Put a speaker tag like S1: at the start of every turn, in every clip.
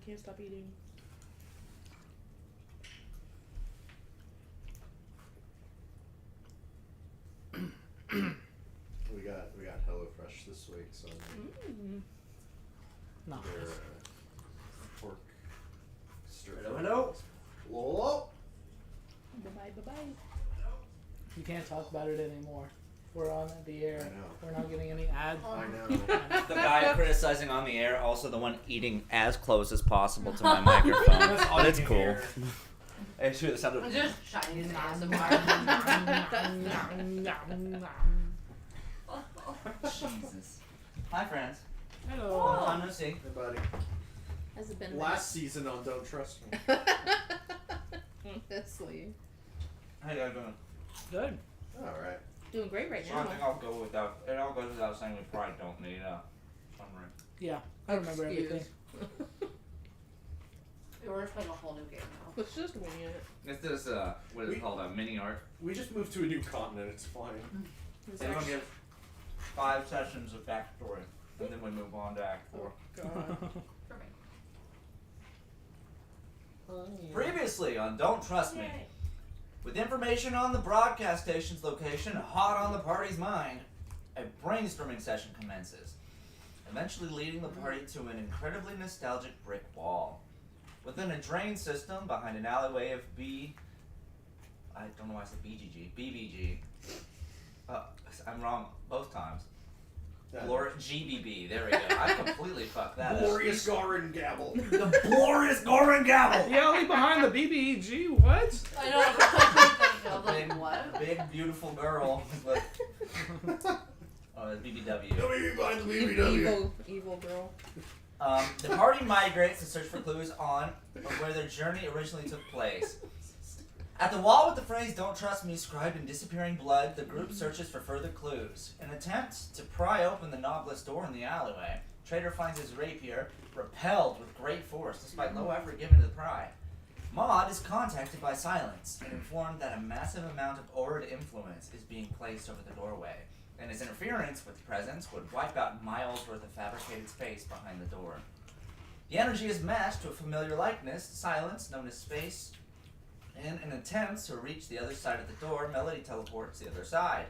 S1: can't stop eating.
S2: We got HelloFresh this week, so
S3: No.
S2: their pork stir.
S4: Hello.
S2: Whoa.
S1: Bye-bye.
S3: You can't talk about it anymore. We're on the air.
S2: I know.
S3: We're not getting any ads.
S2: I know.
S4: The guy criticizing on the air, also the one eating as close as possible to my microphone.
S5: That's all
S4: But
S5: you
S4: it's
S5: can
S4: cool.
S5: hear.
S4: Hey, shoot, the sound of...
S6: I'm just shining his ass
S4: Jesus. Hi, friends.
S3: Hello.
S4: Long time no see.
S2: Hey, buddy.
S1: Has it been
S2: Last season on Don't Trust Me.
S1: Honestly.
S4: How you guys doing?
S3: Good.
S2: All right.
S1: Doing great right
S4: So I
S1: now.
S4: think I'll go without... It all goes without saying we probably don't need a summary.
S3: Yeah, I remember everything.
S6: We're just playing a whole new game now.
S1: Let's just wing it.
S4: This is, what is it called? A mini art.
S2: We just moved to a new continent. It's fine.
S1: It's
S4: Everyone
S1: actually-
S4: gives 5 sessions of backstory, and then we move on to Act 4.
S1: God.
S6: For me.
S4: Previously on Don't Trust Me.
S6: Yay.
S4: With information on the broadcast station's location hot on the party's mind, a brainstorming session commences, eventually leading the party to an incredibly nostalgic brick wall. Within a drain system behind an alleyway of I don't know why I said BBG. I'm wrong both times. GBB, there we go. I completely fucked that up.
S2: Glorious Gorin Gabble.
S4: The glorious Goran Gavel!
S3: The alley behind the BBEG. What?
S6: I know. I was
S4: Big,
S6: like, what?
S4: big, beautiful girl. But, oh, it's BBW.
S2: W behind the BBW.
S1: Evil girl.
S4: The party migrates to search for clues on where their journey originally took place. At the wall with the phrase "Don't trust me" scribed in disappearing blood, the group searches for further clues. In an attempt to pry open the knobless door in the alleyway, Trader finds his rapier repelled with great force despite no effort given to the pry. Maud is contacted by Silence and informed that a massive amount of auric influence is being placed over the doorway, and his interference with the presence would wipe out miles worth of fabricated space behind the door. The energy is matched to a familiar likeness, Silence, known as Space. In an attempt to reach the other side of the door, Melody teleports to the other side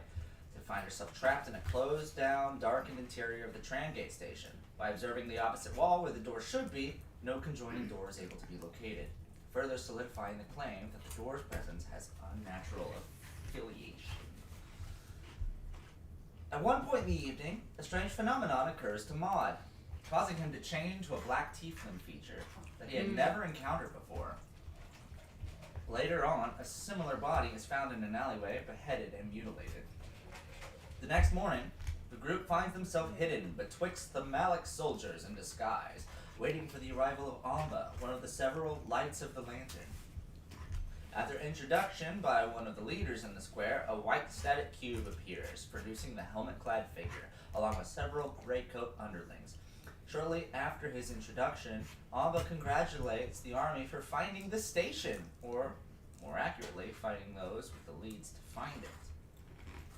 S4: to find herself trapped in a closed down, darkened interior of the Trangate station. By observing the opposite wall where the door should be, no conjoining door is able to be located, further solidifying the claim that the door's presence has unnatural affiliation. At one point in the evening, a strange phenomenon occurs to Maud, causing him to change into a black tiefling feature that he had never encountered before. Later on, a similar body is found in an alleyway, beheaded and mutilated. The next morning, the group finds themselves hidden betwixt the Malik soldiers in disguise, waiting for the arrival of Amba, one of the several lights of the lantern. After introduction by one of the leaders in the square, a white static cube appears, producing the helmet-clad figure, along with several grey-coat underlings. Shortly after his introduction, Amba congratulates the army for finding the station, or, more accurately, finding those with the leads to find it.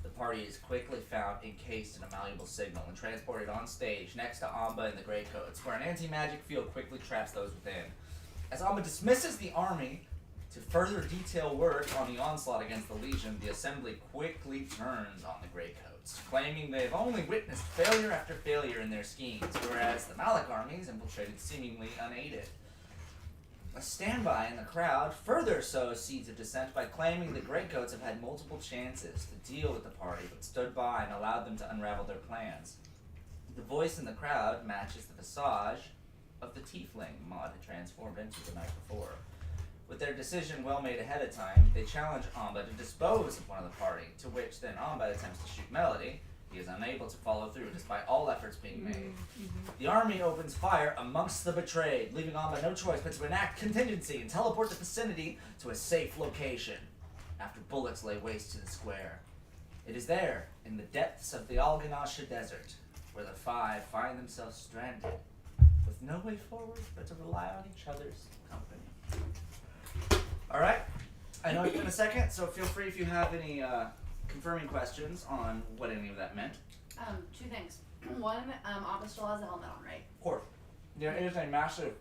S4: The party is quickly found encased in a malleable signal and transported on stage next to Amba and the Greycoats, where an anti-magic field quickly traps those within. As Amba dismisses the army to further detail work on the onslaught against the Legion, the assembly quickly turns on the Greycoats, claiming they have only witnessed failure after failure in their schemes, whereas the Malik armies infiltrated seemingly unaided. A standby in the crowd further sows seeds of dissent by claiming the Greycoats have had multiple chances to deal with the party, but stood by and allowed them to unravel their plans. The voice in the crowd matches the visage of the tiefling Maud had transformed into the night before. With their decision well made ahead of time, they challenge Amba to dispose of one of the party, to which then Amba attempts to shoot Melody. He is unable to follow through despite all efforts being made. The army opens fire amongst the betrayed, leaving Amba no choice but to enact contingency and teleport the vicinity to a safe location, after bullets lay waste to the square. It is there, in the depths of the Alganasha Desert, where the five find themselves stranded, with no way forward but to rely on each other's company. Alright, I know it's been a second, so feel free if you have any confirming questions on what any of that meant.
S6: Two things. One, Amba still has a helmet on, right?
S4: Of course, there is a massive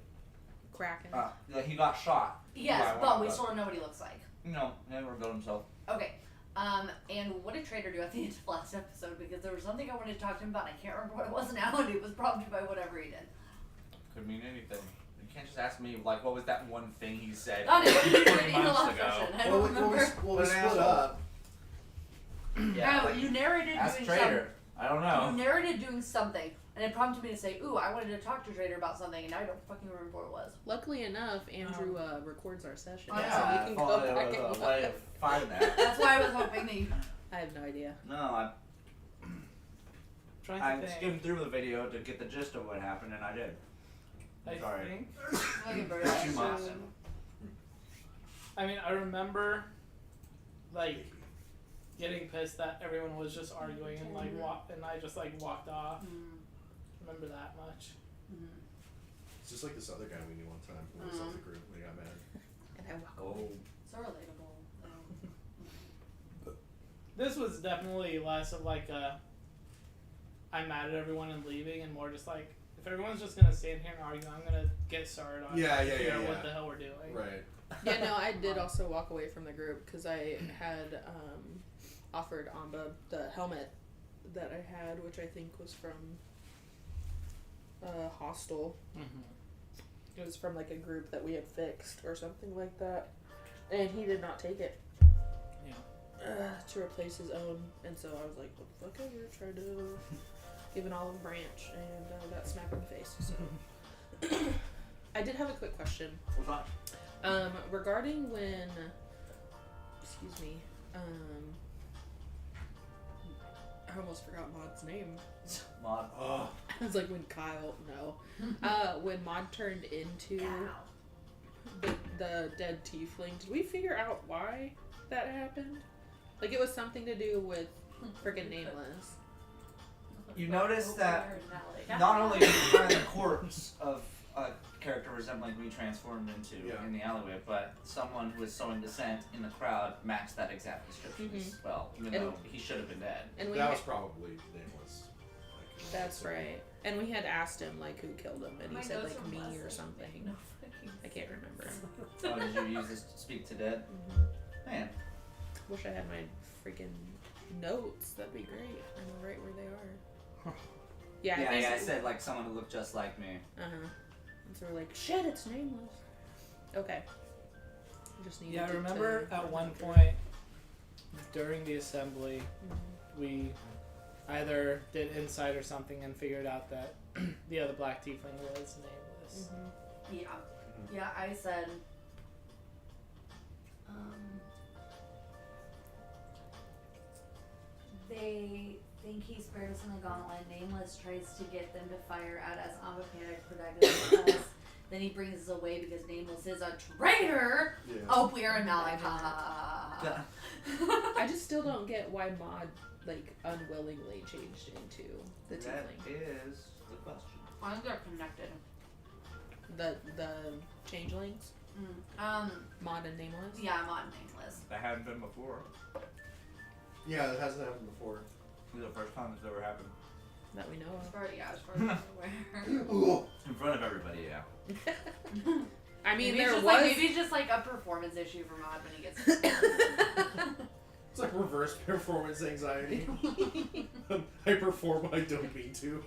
S1: Kraken.
S4: Like he got shot.
S6: Yes,
S4: by
S6: but
S4: one
S6: we
S4: of
S6: still don't know what he looks like.
S4: No, never revealed himself.
S6: Okay. And what did Trader do at the end of last episode? Because there was something I wanted to talk to him about, and I can't remember what it was now, and it was prompted by whatever he did.
S4: Could mean anything. You can't just ask me, like, what was that one thing he said
S6: Oh, no, what did he do at
S4: 20
S6: the end of
S4: months
S6: last
S4: ago?
S6: session? I
S2: Well,
S6: don't remember.
S2: we
S4: What an
S2: split
S4: asshole.
S2: up.
S4: Yeah,
S6: No,
S4: like,
S6: you narrated
S4: ask
S6: doing
S4: Trader. I don't know.
S6: You narrated doing something, and it prompted me to say, ooh, I wanted to talk to Trader about something, and now I don't fucking remember what it was.
S1: Luckily enough, Andrew records our session,
S6: Oh,
S1: so
S4: Yeah,
S1: we
S4: I
S1: can
S4: thought
S1: go
S4: there
S1: back
S4: was
S1: and
S4: a way to
S1: look.
S4: find that.
S6: That's why I was hoping that you...
S1: I have no idea.
S4: No,
S3: Trying
S4: I
S3: to think.
S4: skimmed through the video to get the gist of what happened, and I did.
S3: I
S4: Sorry.
S3: think.
S6: Looking for
S4: Too
S6: it.
S4: much.
S3: I mean, I remember, like, getting pissed that everyone was just arguing and like and I just like walked off. Remember that much.
S2: It's just like this other guy we knew one time who was off the group when he got mad.
S1: And I walk
S4: Oh.
S6: So relatable.
S3: This was definitely less of like a I'm mad at everyone and leaving, and more just like if everyone's just gonna stand here and argue, I'm gonna get started on
S2: Yeah,
S3: trying to
S2: yeah,
S3: figure
S2: yeah,
S3: out
S2: yeah.
S3: what the hell we're doing.
S2: Right.
S1: Yeah, no, I did also walk away from the group because I had offered Amba the helmet that I had, which I think was from Hostel.
S3: Mm-hmm.
S1: It was from like a group that we had fixed or something like that, and he did not take it. To replace his own, and so I was like, "What the fuck ever?" Tried to give an olive branch, and got smacked in the face. So I did have a quick question.
S4: What's that?
S1: Regarding when, excuse me, I almost forgot Maud's name.
S4: Mod.
S2: Oh.
S1: I was like, when Kyle, no. When Maud turned into the dead tiefling, did we figure out why that happened? Like, it was something to do with freaking Nameless.
S4: You notice that
S6: Yeah.
S4: not only did we find the corpse of a character resembling we transformed into
S2: Yeah.
S4: in the alleyway, but someone who was sowing dissent in the crowd matched that exact description as well, even
S1: And-
S4: though he should have been dead.
S1: And we
S2: That
S1: had,
S2: was probably Nameless. Like,
S1: that's right. And we had asked him, like, who killed him, and he
S6: My
S1: said,
S6: notes
S1: like,
S6: are
S1: me
S6: less
S1: or
S6: than-
S1: something.
S6: No fucking
S1: I can't remember.
S4: Oh, did you use this to speak to dead? Man,
S1: Wish I had my freaking notes. That'd be great. I know right where they are. Yeah,
S4: yeah, I
S1: basically-
S4: said like someone who looked just like me.
S1: Uh-huh. And so we're like, shit, it's Nameless. Okay. Just needed
S3: Yeah, I
S1: to
S3: remember at one
S1: remember.
S3: point during the assembly,
S1: Mhm.
S3: we either did insight or something and figured out that the other black tiefling was Nameless.
S1: Mhm.
S6: Yeah. Yeah, I said, they think he spared us in the gauntlet. Nameless tries to get them to fire at us. Amba Panic protected us. Then he brings us away because Nameless is a traitor.
S2: Yeah.
S6: Oh, we are in Malak. Ha, ha, ha, ha, ha.
S1: I just still don't get why Maud, like, unwillingly changed into the
S4: That
S1: tiefling.
S4: is the question.
S6: I think they're connected.
S1: The changelings? Maud and Nameless?
S6: Yeah, I'm on Nameless.
S4: That hadn't been before.
S2: Yeah, that hasn't happened before.
S4: This is the first time it's ever happened.
S1: That we know
S6: As
S1: of.
S6: far as I'm aware.
S4: In front of everybody, yeah.
S1: I mean,
S6: Maybe
S1: there
S6: it's just
S1: was.
S6: maybe it's just like a performance issue for Maud when he gets.
S2: It's like reverse performance anxiety. I perform I don't mean to.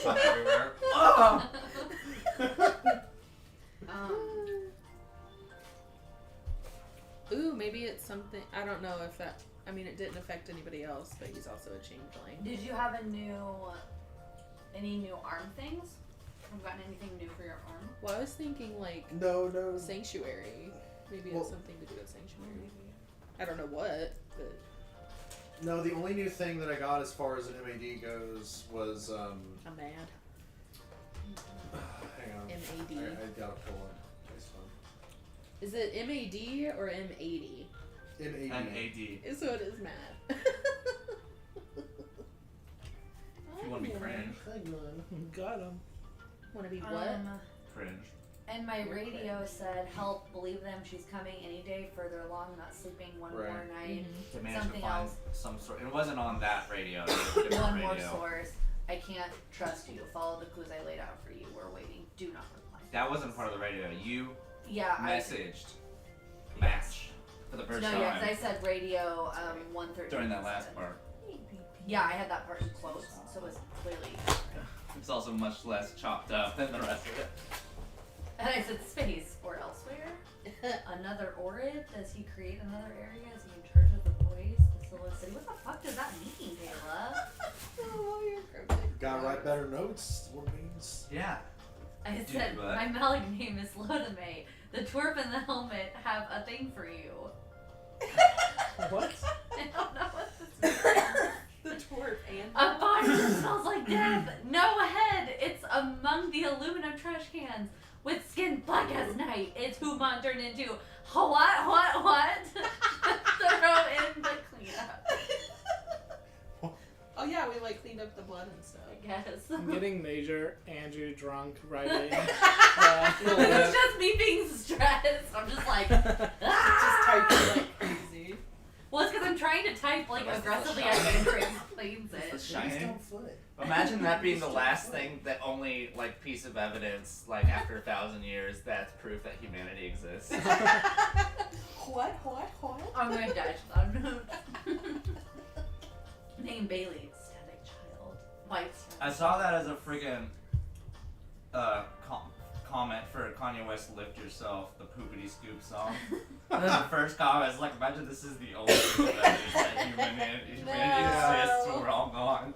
S4: Fuck everywhere. Oh!
S1: Ooh, maybe it's something. I don't know if that. I mean, it didn't affect anybody else, but he's also a changeling.
S6: Did you have any new arm things? Have you gotten anything new for your arm?
S1: Well, I was thinking, like,
S2: No.
S1: Sanctuary. Maybe
S2: Well-
S1: it's something to do with Sanctuary. I don't know what, but.
S2: No, the only new thing that I got as far as an MAD goes was
S1: I'm mad.
S2: hang on.
S1: MAD.
S2: I gotta pull up. It's fun.
S1: Is it MAD or M80?
S2: MAD.
S4: NAD.
S1: So it is mad.
S4: If you want to be cringe.
S3: Got him.
S1: Want to be what?
S4: Cringe.
S6: And my
S1: You're
S6: radio said, "Help, believe them. She's coming any day. Further along, not sleeping one more
S2: Right.
S6: night.
S4: To manage
S6: Something
S4: to find
S6: else.
S4: some sort. It wasn't on that radio. It was a different
S6: One more
S4: radio.
S6: source. I can't trust you. Follow the clues I laid out for you. We're waiting. Do not reply."
S4: That wasn't part of the radio. You
S6: Yeah,
S4: messaged match for the first
S6: No,
S4: time
S6: yeah, 'cause I said radio 113.
S4: during that last part.
S6: Yeah, I had that part in quotes, so it was clearly.
S4: It's also much less chopped up than the rest of it.
S6: And I said space or elsewhere. Another orbit? Does he create another area? Is he in charge of the voice? The Solar City? What the fuck does that mean, Kayla?
S1: Oh, you're cryptic.
S2: Gotta write better notes. What it means.
S4: Yeah.
S6: I
S4: Dude,
S6: said,
S4: but-
S6: my Malik name is Lodame. The twerp and the helmet have a thing for you.
S3: What?
S6: I don't know what this means.
S1: The twerp and
S6: A fire that smells like death. No head. It's among the aluminum trash cans with skin black as night. It's who Mon turned into. What? Throw in the cleanup.
S1: Oh yeah, we like cleaned up the blood and stuff.
S6: I guess.
S3: I'm getting major Andrew drunk writing.
S6: It's just me being stressed. I'm just like,
S1: Just
S6: ah!
S1: typing like crazy.
S6: Well, it's because I'm trying to type like
S4: That's the
S6: aggressively
S4: shot.
S6: as Andrew explains
S4: The
S6: it.
S4: shining.
S2: foot.
S4: Imagine that being the last thing, the only like piece of evidence, like after 1,000 years, that's proof that humanity exists.
S1: What?
S6: I'm gonna dash them. Name Bailey, static child. White.
S4: I saw that as a friggin' comment for Kanye West "Lift Yourself," the Poopity Scoop song. The first comment is like, imagine this is the only piece of evidence that humanity exists when we're all gone.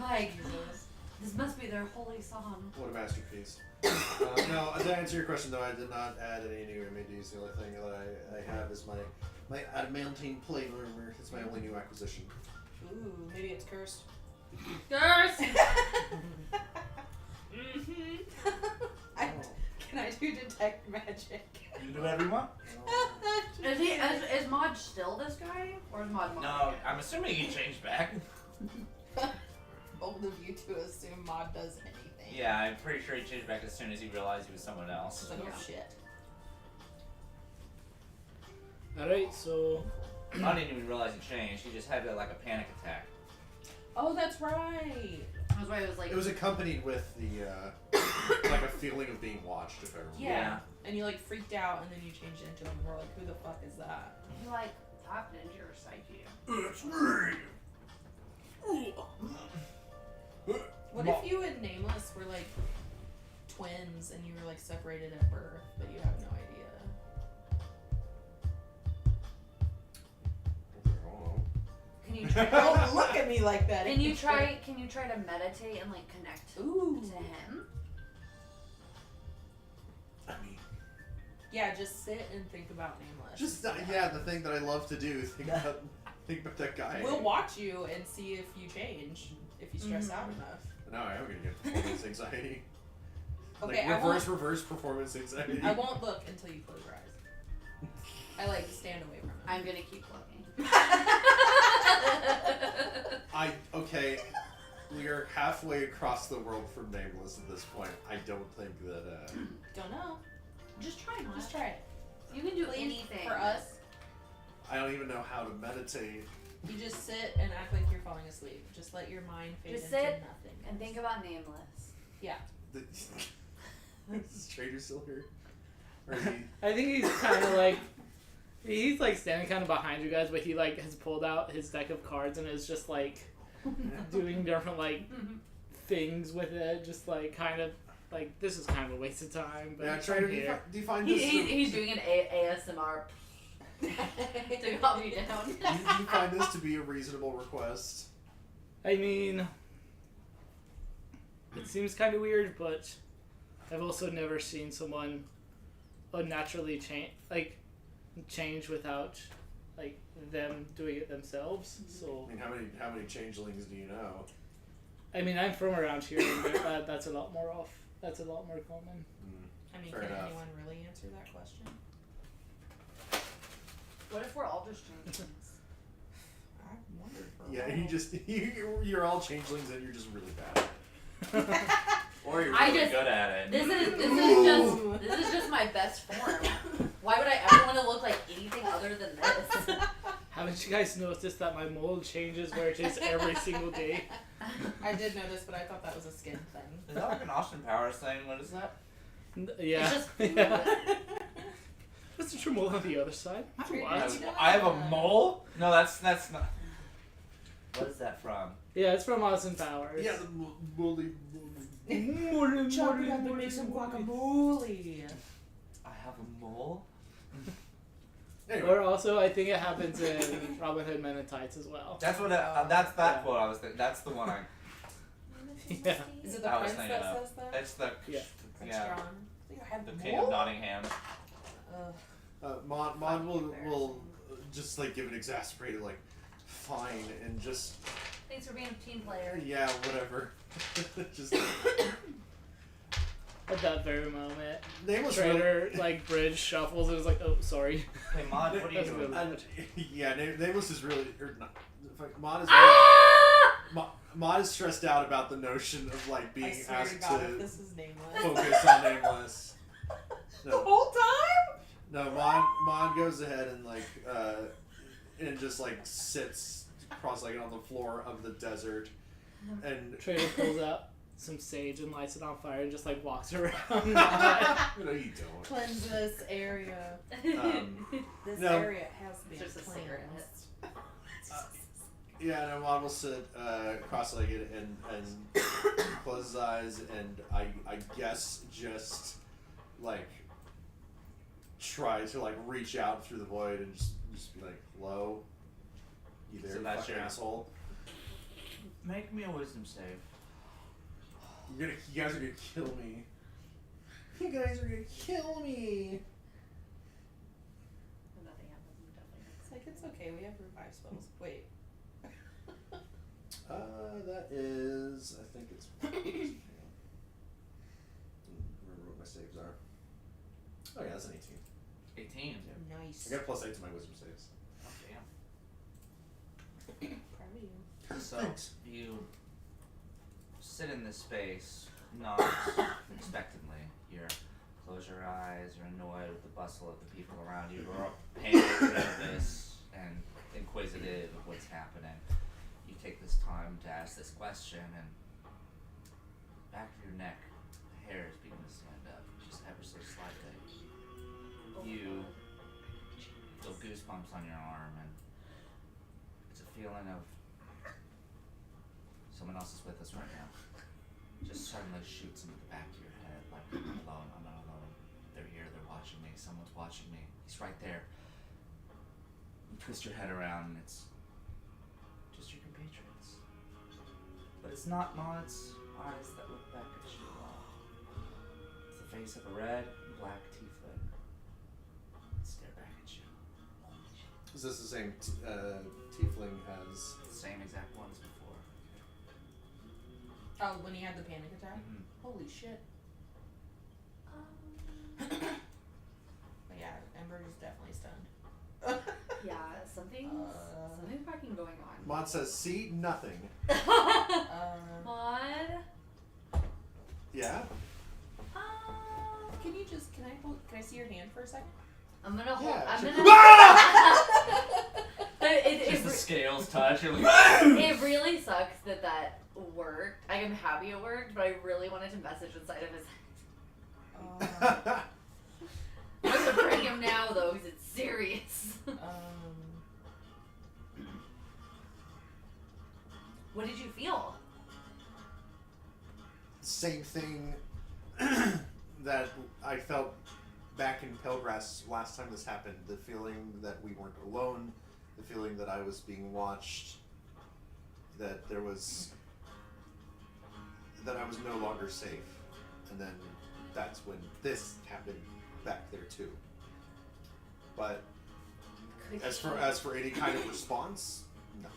S6: Like, this must be their holy song.
S2: What a masterpiece. No, to answer your question though, I did not add any new images. The only thing that I have is my adamantine plate armor. It's my only new acquisition.
S1: Ooh, maybe it's cursed.
S6: Girls!
S1: Can I do detect magic?
S4: You do whatever you want.
S6: Is Mod still this guy? Or is Mod
S4: No, I'm assuming he changed back.
S1: Bold of you to assume Maud does anything.
S4: Yeah, I'm pretty sure he changed back as soon as he realized he was someone else.
S1: It's like,
S6: Yeah.
S1: oh shit.
S3: Alright, so
S4: I didn't even realize he changed. He just had like a panic attack.
S1: Oh, that's right.
S6: That's why it was like.
S2: It was accompanied with the like a feeling of being watched, if I remember.
S1: Yeah. And you like freaked out and then you changed it into him. We're like, who the fuck is that?
S6: You like tapped into your psyche.
S2: It's me.
S1: What if you and Nameless were like twins and you were like separated at birth, but you have no idea?
S2: Oh.
S6: Can you try?
S1: Don't look at me like that.
S6: Can you try to meditate and like connect
S1: Ooh.
S6: to him?
S2: I mean,
S1: Yeah, just sit and think about Nameless.
S2: just yeah, the thing that I love to do. Think about that guy.
S1: We'll watch you and see if you change, if you stress out enough.
S2: No, I am gonna get performance anxiety.
S1: Okay,
S2: like
S1: I
S2: reverse performance anxiety.
S1: I won't look until you close your eyes. I like to stand away from it.
S6: I'm gonna keep looking.
S2: Okay. We are halfway across the world from Nameless at this point. I don't think that.
S1: Don't know.
S6: Just try not.
S1: Just try it.
S6: You can do
S1: Please,
S6: anything
S1: for us.
S2: I don't even know how to meditate.
S1: You just sit and act like you're falling asleep. Just let your mind fade
S6: Just
S1: into
S6: sit
S1: nothing.
S6: and think about Nameless.
S2: Is Trader still here? Or is he?
S3: I think he's kind of like he's like standing kind of behind you guys, but he like has pulled out his deck of cards and is just like doing different like things with it, just like kind of like this is kind of a waste of time. But
S2: Yeah,
S3: I'm
S2: Trader.
S3: here.
S2: Do you find this?
S6: He's doing an ASMR to calm me down.
S2: Do you find this to be a reasonable request?
S3: I mean, it seems kind of weird, but I've also never seen someone unnaturally change without like them doing it themselves. So
S2: I mean, how many changelings do you know?
S3: I mean, I'm from around here, and that's a lot more That's a lot more common.
S1: I mean,
S2: Fair
S1: can
S2: enough.
S1: anyone really answer that question?
S6: What if we're all just changelings?
S1: I wondered for a
S2: Yeah,
S1: while.
S2: you're all changelings and you're just really bad.
S4: Or you're
S6: I
S4: really
S6: just-
S4: good at it.
S6: This is just my best form. Why would I ever want to look like anything other than this?
S3: Haven't you guys noticed that my mold changes where it is every single day?
S1: I did know this, but I thought that was a skin thing.
S4: Is that like an Austin Powers thing? What is that?
S3: Yeah.
S6: It's just
S3: yeah. Mr. Tremole on the other side.
S1: True.
S3: What?
S4: I have a mole? No, that's not. What is that from?
S3: Yeah, it's from Austin Powers.
S2: Yeah, the bully.
S1: Chop it up and make some guacamole.
S4: I have a mole?
S2: Anyway,
S3: Or also, I think it happens in Robin Hood Men in Tights as well.
S4: That's what. That's that
S3: Yeah.
S4: quote I was thinking. That's the one I.
S3: Yeah.
S1: Is it the
S4: I was
S1: prince
S4: thinking
S1: that
S4: of.
S1: says that?
S4: It's the.
S3: Yeah.
S1: Prince
S4: Yeah.
S1: John. I think I have
S4: The
S1: the
S4: King of Nottingham.
S2: Mon will just like give an exasperated like, fine, and just
S6: Thanks for being a team player.
S2: yeah, whatever. Just
S3: At that very moment,
S2: Nameless
S3: Trader like bridge shuffles and is like, oh, sorry.
S4: Hey, Mod, what are you
S3: That's
S4: doing?
S3: good.
S2: Yeah, Nameless is really or not. Mod is
S6: Ah!
S2: Mod is stressed out about the notion of like
S1: I
S2: being
S1: swear
S2: asked
S1: to God, if
S2: to
S1: this is nameless.
S2: focus on Nameless.
S1: The
S2: No,
S1: whole time?
S2: no, Mod goes ahead and like and just like sits cross-legged on the floor of the desert, and
S3: Trader pulls out some sage and lights it on fire and just like walks around.
S2: no, you don't.
S1: Cleanse this area. This
S2: No.
S1: area has to be
S6: Just a cigarette.
S1: cleansed.
S2: Yeah, no, Mod will sit cross-legged and close his eyes, and I guess just like try to like reach out through the void and just be like, hello, you there,
S4: So that's
S2: fucking
S4: your-
S2: asshole.
S4: Make me a wisdom save.
S2: You guys are gonna kill me. You guys are gonna kill me.
S6: Nothing happens. Definitely.
S1: It's like, it's okay, we have revive spells. Wait.
S2: That is, I think it's. Hang on. Didn't remember what my saves are. Oh yeah, that's an 18.
S4: 18.
S1: Nice.
S2: I got +8 to my wisdom saves.
S4: Oh, damn.
S1: Proud of you.
S4: So
S2: Thanks.
S4: you sit in this space, not expectantly. You close your eyes. You're annoyed with the bustle of the people around you. You're panicked, nervous, and inquisitive of what's happening. You take this time to ask this question, and back of your neck, the hairs begin to stand up, just ever so slightly. You feel goosebumps on your arm, and it's a feeling of someone else is with us right now. Just suddenly shoots into the back of your head, like, I'm not alone, I'm not alone. They're here, they're watching me, someone's watching me. He's right there. You twist your head around, and it's just your compatriots. But it's not Maud's eyes that look back at you. It's the face of a red and black tiefling. Stare back at you.
S2: Is this the same tiefling as?
S4: The same exact ones before.
S1: Oh, when he had the panic attack?
S4: Mm-hmm.
S1: Holy shit. But yeah, Ember is definitely stunned.
S6: Yeah, something's fucking going on.
S2: Mod says, "See nothing."
S6: Maud?
S2: Yeah.
S1: Can you just, can I see your hand for a second?
S6: I'm gonna hold.
S2: Yeah,
S6: I'm
S2: sure.
S6: gonna.
S4: Just the scales touch. You're like,
S6: It really sucks that worked. I am happy it worked, but I really wanted to message inside of his head. I'm gonna bring him now though, because it's serious. What did you feel?
S2: Same thing that I felt back in Pelgrass last time this happened. The feeling that we weren't alone, the feeling that I was being watched, that I was no longer safe. And then that's when this happened back there too. But
S6: Could
S2: as
S6: he,
S2: for any kind of response, no.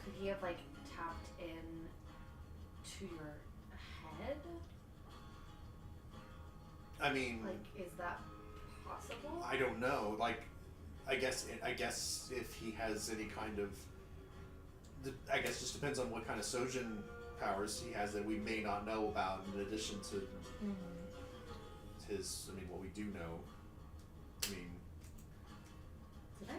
S6: could he have like tapped in to your head?
S2: I mean,
S6: Like, is that possible?
S2: I don't know. Like, I guess if he has any kind of, I guess just depends on what kind of Sojin powers he has that we may not know about. In addition to his, I mean, what we do know. I mean,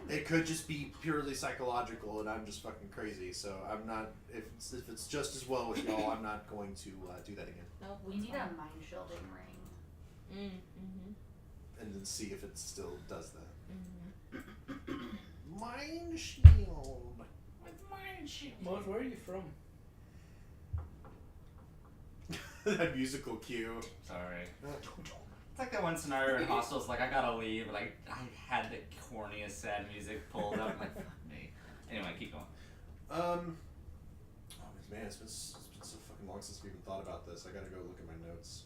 S2: It could just be purely psychological, and I'm just fucking crazy. So I'm not. If it's just as well with y'all, I'm not going to do that again.
S6: No, we need a mind shielding ring.
S1: Mm-hmm.
S2: And then see if it still does that.
S1: Mm-hmm.
S2: Mind shield.
S3: With mind shield. What? Where are you from?
S2: That musical cue.
S4: Sorry. It's like that one scenario in Hostels, like I gotta leave, like I had the corniest sad music pulled up, like fuck me. Anyway, keep going.
S2: Oh man, it's been so fucking long since we even thought about this. I gotta go look at my notes.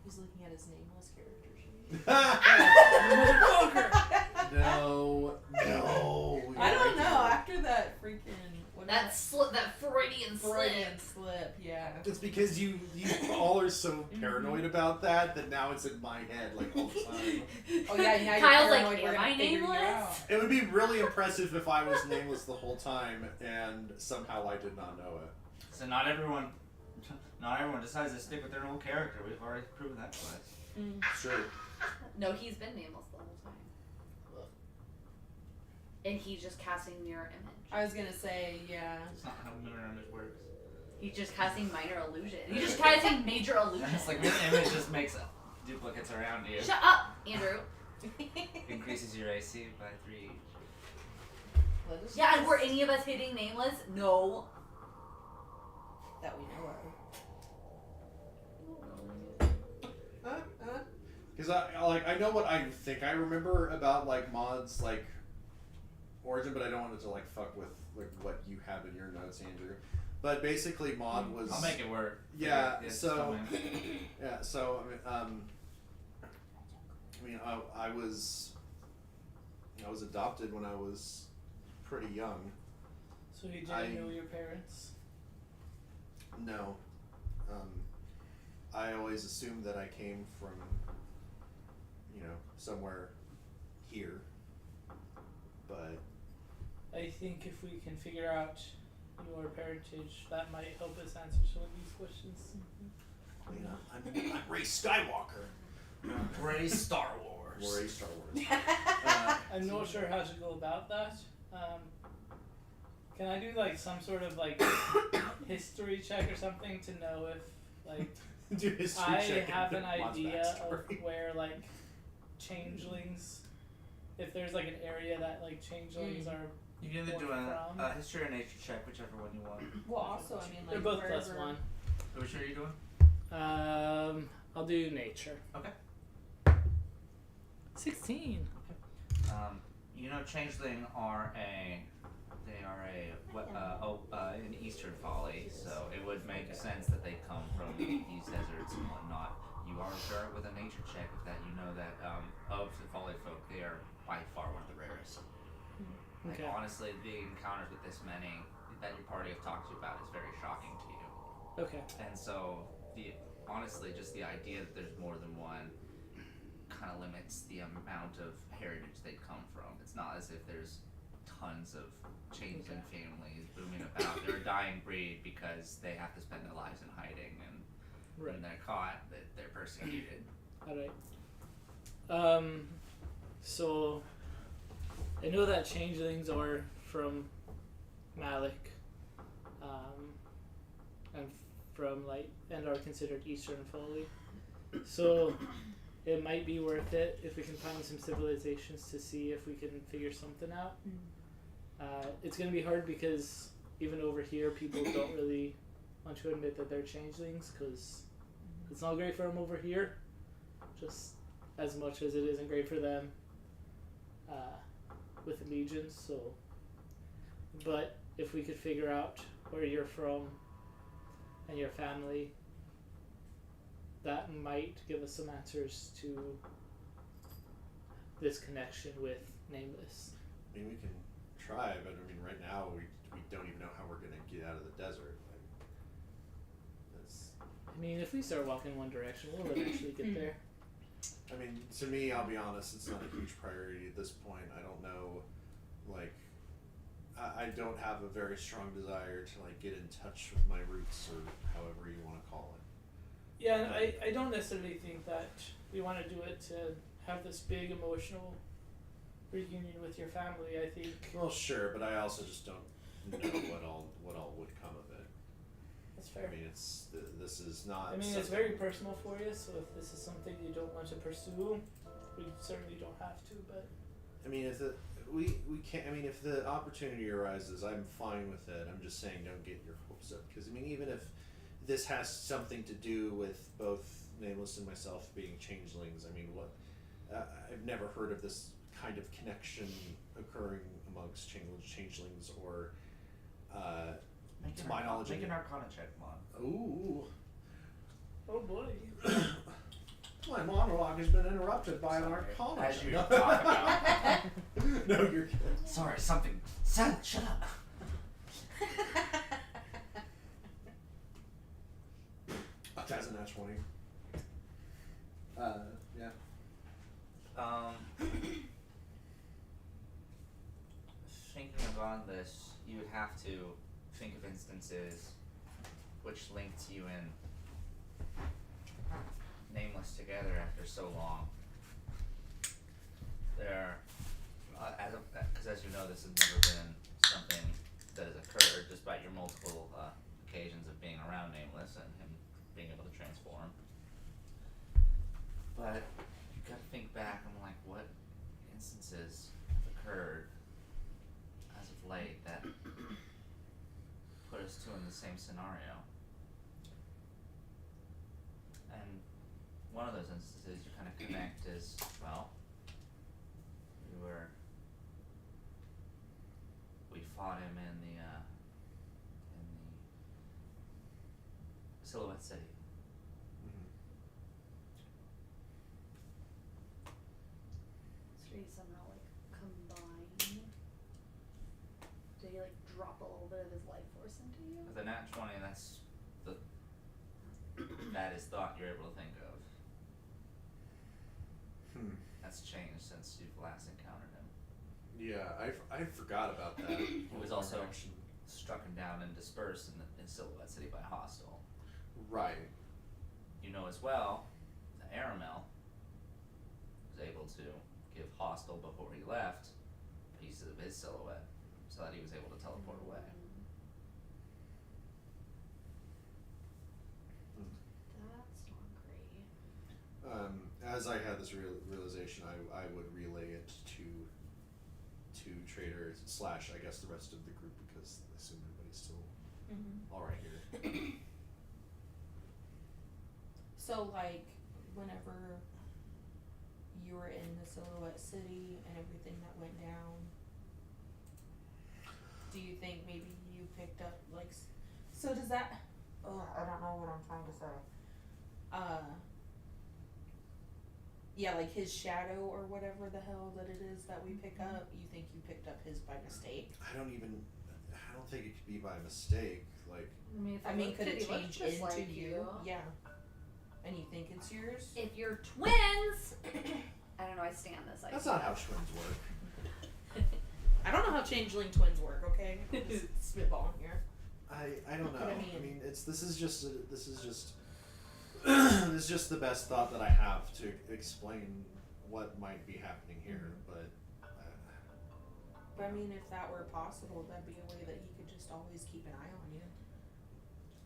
S1: He's looking at his nameless character sheet.
S2: No.
S1: I don't know. After that freaking
S6: That Freudian
S1: slip, yeah.
S2: It's because you all are so paranoid about that now it's in my head like all the time.
S1: Oh yeah, now
S6: Kyle's
S1: you're
S6: like,
S1: paranoid. We're
S6: am
S1: gonna
S6: I
S1: figure you
S6: nameless?
S1: out.
S2: It would be really impressive if I was nameless the whole time and somehow I did not know it.
S4: So not everyone decides to stick with their old character. We've already proven that twice.
S2: Sure.
S6: No, he's been nameless the whole time. And he's just casting mirror image.
S1: I was gonna say, yeah.
S4: That's not how mirror image works.
S6: He's just casting minor illusion. He's just casting major illusion.
S4: It's like mirror image just makes duplicates around you.
S6: Shut up, Andrew.
S4: Increases your AC by 3.
S6: Yeah, and were any of us hitting nameless? No.
S1: That we know of.
S2: Because I know what I think I remember about like Maud's like origin, but I don't want it to like fuck with like what you have in your notes, Andrew. But basically, Maud was.
S4: I'll make it work.
S2: Yeah.
S4: It's
S2: So.
S4: fine.
S2: Yeah. So I was adopted when I was pretty young.
S3: So you didn't know your parents?
S2: No. I always assumed that I came from, somewhere here. But
S3: I think if we can figure out your parentage, that might help us answer some of these questions.
S2: I'm Rey Skywalker.
S4: Rey Star Wars.
S2: Or Rey Star Wars.
S3: I'm not sure how to go about that. Can I do like some sort of like history check or something to know if like
S2: Do history
S3: I
S2: check
S3: have an
S2: into Maud's
S3: idea of
S2: backstory.
S3: where like changelings, if there's like an area that like changelings are.
S4: You can either do a history or nature check, whichever one you want.
S1: Well, also, I mean, like,
S3: They're both
S1: wherever...
S3: +1.
S4: Which are you doing?
S3: I'll do nature.
S4: Okay.
S3: 16.
S4: Changeling are an eastern folly, so it would make sense that they come from these deserts and whatnot. You are sure with a nature check that you know that of the folly folk, they are by far one of the rarest.
S3: Okay.
S4: Like, honestly, the encounters with this many that your party have talked to you about is very shocking to you.
S3: Okay.
S4: And so, honestly, just the idea that there's more than one kind of limits the amount of heritage they'd come from. It's not as if there's tons of changeling families booming about. They're a dying breed because they have to spend their lives in hiding, and when they're caught, they're persecuted.
S3: Alright. So I know that changelings are from Malik, and are considered Eastern folly. So it might be worth it if we can find some civilizations to see if we can figure something out. It's gonna be hard because even over here, people don't really want to admit that they're changelings because it's not great for them over here, just as much as it isn't great for them with allegiance. So, but if we could figure out where you're from and your family, that might give us some answers to this connection with Nameless.
S2: I mean, we can try, but I mean, right now we don't even know how we're gonna get out of the desert. Like, that's.
S3: I mean, if we start walking one direction, we'll eventually get there.
S2: I mean, to me, I'll be honest, it's not a huge priority at this point. I don't know, like, I don't have a very strong desire to like get in touch with my roots or however you want to call it.
S3: Yeah, and I don't necessarily think that we want to do it to have this big emotional reunion with your family, I think.
S2: Well, sure, but I also just don't know what all would come of it.
S3: That's fair.
S2: I mean, this is not.
S3: I mean, it's very personal for you, so if this is something you don't want to pursue, we certainly don't have to, but...
S2: I mean, if we can't. I mean, if the opportunity arises, I'm fine with it. I'm just saying, don't get your hopes up, because I mean, even if this has something to do with both Nameless and myself being changelings, I mean, what? I've never heard of this kind of connection occurring amongst changelings, or to my knowledge,
S4: Make an Arcana check, Mon.
S2: Ooh.
S3: Oh boy.
S2: My monologue has been interrupted by an arcana.
S4: As you talk about.
S2: No, you're good.
S4: Sorry, something. Son, shut up.
S2: That's a nat 20. Yeah.
S4: Thinking about this, you would have to think of instances which linked you and Nameless together after so long. Because as you know, this has never been something that has occurred, despite your multiple occasions of being around Nameless and him being able to transform. But you gotta think back on like what instances have occurred as of late that put us two in the same scenario. And one of those instances you kind of connect is, well, we fought him in the Silhouette City.
S5: So you somehow like combine? Did he like drop a little bit of his life force into you?
S4: With a nat 20, that's the baddest thought you're able to think of. That's changed since you've last encountered him.
S2: Yeah, I forgot about that.
S4: He was also struck down and dispersed in Silhouette City by Hostile.
S2: Right.
S4: You know as well that Aramel was able to give Hostile, before he left, pieces of his silhouette so that he was able to teleport away.
S5: That's not great.
S2: As I had this realization, I would relay it to Trader / I guess the rest of the group, because I assume everybody's still all right here.
S1: So, like, whenever you were in the Silhouette City and everything that went down, do you think maybe you picked up, like, so does that, I don't know what I'm trying to say. Yeah, like his shadow or whatever the hell that it is that we pick up, you think you picked up his by mistake?
S2: I don't think it could be by mistake. Like,
S1: I mean, could it
S5: he looked
S1: change
S5: just
S1: into
S5: like
S1: you? Yeah. And you think it's yours?
S5: If you're twins, I don't know. I stand this.
S2: that's not how twins work.
S1: I don't know how changeling twins work, okay? I'm just spitballing here.
S2: I don't know.
S1: But I
S2: I
S1: mean-
S2: mean, this is just it's just the best thought that I have to explain what might be happening here. But
S1: But I mean, if that were possible, that'd be a way that he could just always keep an eye on you.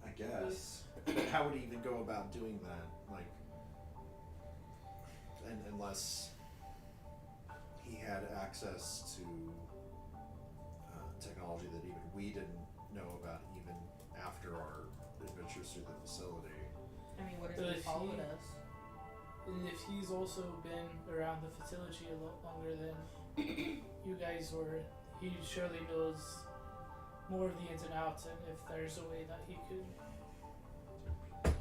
S2: I guess. But how would he even go about doing that? Like, unless he had access to technology that even we didn't know about, even after our adventures through the facility.
S1: I mean, what if
S3: But
S1: he
S3: if
S1: followed
S3: he-
S1: us?
S3: And if he's also been around the facility a lot longer than you guys were, he surely knows more of the ins and outs, and if there's a way that he could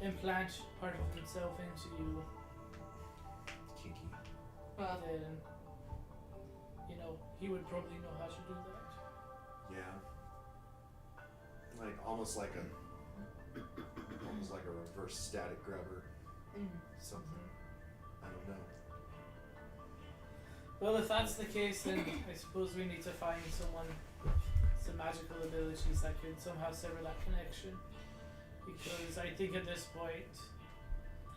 S3: implant part of himself into you,
S2: Kinky.
S3: then, you know, he would probably know how to do that.
S2: Yeah. Like almost like a reverse static grabber. Something. I don't know.
S3: Well, if that's the case, then I suppose we need to find someone with some magical abilities that could somehow sever that connection. Because I think at this point,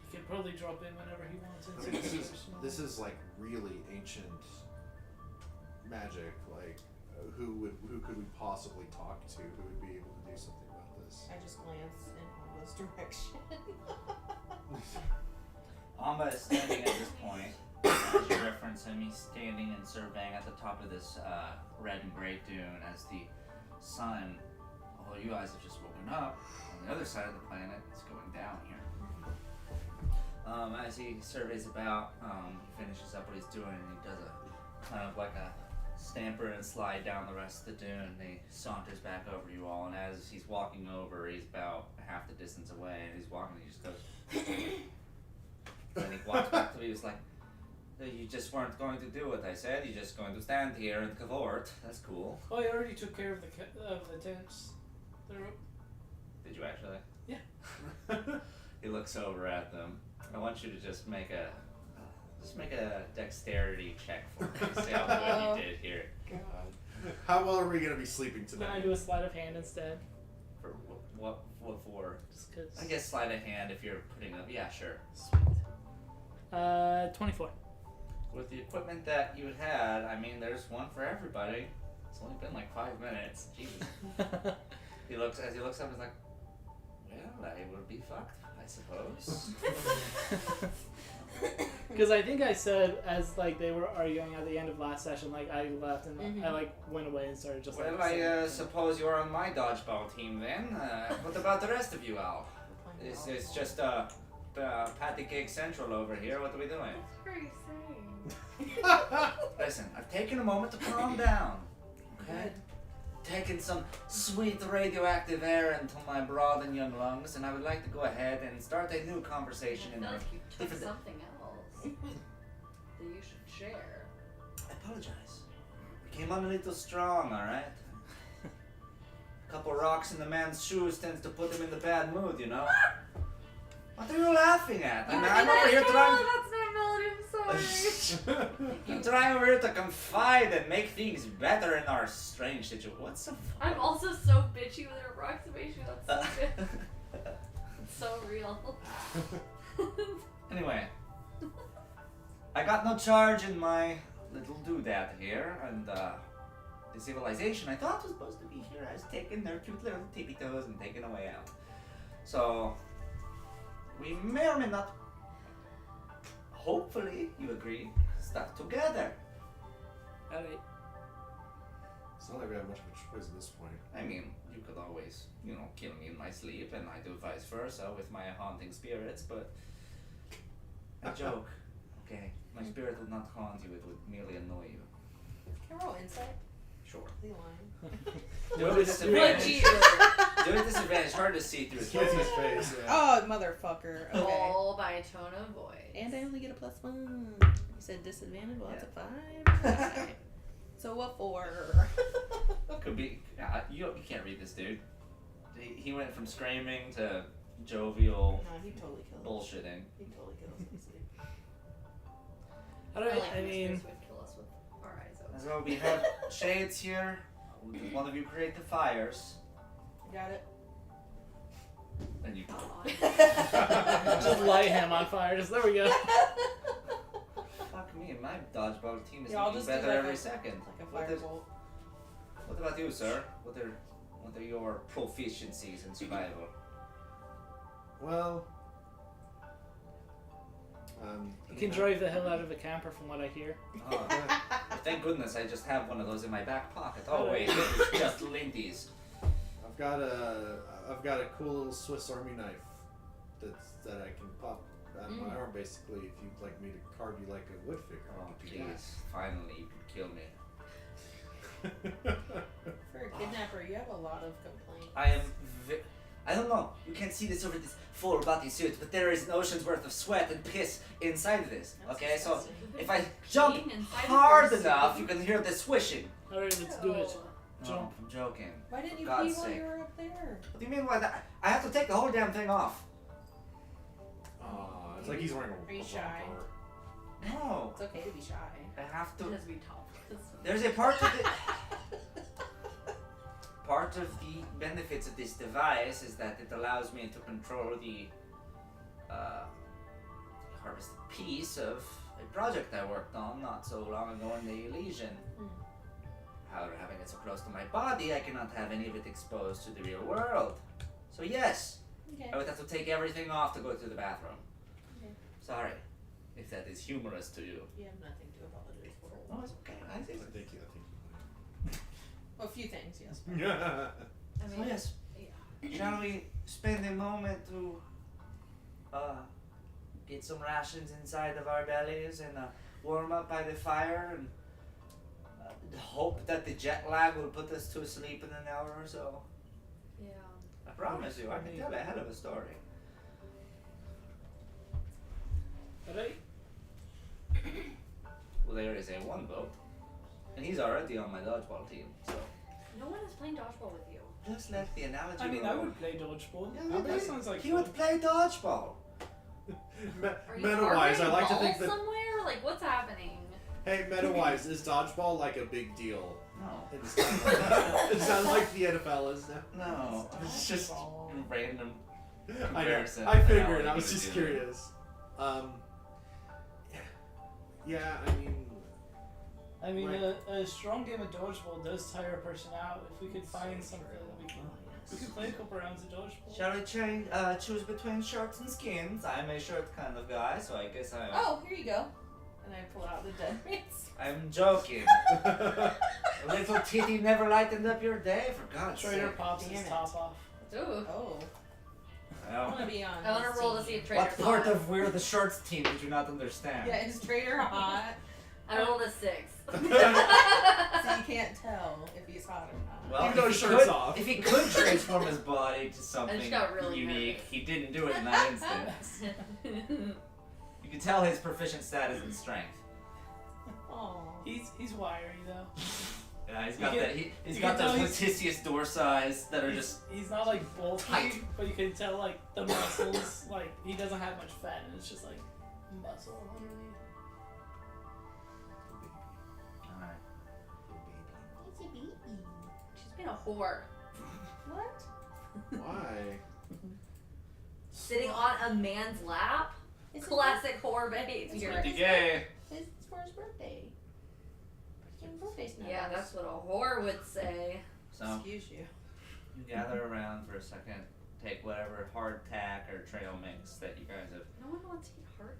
S3: he can probably drop in whenever he wants
S2: I
S3: into
S2: mean,
S3: the situation.
S2: this is like really ancient magic, like who could we possibly talk to who would be able to do something about this?
S1: I just glance in Alma's direction.
S4: Alma is standing at this point. As you reference him, he's standing and surveying at the top of this red and gray dune as the sun, although you guys have just woken up, on the other side of the planet, is going down here. As he surveys about, he finishes up what he's doing and he does a kind of like a stamper and slide down the rest of the dune and he saunters back over you all, and as he's walking over, he's about half the distance away and he's walking and he just goes and he walks back to me. He was like, you just weren't going to do what I said, you're just going to stand here and cavort. That's cool.
S3: Oh, I already took care of the tents.
S4: Did you actually?
S3: Yeah.
S4: He looks over at them. I want you to just make a dexterity check for me. See how good you did here.
S1: God.
S2: How well are we gonna be sleeping
S3: Can
S2: tonight?
S3: I do a sleight of hand instead?
S4: For what for?
S3: Just 'cause.
S4: I guess sleight of hand if you're putting up. Yeah, sure.
S3: Sweet. 24.
S4: With the equipment that you had, I mean, there's one for everybody. It's only been like 5 minutes. Jesus. He looks up. He's like, well, I will be fucked, I suppose.
S3: Because I think I said, as like they were arguing at the end of last session, like I left and I like went away and started just
S4: Well,
S3: like.
S4: I suppose you're on my dodgeball team then. What about the rest of you, Al? It's just patty cake central over here. What are we doing?
S6: What are you saying?
S4: Listen, I've taken a moment to calm down. Okay? Taken some sweet radioactive air into my broad and young lungs, and I would like to go ahead and start a new conversation
S6: I
S4: in
S6: feel
S4: a
S6: like you took
S4: different.
S6: something else that you should share.
S4: I apologize. I came on a little strong, alright? A couple rocks in the man's shoes tends to put him in the bad mood, you know? What are you laughing at? I'm over here trying.
S6: That's not melody, I'm sorry.
S4: I'm trying over here to confide and make things better in our strange situation. What's the fuck?
S6: I'm also so bitchy with her approximation. That's so good. It's so real.
S4: Anyway, I got no charge in my little doodad here, and the civilization I thought was supposed to be here has taken their cute little tippy toes and taken away out. So, we may or may not, hopefully, you agree, stuck together.
S3: Alright.
S2: It's not like we have much of a choice at this point.
S4: I mean, you could always, kill me in my sleep, and I do vice versa with my haunting spirits, but a joke, okay? My spirit would not haunt you, it would merely annoy you.
S1: Can I roll insight?
S4: Sure.
S1: The line.
S4: Do it with disadvantage.
S6: Would you?
S4: Do it with disadvantage, hard to see through his
S2: Kids
S4: face.
S2: his face. Yeah.
S1: Oh, motherfucker. Okay.
S6: Roll by tone of voice.
S1: And I only get a +1. You said disadvantage? Well, that's a 5. Okay. So what for?
S4: Could be, you can't read this dude. He went from screaming to jovial
S1: No, he totally kills.
S4: bullshitting.
S1: He totally kills me.
S3: Alright, I
S6: when
S3: mean.
S6: spirits would kill us with our eyes open.
S4: So we have shades here. One of you create the fires.
S1: Got it.
S4: And you
S3: Just light him on fire. Just there we go.
S4: fuck me, my dodgeball team is
S1: Yeah, I'll
S4: getting
S1: just do
S4: better
S1: like
S4: every
S1: a-
S4: second.
S1: Like a
S4: What is-
S1: firebolt.
S4: What about you, sir? What are your proficiencies in survival?
S2: Well,
S3: You can drive the hell out of a camper from what I hear.
S4: Oh, thank goodness I just have one of those in my back pocket. Oh wait, it's just Lindy's.
S2: I've got a cool little Swiss Army knife that I can pop out of my arm. Basically, if you'd like me to carve you like a wood figure.
S4: Oh
S2: I could do that.
S4: please, finally you could kill me.
S1: For a kidnapper, you have a lot of complaints.
S4: I don't know, you can't see this over this full body suit, but there is an ocean's worth of sweat and piss inside of this.
S1: That's
S4: Okay, so
S1: disgusting.
S4: if I jump
S6: Being inside of
S4: hard
S6: your
S4: enough,
S6: suit.
S4: you can hear the swishing.
S3: Alright, let's do it.
S4: No,
S3: Jump.
S4: I'm joking.
S1: Why didn't you
S4: For God's
S1: pee while
S4: sake.
S1: you were up there?
S4: What do you mean by that? I have to take the whole damn thing off.
S2: It's like he's wearing a
S1: Are you shy?
S2: rocker.
S4: No,
S1: It's okay to be shy.
S4: I have to.
S6: Because we talk.
S4: There's a part of the benefits of this device is that it allows me to control the harvested piece of a project I worked on not so long ago in the Elysian. However, having it so close to my body, I cannot have any of it exposed to the real world. So yes,
S1: Okay.
S4: I would have to take everything off to go to the bathroom.
S1: Okay.
S4: Sorry, if that is humorous to you.
S1: You have nothing to apologize for.
S4: Oh, it's okay. I think.
S2: Thank you.
S1: Well, a few things, yes.
S2: Thank you.
S5: I
S4: So
S5: mean,
S4: yes,
S5: yeah.
S4: shall we spend a moment to get some rations inside of our bellies and warm up by the fire and hope that the jet lag will put us to sleep in an hour or so?
S5: Yeah.
S4: I promise you, I can tell a hell of a story.
S3: Right?
S4: Well, there is a one vote, and he's already on my dodgeball team, so
S6: No one is playing dodgeball with you.
S4: just let the analogy
S3: I mean, I
S4: roll.
S3: would play dodgeball.
S4: Yeah,
S3: That sounds like
S4: he
S3: fun.
S4: would play dodgeball.
S6: Are you
S2: Meta-wise, I
S6: harboring
S2: like to think
S6: balls
S2: that.
S6: somewhere? Like, what's happening?
S2: Hey, meta-wise, is dodgeball like a big deal?
S4: No,
S2: It's not like the NFL is now.
S4: no, it's just
S3: Dodgeball.
S4: random.
S2: I know.
S4: Comparison
S2: I figured.
S4: analogy
S2: I was
S4: to
S2: just
S4: do.
S2: curious. Yeah. I mean,
S3: I mean,
S2: Right.
S3: a strong game of dodgeball does tire a person out. If we could find something, we could play a couple rounds of dodgeball.
S4: Shall we choose between shirts and skins? I'm a shirt kind of guy, so I guess I'm.
S1: Oh, here you go. And I pull out the dead man's.
S4: I'm joking. A little titty never lightened up your day, for God's
S3: Trader
S4: sake.
S3: pops
S1: Damn
S3: his
S1: it.
S3: top off.
S6: Ooh.
S1: Oh. I
S4: Well,
S1: want to be on.
S6: I want
S1: his
S6: to roll to
S1: team.
S6: see if Trader
S4: what part
S6: hot.
S4: of We're the Shirts team did you not understand?
S1: Yeah, is Trader hot?
S6: I rolled a 6.
S1: So you can't tell if he's hot or not.
S4: Well,
S2: Even though
S4: if he
S2: shirt's
S4: could,
S2: off.
S4: if he could transform his body to something
S6: got really
S4: unique,
S6: nervous.
S4: he didn't do it in that instant. You can tell his proficient status in strength.
S1: Aw.
S3: He's wiry though.
S4: Yeah, he's
S3: You
S4: got
S3: can-
S4: that. He's
S3: you
S4: got
S3: can tell
S4: those
S3: he's-
S4: litigious dorsides that are just.
S3: He's not like bulky,
S4: tight.
S3: but you can tell like the muscles. Like he doesn't have much fat, and it's just like muscle underneath.
S4: Alright.
S1: It's a baby.
S6: She's been a whore.
S1: What?
S2: why?
S6: Sitting on a man's lap?
S1: It's
S6: Classic whore behavior.
S4: Pretty gay.
S1: It's for his birthday. His birthday's now.
S6: Yeah, that's what a whore would say.
S4: So
S1: Excuse you.
S4: you gather around for a second, take whatever hardtack or trail mix that you guys have.
S6: No one wants to eat heart.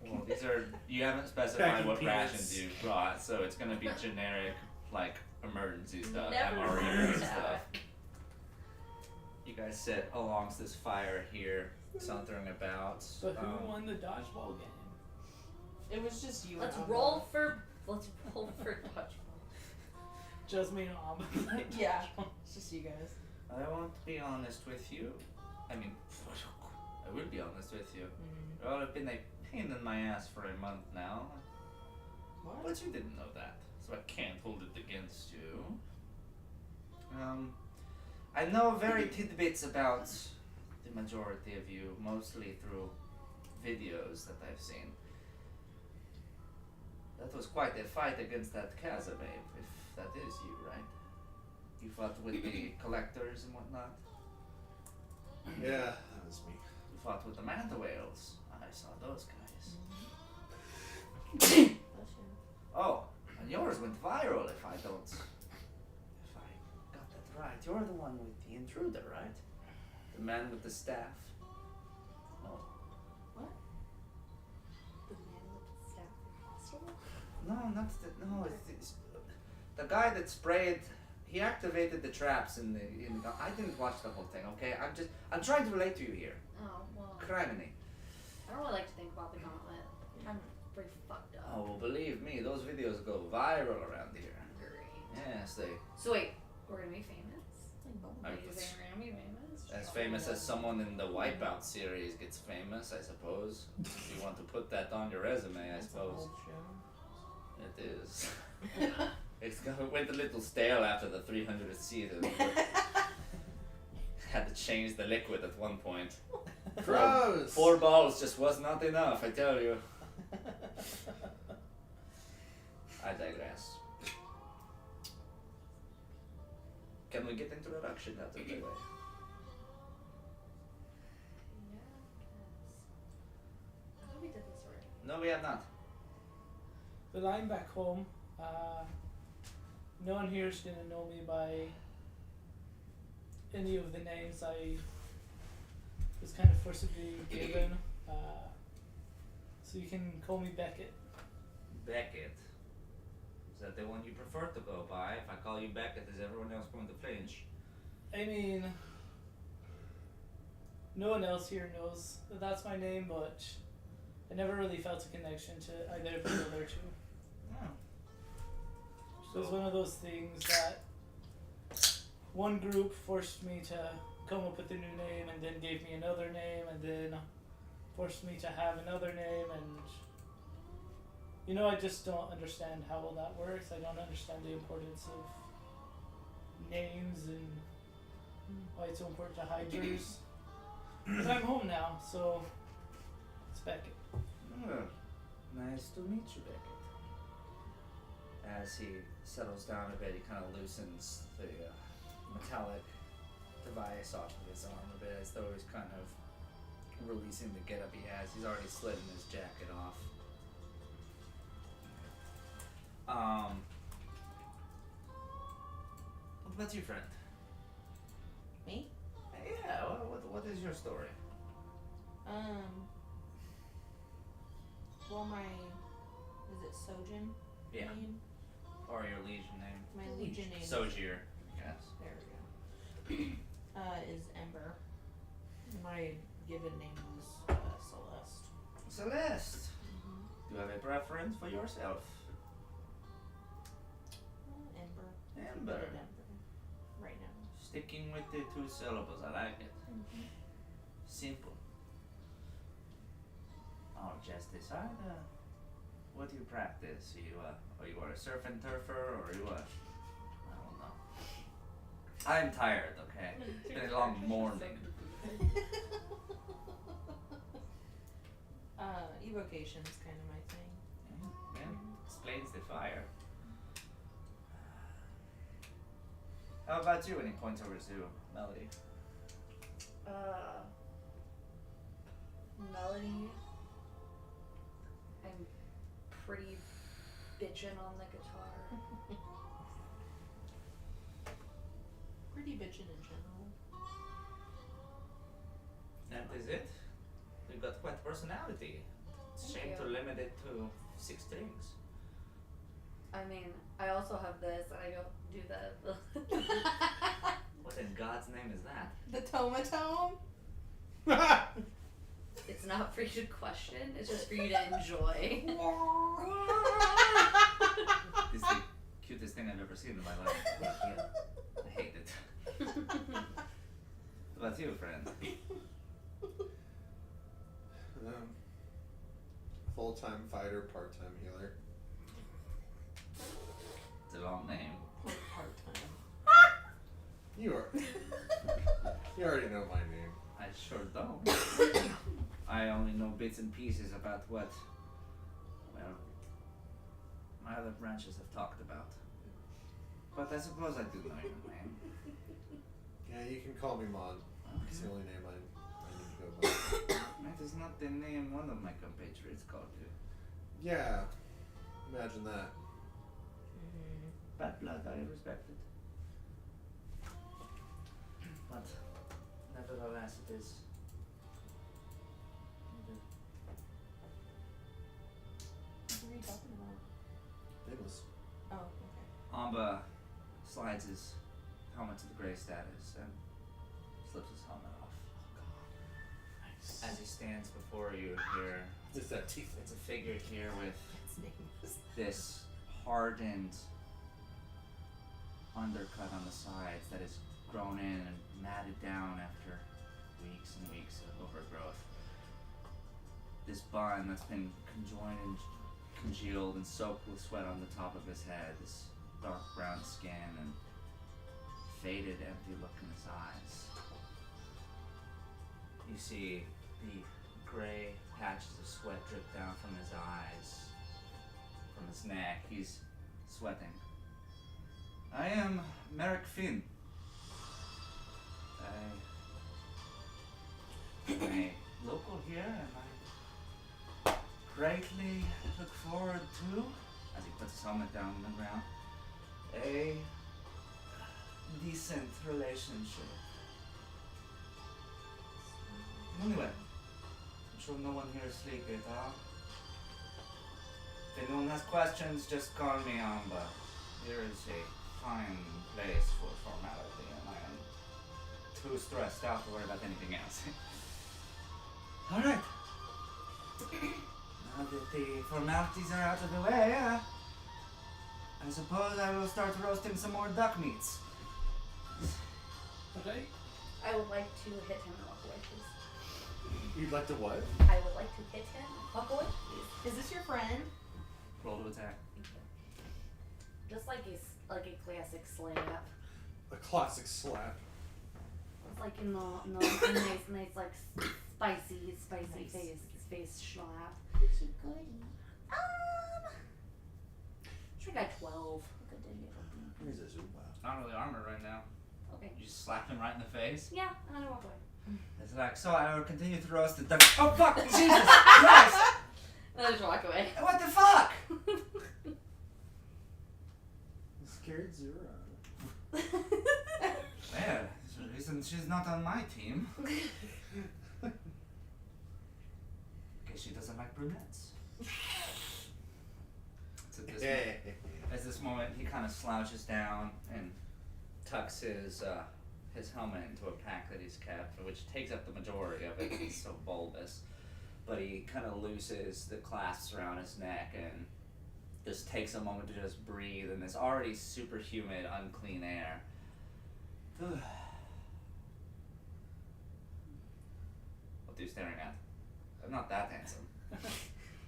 S4: Well, these are you haven't specified
S2: Packing
S4: what
S2: peanuts.
S4: rations you brought, so it's gonna be generic, like emergency stuff,
S6: Never
S4: MRE
S6: heard
S4: stuff.
S6: that.
S4: You guys sit alongst this fire here, sauntering about.
S3: But who won the dodgeball game?
S1: It was just you.
S6: Let's
S1: and
S6: roll for dodgeball.
S3: Just me and Ob.
S1: Yeah. It's just you guys.
S4: I want to be honest with you. I mean, I would be honest with you. You all have been a pain in my ass for a month now.
S1: What?
S4: But you didn't know that, so I can't hold it against you. I know very tidbits about the majority of you, mostly through videos that I've seen. That was quite a fight against that Casamave, if that is you, right? You fought with the collectors and whatnot.
S2: Yeah, that was me.
S4: You fought with the manta whales. I saw those guys.
S1: Bless you.
S4: Oh, and yours went viral if I got that right. You're the one with the intruder, right? The man with the staff. No.
S6: The man with the staff hostile?
S4: No, not the no, it's the guy that sprayed he activated the traps in the I didn't watch the whole thing, okay? I'm trying to relate to you here.
S6: Oh, well.
S4: Criminy.
S6: I don't really like to think about the gauntlet. I'm pretty fucked up.
S4: Oh, well, believe me, those videos go viral around here.
S6: Great.
S4: Yes, they
S6: So wait, we're gonna be famous?
S4: I-
S6: Are you saying we're gonna be famous?
S4: as famous as someone in the Wipeout series gets famous, I suppose. If you want to put that on your resume, I
S1: That's an
S4: suppose.
S1: old show.
S4: It is. It went a little stale after the 300th season. Had to change the liquid at one point.
S2: Gross.
S4: 4 balls just was not enough, I tell you. I digress. Can we get introduction out of the way?
S6: Yeah, I thought we did this already.
S4: No, we have not.
S3: But I'm back home. no one here is gonna know me by any of the names I was kind of forcibly given. So you can call me Beckett.
S4: Beckett. Is that the one you prefer to go by? If I call you Beckett, is everyone else going to flinch?
S3: I mean, no one else here knows that that's my name, but I never really felt a connection to either of the other two.
S4: Oh.
S3: So it was one of those things that one group forced me to come up with a new name and then gave me another name and then forced me to have another name, and I just don't understand how all that works. I don't understand the importance of names and why it's so important to hide yours. But I'm home now, so it's Beckett.
S4: Oh, nice to meet you, Beckett. As he settles down a bit, he kind of loosens the metallic device off of his arm a bit, as though he's kind of releasing the getup he has. He's already slidden his jacket off. What about you, friend?
S1: Me?
S4: Yeah, what is your story?
S1: Well, is it Sojin?
S4: Yeah.
S1: Name?
S4: Or your legion name?
S1: My legion name.
S4: Sojier, yes.
S1: There we go. Is Ember. My given name was Celeste.
S4: Celeste, do you have a preference for yourself?
S1: Ember.
S4: Ember.
S1: Good Ember. Right now.
S4: Sticking with the 2 syllables, I like it. Simple. Oh, just decide what do you practice? Are you a surf and turfer, or are you a... I don't know. I'm tired, okay? It's been a long morning.
S1: Evocation's kind of my thing.
S4: Yeah, explains the fire. How about you? Any points over to Melody?
S5: Melody. I'm pretty bitchin' on the guitar.
S1: Pretty bitchin' in general.
S4: That is it. You've got quite personality. It's a shame to limit it to 6 strings.
S5: I mean, I also have this, and I don't do that.
S4: What in God's name is that?
S1: The Tomatome?
S5: It's not for you to question, it's just for you to enjoy.
S4: This is the cutest thing I've ever seen in my life. I hate it. What about you, friend?
S2: Full-time fighter, part-time healer.
S4: It's a long name.
S1: Part-time.
S2: You already know my name.
S4: I sure don't. I only know bits and pieces about what, well, my other branches have talked about. But I suppose I do know your name.
S2: Yeah, you can call me Mon. It's the
S4: Okay.
S2: only name I need to go by.
S4: That is not the name one of my compatriots called you.
S2: Yeah, imagine that.
S4: Bad blood, I respect it. But nevertheless, it is.
S1: What are you talking about?
S2: Nameless.
S1: Oh, okay.
S4: Amba slides his helmet to the gray status and slips his helmet off.
S3: Nice.
S4: As he stands before you here,
S2: It's that teeth.
S4: it's a figure here with
S1: Its name was.
S4: this hardened undercut on the sides that is grown in and matted down after weeks and weeks of overgrowth. This bun that's been conjoined and congealed and soaked with sweat on the top of his head, this dark brown skin and faded, empty look in his eyes. You see the gray patches of sweat drip down from his eyes, from his neck. He's sweating. I am Merrick Finn. I'm a local here, and I greatly look forward to, as he puts his helmet down on the ground, a decent relationship. Anyway, I'm sure no one here is sleepy, huh? If anyone has questions, just call me on, but here is a fine place for formality, and I am too stressed out to worry about anything else. Alright. Now that the formalities are out of the way, I suppose I will start roasting some more duck meats.
S3: Okay.
S5: I would like to hit him and walk away, please.
S2: You'd like to what?
S5: I would like to hit him and walk away, please.
S7: Is this your friend?
S4: Roll to attack.
S5: Just like a classic slap.
S2: A classic slap.
S5: It's like in the nice like spicy
S7: Nice.
S5: face slap.
S7: What's your goodie?
S5: Sure got 12.
S7: Look at the little bee.
S2: Here's a zoom wow.
S4: Not really armor right now.
S5: Okay.
S4: You just slap him right in the face.
S5: Yeah, and then I walk away.
S4: It's like, so I will continue to roast the duck. Oh fuck! Jesus Christ!
S5: And I just walk away.
S4: What the fuck?
S2: Scared Zura.
S4: Man, there's a reason she's not on my team. Guess she doesn't like brunettes. It's at this moment, he kind of slouches down and tucks his helmet into a pack that he's kept, which takes up the majority of it. He's so bulbous, but he kind of looses the clasps around his neck and just takes a moment to just breathe in this already super humid, unclean air. What are you staring at? I'm not that handsome.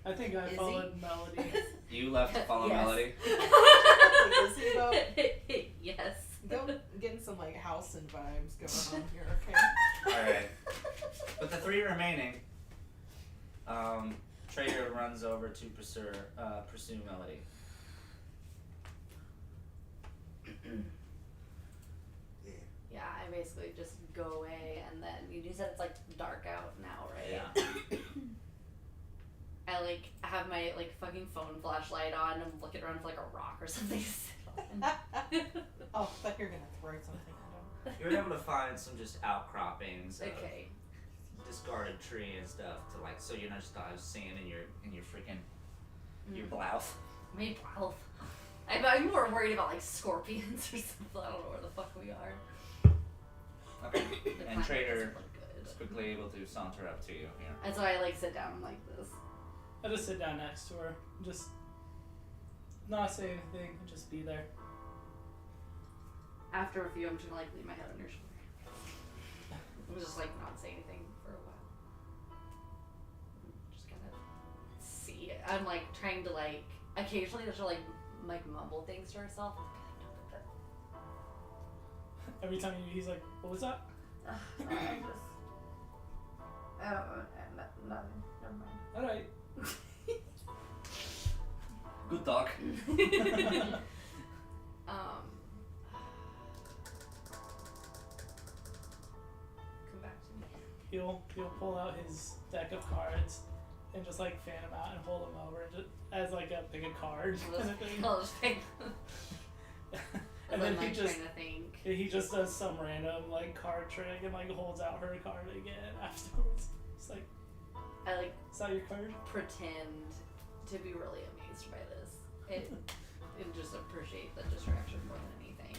S3: I think I
S5: Is he?
S3: followed Melody.
S4: You left to follow
S5: Yes.
S4: Melody.
S7: Like, is he though?
S5: Yes.
S7: Go getting some like house and vibes going on here, okay?
S4: Alright. With the three remaining, Trader runs over to pursue Melody.
S5: Yeah, I basically just go away, and then you said it's like dark out now, right?
S4: Yeah.
S5: I like have my like fucking phone flashlight on and I'm looking around for like a rock or something to sit on.
S7: Oh, I thought you were gonna throw something at him.
S4: You're able to find some just outcroppings of
S5: Okay.
S4: discarded tree and stuff to like, so you're not just sand in your freaking your blouse.
S5: Maybe 12. I'm more worried about like scorpions or something. I don't know where the fuck we are.
S4: Okay.
S5: The
S4: And
S5: climate
S4: Trader
S5: doesn't look good.
S4: is quickly able to saunter up to you here.
S5: And so I like sit down like this.
S3: I just sit down next to her, just not say anything, just be there.
S5: After a few, I'm just gonna like lean my head on your shoulder. I'm just like not say anything for a while. Just kind of see. I'm like trying to like occasionally she'll like mumble things to herself.
S3: Every time he's like, what was that?
S5: I don't know. Nothing. Never mind.
S3: Alright.
S4: Good talk.
S5: Come back to me.
S3: He'll pull out his deck of cards and just like fan him out and hold him over just as like a pick a card kind of thing.
S5: I'll just pick.
S3: And
S5: I'm
S3: then he
S5: like
S3: just
S5: trying to think.
S3: he just does some random like card trick and like holds out her card again afterwards. It's like,
S5: I like
S3: is that your card?
S5: pretend to be really amazed by this. And just appreciate the distraction more than anything.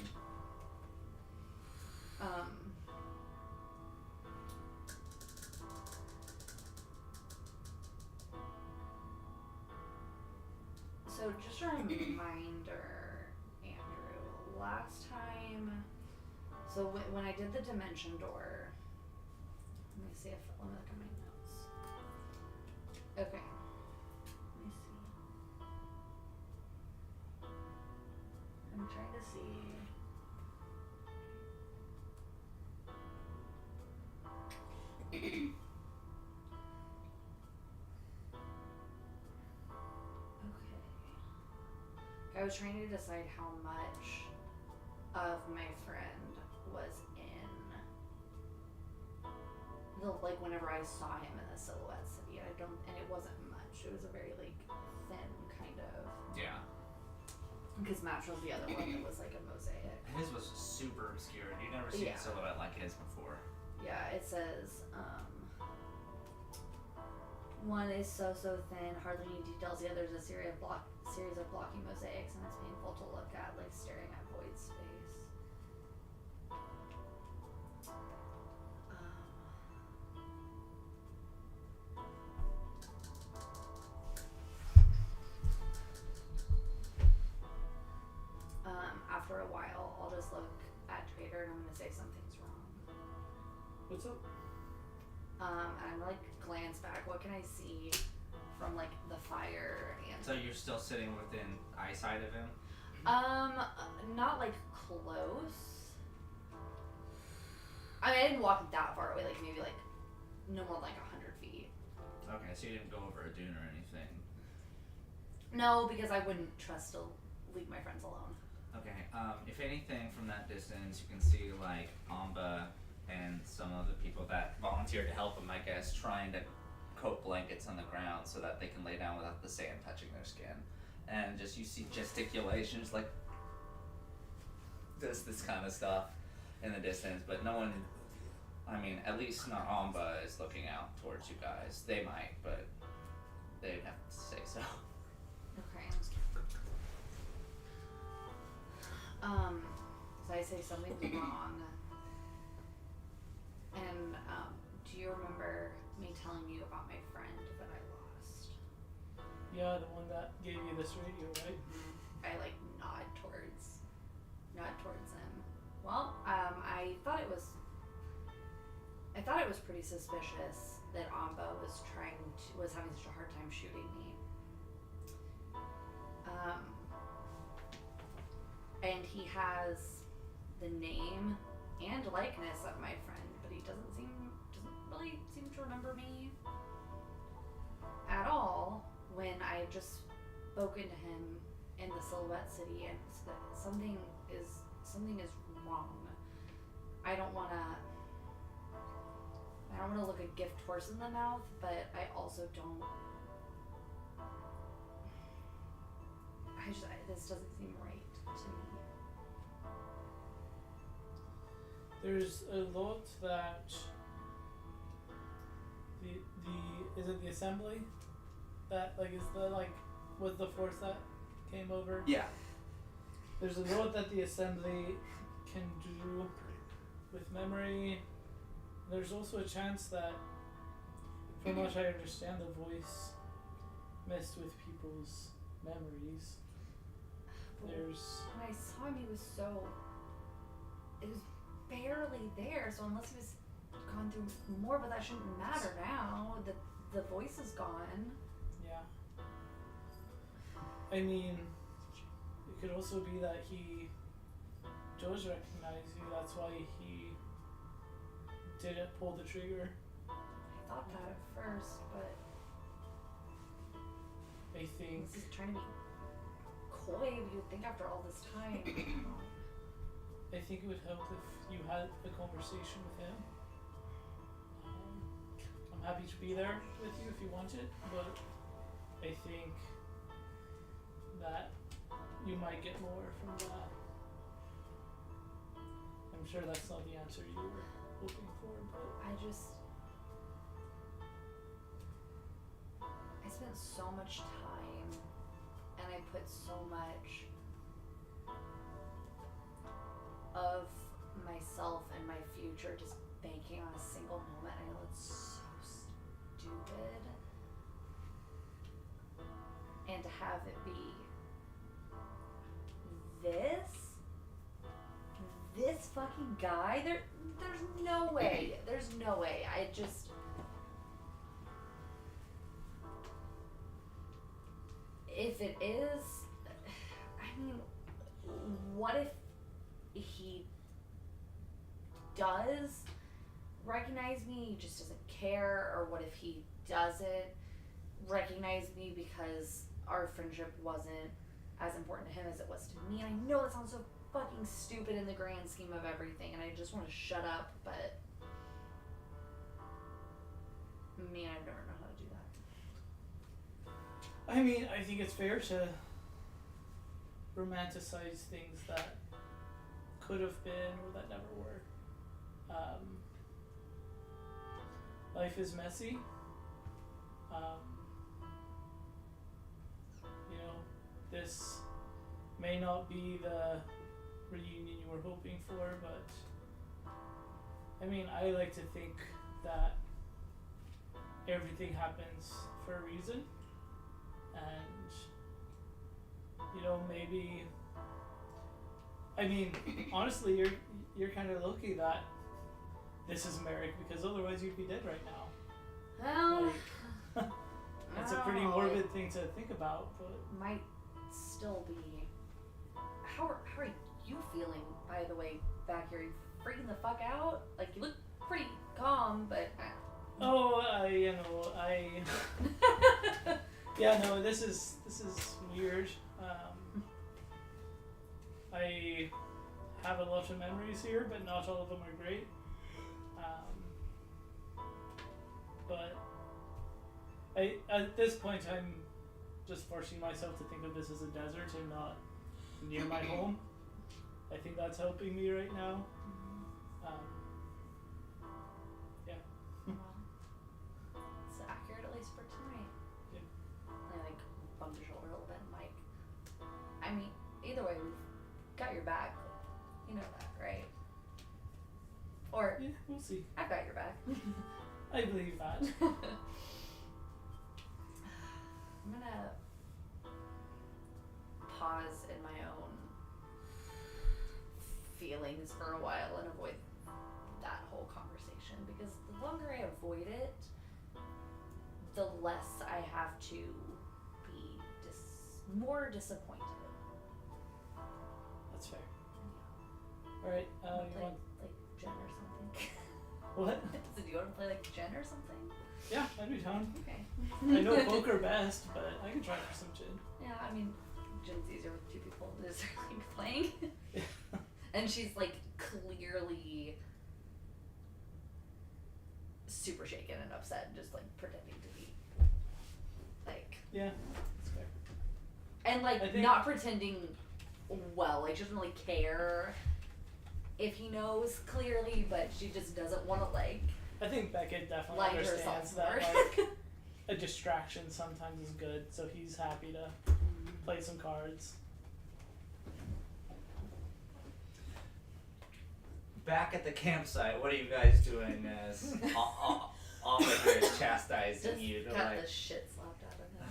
S5: So just a reminder, Andrew, last time, so when I did the dimension door, let me see if, let me look at my notes. Okay. Let me see. I'm trying to see. Okay. I was trying to decide how much of my friend was in the, like, whenever I saw him in the Silhouette City. And it wasn't much. It was a very like thin kind of.
S4: Yeah.
S5: Because Match was the other one that was like a mosaic.
S4: His was super obscured. You've never seen
S5: Yeah.
S4: a silhouette like his before.
S5: Yeah, it says, one is so thin, hardly any details. The other is a series of blocky mosaics, and it's painful to look at, like staring at void space. After a while, I'll just look at Trader and I'm gonna say something's wrong.
S3: What's up?
S5: And I'm like glance back. What can I see from like the fire and?
S4: So you're still sitting within eyesight of him?
S5: Not like close. I mean, I didn't walk that far away. Like maybe like no more than like 100 feet.
S4: Okay, so you didn't go over a dune or anything.
S5: No, because I wouldn't trust to leave my friends alone.
S4: Okay, if anything from that distance, you can see like Amba and some of the people that volunteered to help him, I guess, trying to coat blankets on the ground so that they can lay down without the sand touching their skin. And just you see gesticulations like this kind of stuff in the distance, but no one, I mean, at least not Amba is looking out towards you guys. They might, but they'd have to say so.
S5: Okay. So I say something's wrong. And do you remember me telling you about my friend that I lost?
S3: Yeah, the one that gave you this radio, right?
S5: I like nod towards him. Well, I thought it was pretty suspicious that Amba was having such a hard time shooting me. And he has the name and likeness of my friend, but he doesn't really seem to remember me at all when I had just spoken to him in the Silhouette City, and so that something is wrong. I don't wanna look a gift horse in the mouth, but I also don't. This doesn't seem right to me.
S3: There's a lot that is it the assembly that was the force that came over?
S4: Yeah.
S3: There's a lot that the assembly can do with memory. There's also a chance that, from what I understand, the voice messed with people's memories. There's
S5: When I saw him, it was barely there. So unless he was gone through more, but that shouldn't matter now. The voice is gone.
S3: yeah. I mean, it could also be that he does recognize you. That's why he didn't pull the trigger.
S5: I thought that at first, but
S3: I think
S5: this is trying to be coy. You would think after all this time.
S3: it would help if you had a conversation with him. I'm happy to be there with you if you want it, but I think that you might get more from that. I'm sure that's not the answer you were hoping for, but
S5: I spent so much time and I put so much of myself and my future just banking on a single moment. I know it's so stupid. And to have it be this fucking guy, there's no way. There's no way. If it is, I mean, what if he does recognize me, he just doesn't care, or what if he doesn't recognize me because our friendship wasn't as important to him as it was to me? And I know that sounds so fucking stupid in the grand scheme of everything, and I just want to shut up, but man, I've never known how to do that.
S3: I mean, I think it's fair to romanticize things that could have been or that never were. Life is messy. You know, this may not be the reunion you were hoping for, but I mean, I like to think that everything happens for a reason, and you know, maybe, I mean, honestly, you're kind of lucky that this is Merrick, because otherwise you'd be dead right now.
S6: Well,
S3: Like, it's a pretty morbid thing to think about, but
S6: might still be. How are you feeling, by the way, back here? You freaking the fuck out? Like, you look pretty calm, but.
S3: Yeah, no, this is weird. I have a lot of memories here, but not all of them are great. But at this point, I'm just forcing myself to think of this as a desert and not near my home. I think that's helping me right now. Yeah.
S6: Well, it's accurate, at least for tonight.
S3: Yeah.
S6: I like bump your shoulder a little bit and like, I mean, either way, we've got your back. You know that, right? Or
S3: Yeah, we'll see.
S6: I've got your back.
S3: I believe that.
S6: I'm gonna pause in my own feelings for a while and avoid that whole conversation, because the longer I avoid it, the less I have to be more disappointed.
S3: That's fair. Alright, you
S6: Play,
S3: want...
S6: like Jen or something.
S3: What?
S6: So do you want to play like Jen or something?
S3: Yeah, I'd be down.
S6: Okay.
S3: I know poker best, but I can try for some gin.
S6: Yeah, I mean, Jen's easier with two people than is like playing. And she's like clearly super shaken and upset, just like pretending to be like.
S3: Yeah, that's fair.
S6: And like
S3: I think-
S6: not pretending well, like she doesn't really care if he knows clearly, but she just doesn't want to like
S3: I think Beckett definitely
S6: lie
S3: understands
S6: herself
S3: that
S6: more.
S3: like a distraction sometimes is good, so he's happy to play some cards.
S4: Back at the campsite, what are you guys doing as Omega is chastising
S6: Just
S4: you to
S6: got
S4: like
S6: the shit slapped out of him.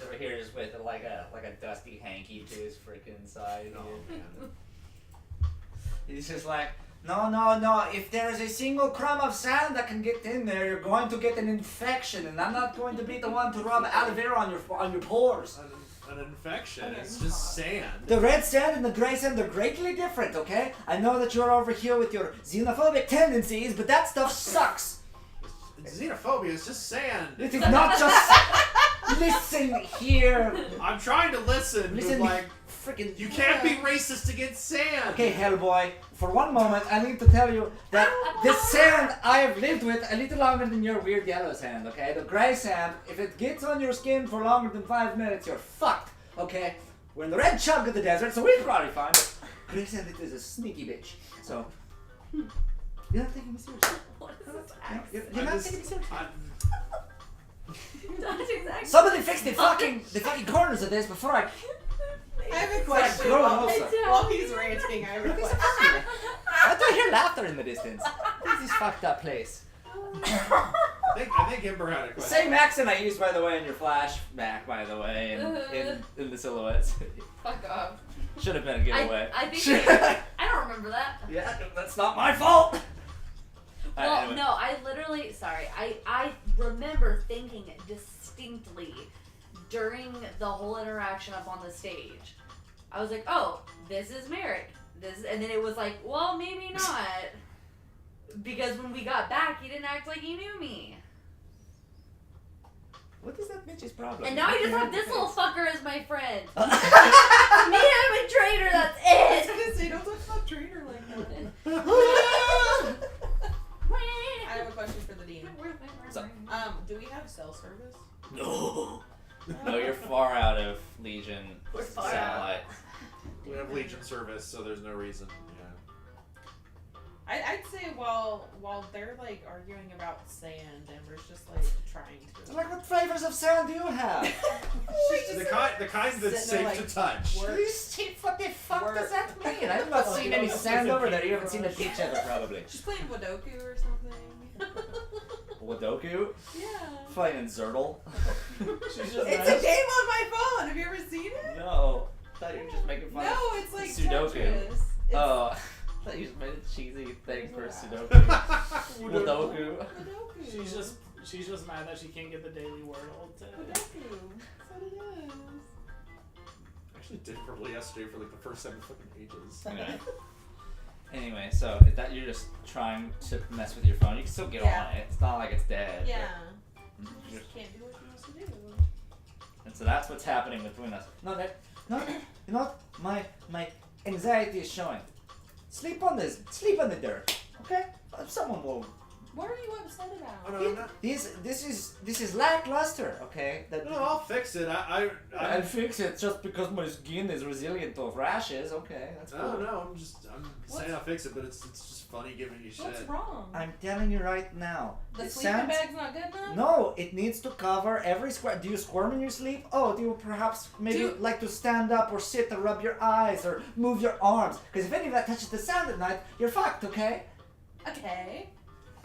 S4: over here just with like a dusty hanky to his freaking side.
S2: Oh, man.
S4: He's just like, no, if there is a single crumb of sand that can get in there, you're going to get an infection, and I'm not going to be the one to rub aloe vera on your pores.
S2: An infection. It's just sand.
S4: The red sand and the gray sand are greatly different, okay? I know that you're over here with your xenophobic tendencies, but that stuff sucks.
S2: It's xenophobia. It's just sand.
S4: It is not just... Listen here.
S2: I'm trying to listen.
S4: Listen,
S2: But like,
S4: freaking...
S2: you can't be racist against sand.
S4: Okay, Hellboy, for one moment, I need to tell you that the sand I have lived with a little longer than your weird yellow sand, okay? The gray sand, if it gets on your skin for longer than 5 minutes, you're fucked, okay? We're in the red chunk of the desert, so we're probably fine. But gray sand, it is a sneaky bitch. So, you're not taking me seriously.
S6: What is this accent?
S4: You're not taking me seriously.
S6: Not exactly.
S4: Somebody fix the fucking corners of this before I...
S7: I have a question.
S4: Grow
S7: While,
S4: also.
S7: while he's ranting, I have a question.
S4: Why do I hear laughter in the distance? What is this fucked up place?
S2: I think Ember had a question.
S4: Same accent I used, by the way, in your flashback, by the way, in the silhouettes.
S6: Fuck off.
S4: Should have been a giveaway.
S6: I think I don't remember that.
S4: Yeah, that's not my fault.
S6: Well,
S4: Anyway.
S6: no, I literally, sorry, I remember thinking distinctly during the whole interaction up on the stage. I was like, oh, this is Merrick. And then it was like, well, maybe not. Because when we got back, he didn't act like he knew me.
S4: What is that bitch's problem?
S6: And now I just have this little fucker as my friend. Me and a traitor, that's
S7: I was
S6: it!
S7: gonna say, don't talk about Trainer like that. I have a question for the dean.
S4: What's up?
S7: Do we have cell service?
S4: No. No, you're far out of Legion
S6: We're far
S4: satellite.
S2: We have Legion service, so there's no reason. Yeah.
S7: I'd say while they're like arguing about sand, Amber's just like trying to.
S4: Like, what flavors of sand do you have?
S2: The kind that's
S7: sitting
S2: safe
S7: there,
S2: to touch.
S7: work.
S4: What the fuck
S7: Work.
S4: does that mean? I've not
S7: Oh,
S4: seen
S7: you
S4: any
S7: don't
S4: sand
S7: see
S4: over
S7: the
S4: there. You haven't seen the
S7: paintbrush.
S4: beach ever, probably.
S7: She's playing Wadoku or something.
S4: Wadoku?
S7: Yeah.
S4: Playing Zertle?
S3: She's just
S7: It's a game on my phone. Have you ever seen it?
S4: No. I thought you were just making fun
S7: No,
S4: of
S7: it's like
S4: Sudoku.
S7: Tetris. It's
S4: Oh, I thought you just made a cheesy thing for Sudoku. Wadoku.
S7: Wadoku.
S3: she's just mad that she can't get the daily Wordle to.
S7: Wadoku. That's what it is.
S2: I actually did verbal yesterday for like the first 7 fucking ages.
S4: Okay. Anyway, so is that you're just trying to mess with your phone? You can still get
S7: Yeah.
S4: on it. It's not like it's dead.
S7: Yeah.
S4: but-
S7: She just can't do what she wants to do.
S4: And so that's what's happening between us. No, you know what? My anxiety is showing. Sleep on the dirt, okay? Someone will.
S7: What are you upset
S2: Oh,
S7: about?
S2: no, I'm not.
S4: This is lackluster, okay? That
S2: No, I'll fix it.
S4: I'll fix it just because my skin is resilient to rashes. Okay, that's cool.
S2: No, I'm saying I'll fix it, but it's just funny giving you shit.
S7: What's wrong?
S4: I'm telling you right now.
S7: The
S4: it
S7: sleeping
S4: sounds-
S7: bag's not good enough?
S4: No, it needs to cover every square. Do you squirm in your sleep? Oh, do you perhaps maybe like to stand up or sit and rub your eyes or move your arms? Because if any of that touches the sand at night, you're fucked, okay?
S7: Okay.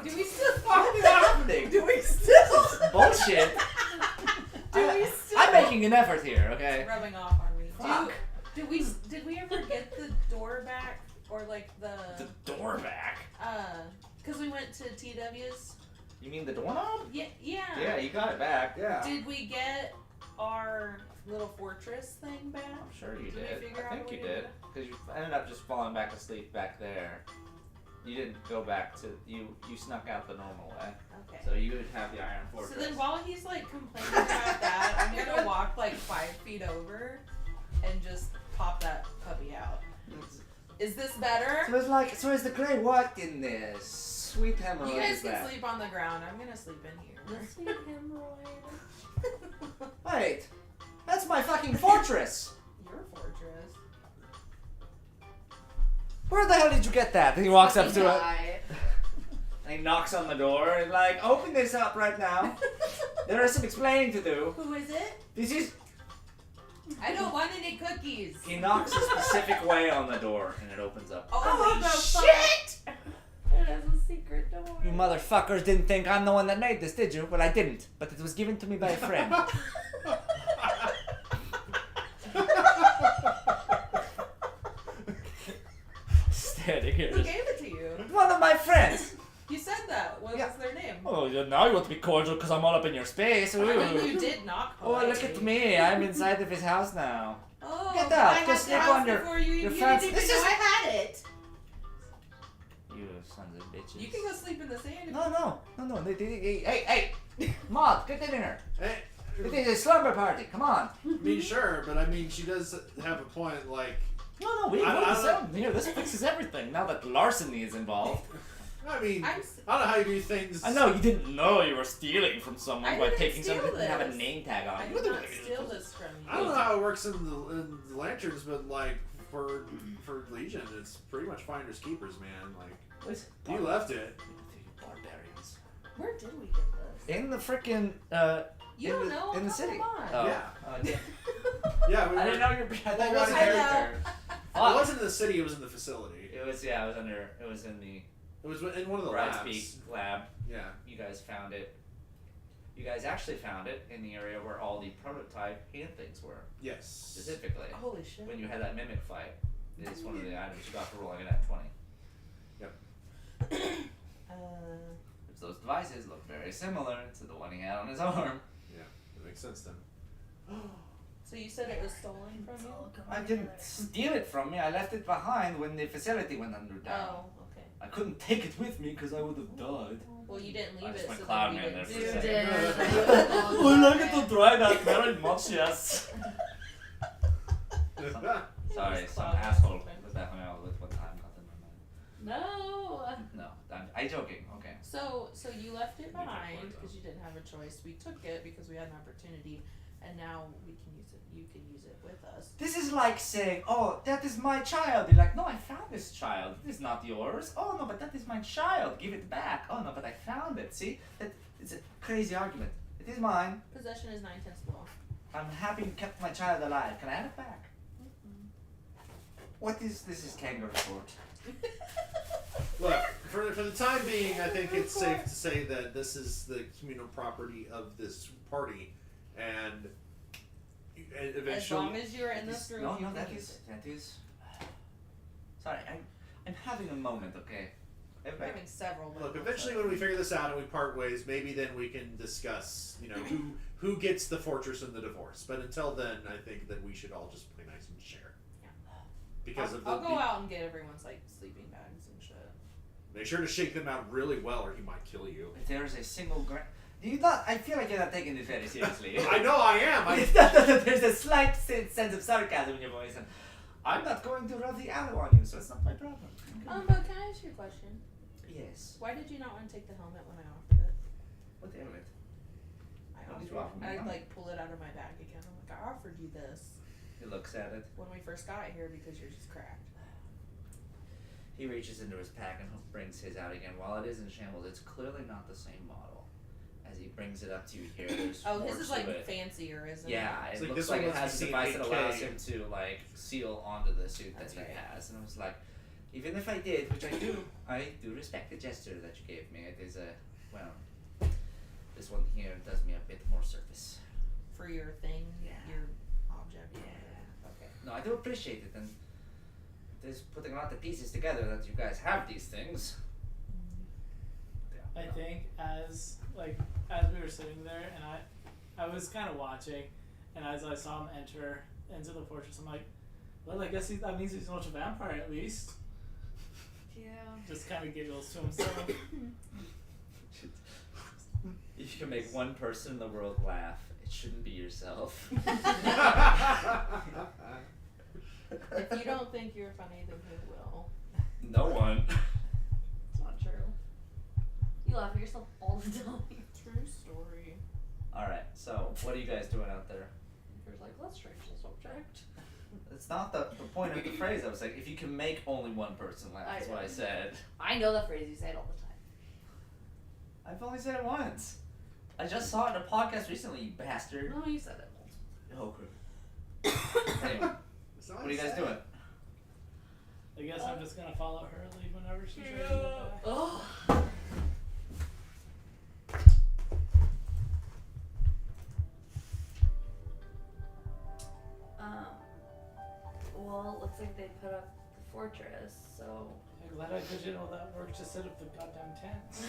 S7: Do we still
S4: What is happening?
S7: Do we still
S4: Bullshit.
S7: Do we still
S4: I'm making an effort here, okay?
S7: rubbing off on me?
S4: Fuck.
S7: Did we ever get the door back or like the
S4: door back.
S7: cuz we went to TW's?
S4: You mean the doorknob?
S7: Yeah.
S4: Yeah, you got it back.
S2: Yeah.
S7: Did we get our little fortress thing back?
S4: I'm sure you
S7: Did we
S4: did.
S7: figure
S4: I
S7: out
S4: think
S7: a
S4: you
S7: way to
S4: did.
S7: do
S4: Because you ended up just falling back asleep back there. You didn't go back to you snuck out the normal way.
S7: Okay.
S4: So you would have the Iron Fortress.
S7: So then while he's like complaining about that, I'm gonna walk like 5 feet over and just pop that puppy out. Is this better?
S4: So it's like, so is the grey what in this? Sweet hemorrhoid
S7: You guys
S4: is
S7: can
S4: that.
S7: sleep on the ground. I'm gonna sleep in here.
S6: The sweet hemorrhoid.
S4: Wait, that's my fucking fortress.
S7: Your fortress.
S4: Where the hell did you get that? And he walks up to it
S6: Die.
S4: and he knocks on the door and like, open this up right now. There is some explaining to do.
S7: Who is it?
S4: This is.
S7: I don't want any cookies.
S4: He knocks a specific way on the door and it opens up.
S7: Holy
S6: the
S7: shit!
S6: It has a secret door.
S4: You motherfuckers didn't think I'm the one that made this, did you? Well, I didn't, but it was given to me by a friend. Standing here.
S7: Who gave it to you?
S4: One of my friends.
S7: You said that. What
S4: Yeah.
S7: was their name?
S4: Oh, now you want to be cordial because I'm all up in your space.
S7: I mean, you did knock.
S4: Oh, look at me. I'm inside of his house now.
S7: Oh,
S4: Get
S7: but
S4: out.
S7: I had
S4: Just
S7: the
S4: slip
S7: house
S4: on your-
S7: before you
S4: your
S7: even
S4: fancy-
S7: didn't
S4: This
S7: even know
S4: is-
S7: I had it.
S4: You sons of bitches.
S7: You can go sleep in the sand.
S4: No. Hey, Maud, get in here.
S2: Hey,
S4: It is a slumber party. Come on.
S2: I mean, sure, but I mean, she does have a point. Like,
S4: No, we
S2: I
S4: put this
S2: don't-
S4: out here. This fixes everything. Now that larceny is involved.
S2: I mean,
S7: I'm
S2: I don't know how you do things.
S4: I know you didn't know you were stealing from someone
S7: I
S4: by
S7: didn't
S4: taking
S7: steal
S4: something that didn't have a
S7: this.
S4: name tag on
S7: I
S4: it.
S7: did not steal this from you.
S2: I don't know how it works in the lanterns, but like for Legion, it's pretty much finders keepers, man. Like, you left it.
S4: Barbarians.
S7: Where did we get this?
S4: In the frickin'
S7: You
S4: in
S7: don't
S4: the,
S7: know?
S4: in the
S7: Come
S4: city.
S7: on.
S4: Oh.
S2: Yeah.
S4: Yeah.
S2: Yeah, we
S4: I
S2: were,
S4: didn't know you were. I thought you were
S2: Well,
S4: a
S2: I know.
S4: character.
S2: It wasn't in the city; it was in the facility.
S4: It was yeah. It was under. It was in the
S2: It was in one of the
S4: Brad's
S2: labs.
S4: Peak lab.
S2: Yeah.
S4: You guys found it. You guys actually found it in the area where all the prototype hand things were,
S2: Yes.
S4: specifically.
S7: Holy shit.
S4: When you had that mimic fight, it's one of the items you got for rolling an at 20. Because those devices look very similar to the one he had on his arm.
S2: Yeah, it makes sense then.
S7: So you said it was stolen from you?
S4: I didn't steal it from me. I left it behind when the facility went under down.
S7: Oh, okay.
S4: I couldn't take it with me because I would have died.
S7: Well, you didn't
S4: I
S7: leave
S4: just
S7: it,
S4: went
S7: so
S4: Cloud
S7: then we
S4: Man there
S7: didn't
S4: for
S7: do
S4: a
S7: it.
S4: second.
S6: did.
S4: I like to try that very much, yes. Sorry, some
S7: Cloud
S4: asshole
S7: Man.
S4: was that hung out with what time got in my mind.
S6: No.
S4: No, I'm joking, okay.
S7: So you left it
S4: You took
S7: behind
S4: one,
S7: because you didn't have a choice. We took it because we had an opportunity.
S1: and now we can use it. You can use it with us.
S4: This is like saying, oh, that is my child. You're like, no, I found this child. It is not yours. Oh, no, but that is my child. Give it back. Oh, no, but I found it. See? It's a crazy argument. It is mine.
S1: Possession is 9/10 law.
S4: I'm happy you kept my child alive. Can I have it back? What is this? Is kangaroo court?
S2: Look, for the time being, I think it's safe to say that this is the communal property of this party, and eventually.
S7: As long as you're in this room,
S4: No,
S7: you
S4: no,
S7: can
S4: that
S7: use
S4: is
S7: it.
S4: that is. Sorry, I'm having a moment. Okay.
S7: We're having several.
S2: Look,
S7: moments.
S2: eventually, when we figure this out and we part ways, maybe then we can discuss, who gets the fortress and the divorce. But until then, I think that we should all just play nice and share.
S1: Yeah.
S2: Because
S7: I'll go out and get everyone's like sleeping bags and shit.
S2: Make sure to shake them out really well, or he might kill you.
S4: If there is a single do you not? I feel like you're not taking this very seriously.
S2: I know I am.
S4: It's not that there's a slight sense of sarcasm in your voice, and I'm not going to rub the aloe on you, so it's not my problem.
S1: But can I ask you a question?
S4: Yes.
S1: Why did you not want to take the helmet when I offered it?
S4: What the hell it?
S1: I
S4: What did
S1: offered
S4: you offer me?
S1: I like pull it out of my bag again. I'm like, I offered you this
S4: He looks at it.
S1: when we first got here because yours is cracked.
S4: He reaches into his pack and brings his out again. While it is in shambles, it's clearly not the same model. As he brings it up to you here, there's
S1: Oh,
S4: more
S1: his is
S4: to
S1: like
S4: it.
S1: fancier, isn't
S4: Yeah,
S1: it?
S2: It's
S4: it
S2: like
S4: looks
S2: this
S4: like
S2: one
S4: it
S2: lets
S4: has a
S2: you see
S4: device that
S2: 8K.
S4: allows him to like seal onto the suit
S1: That's
S4: that he
S1: right.
S4: has. And I was like, even if I did, which I do respect the gesture that you gave me. It is this one here does me a bit more service.
S1: For your thing,
S4: Yeah.
S1: your object.
S4: Yeah.
S1: Okay.
S4: No, I do appreciate it, and there's putting a lot of pieces together that you guys have these things.
S3: I think as we were sitting there, and I was kind of watching, and as I saw him enter into the fortress, I'm like, well, I guess that means he's not a vampire at least.
S5: Yeah.
S3: Just kind of giggles to himself.
S4: If you can make one person in the world laugh, it shouldn't be yourself.
S1: If you don't think you're funny, then who will?
S4: No one.
S6: It's not true. You laugh at yourself all the time.
S1: True story.
S4: Alright, so what are you guys doing out there?
S6: You're like, let's change the subject.
S4: It's not the point of the phrase. I was like, if you can make only one person laugh, that's what I said.
S6: I know that phrase. You say it all the time.
S4: I've only said it once. I just saw it in a podcast recently, you bastard.
S6: No, you said it once.
S4: Oh, anyway, what are you guys doing?
S3: I guess I'm just gonna follow her, leave whenever she's ready to go back.
S6: Oh. Well, it looks like they put up the fortress, so.
S3: I'm glad I did all that work to set up the goddamn tents.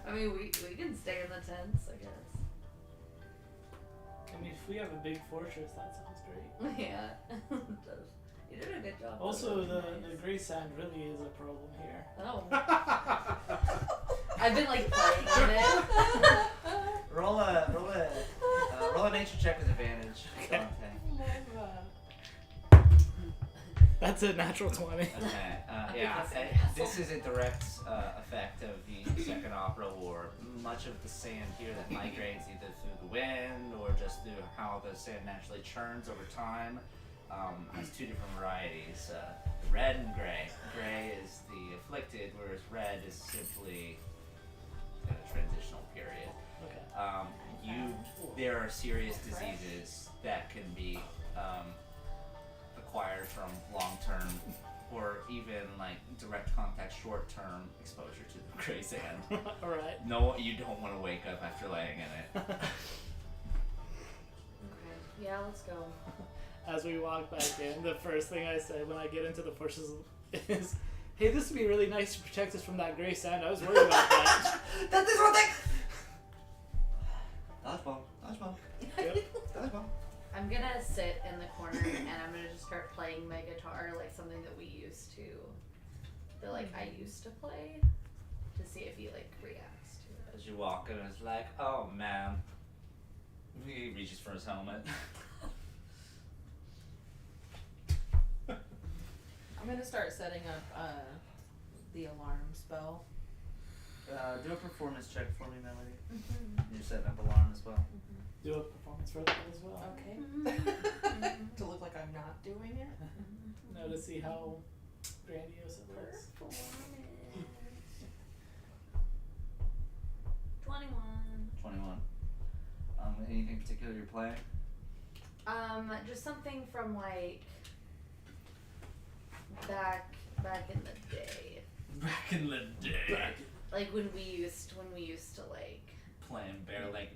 S6: I mean, we can stay in the tents, I guess.
S3: I mean, if we have a big fortress, that sounds great.
S6: Yeah, it does. You did a good job.
S3: Also,
S6: That was
S3: the
S6: nice.
S3: gray sand really is a problem here.
S6: Oh. I've been like playing in it.
S4: Roll a nature check with advantage.
S3: Okay.
S4: Dante.
S3: That's a natural 20.
S4: Okay. Yeah.
S6: that's an
S4: This is a direct effect of the Second Opera War. Much of the sand here that migrates either through the wind or just through how the sand naturally churns over time has two different varieties: red and gray. Gray is the afflicted, whereas red is simply in a transitional period.
S3: Okay.
S4: There are serious diseases that can be acquired from long-term or even like direct contact short-term exposure to the gray sand.
S3: Alright.
S4: No, you don't want to wake up after laying in it.
S6: Okay. Yeah, let's go.
S3: As we walk back in, the first thing I say when I get into the fortress is, hey, this would be really nice to protect us from that gray sand. I was worried about that.
S4: That is what they. Dodgeball.
S3: Yep.
S4: Dodgeball.
S6: I'm gonna sit in the corner and I'm gonna just start playing my guitar, like something that we used to, that like I used to play, to see if he like reacts to it.
S4: As you walk in, it's like, oh man. He reaches for his helmet.
S1: I'm gonna start setting up the alarm spell.
S4: Do a performance check for me, Melody. You're setting up alarm as well.
S3: Do do a performance for that as well.
S7: Okay.
S6: Mm-hmm.
S7: To look like I'm not doing it.
S3: No, to see how grandiose it looks.
S6: 21.
S4: 21. Anything particular you're playing?
S6: Just something from like back in the day.
S4: Back in the day.
S6: Like when we used to like
S4: Playing bare
S7: When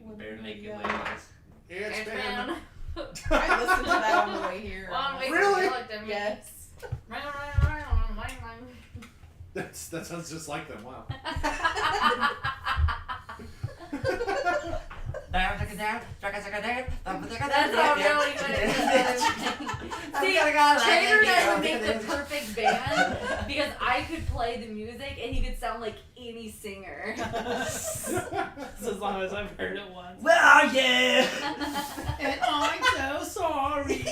S4: naked
S7: we were
S4: ladies.
S7: young.
S2: It's
S6: Ant-Man.
S2: been.
S7: I listened to that on the way here.
S6: Well, wait,
S2: Really?
S6: you looked at me.
S7: Yes.
S2: That sounds just like them. Wow.
S6: That's not really what it is. See, Trader and I would make the perfect band because I could play the music and he could sound like any singer.
S3: So as long as I've heard it once.
S4: Where are you?
S3: And I'm so sorry.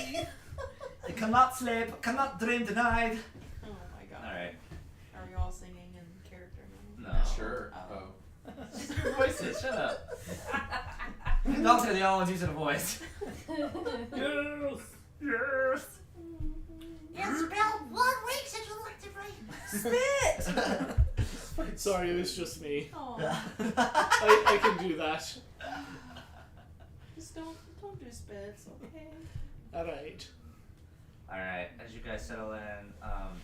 S4: I cannot sleep, cannot dream tonight.
S7: Oh my god.
S4: Alright.
S7: Are we all singing in character now?
S4: No.
S2: Sure.
S7: Oh.
S2: Oh.
S4: Your voices, shut up. Dogs are the only ones using a voice.
S3: Yes.
S4: Yes.
S6: It's been 1 week since you looked at me.
S4: Spit!
S3: Sorry, it was just me.
S7: Oh,
S3: I can do that.
S7: just don't do spits, okay?
S3: Alright.
S4: Alright, as you guys settle in,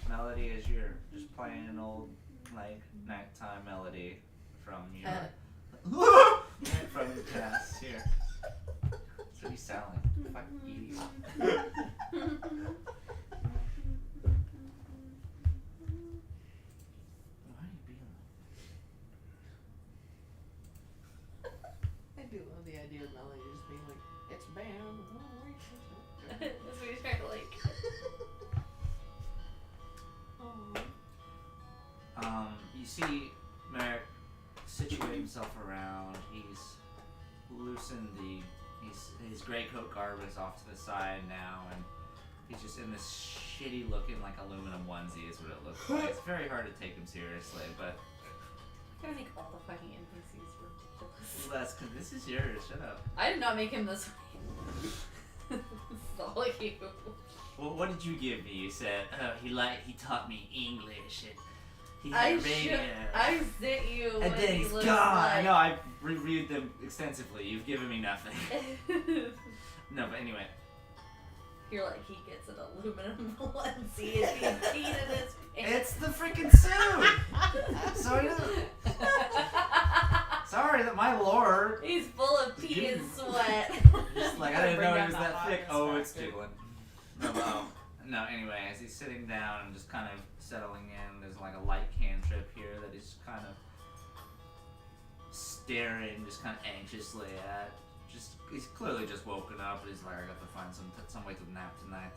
S4: Melody, as you're just playing an old, like, nighttime melody from your... from your past, here. That's what you sound like. Fuck you. Why are you being
S7: I do love the idea of Melody just being like, it's banned.
S6: That's what he's trying to like.
S7: Oh.
S4: You see Merrick situate himself around. He's loosened his gray coat garb is off to the side now, and he's just in this shitty looking like aluminum onesie is what it looks like. It's very hard to take him seriously, but
S6: I make all the fucking NPCs ridiculous.
S4: that's because this is yours. Shut up.
S6: I did not make him this way. It's all like you.
S4: Well, what did you give me? You said he taught me English and he
S6: I
S4: had radio.
S6: I sent you
S4: And
S6: when
S4: then
S6: he
S4: he's
S6: was
S4: gone.
S6: like.
S4: No, I've reviewed them extensively. You've given me nothing. No, but anyway.
S6: You're like, he gets an aluminum onesie and he's peed in his pants.
S4: It's the freaking suit! Sorry that my lore.
S6: He's full of pee and sweat.
S4: Just like, I didn't
S7: Bring
S4: know he
S7: down
S4: was
S7: the
S4: that thick.
S7: hotness
S4: Oh, it's
S7: factor.
S4: jiggling. No, but, no, anyway, as he's sitting down and just kind of settling in, there's like a light cantrip here that he's kind of staring just kind of anxiously at. He's clearly just woken up, but he's like, I got to find some way to nap tonight.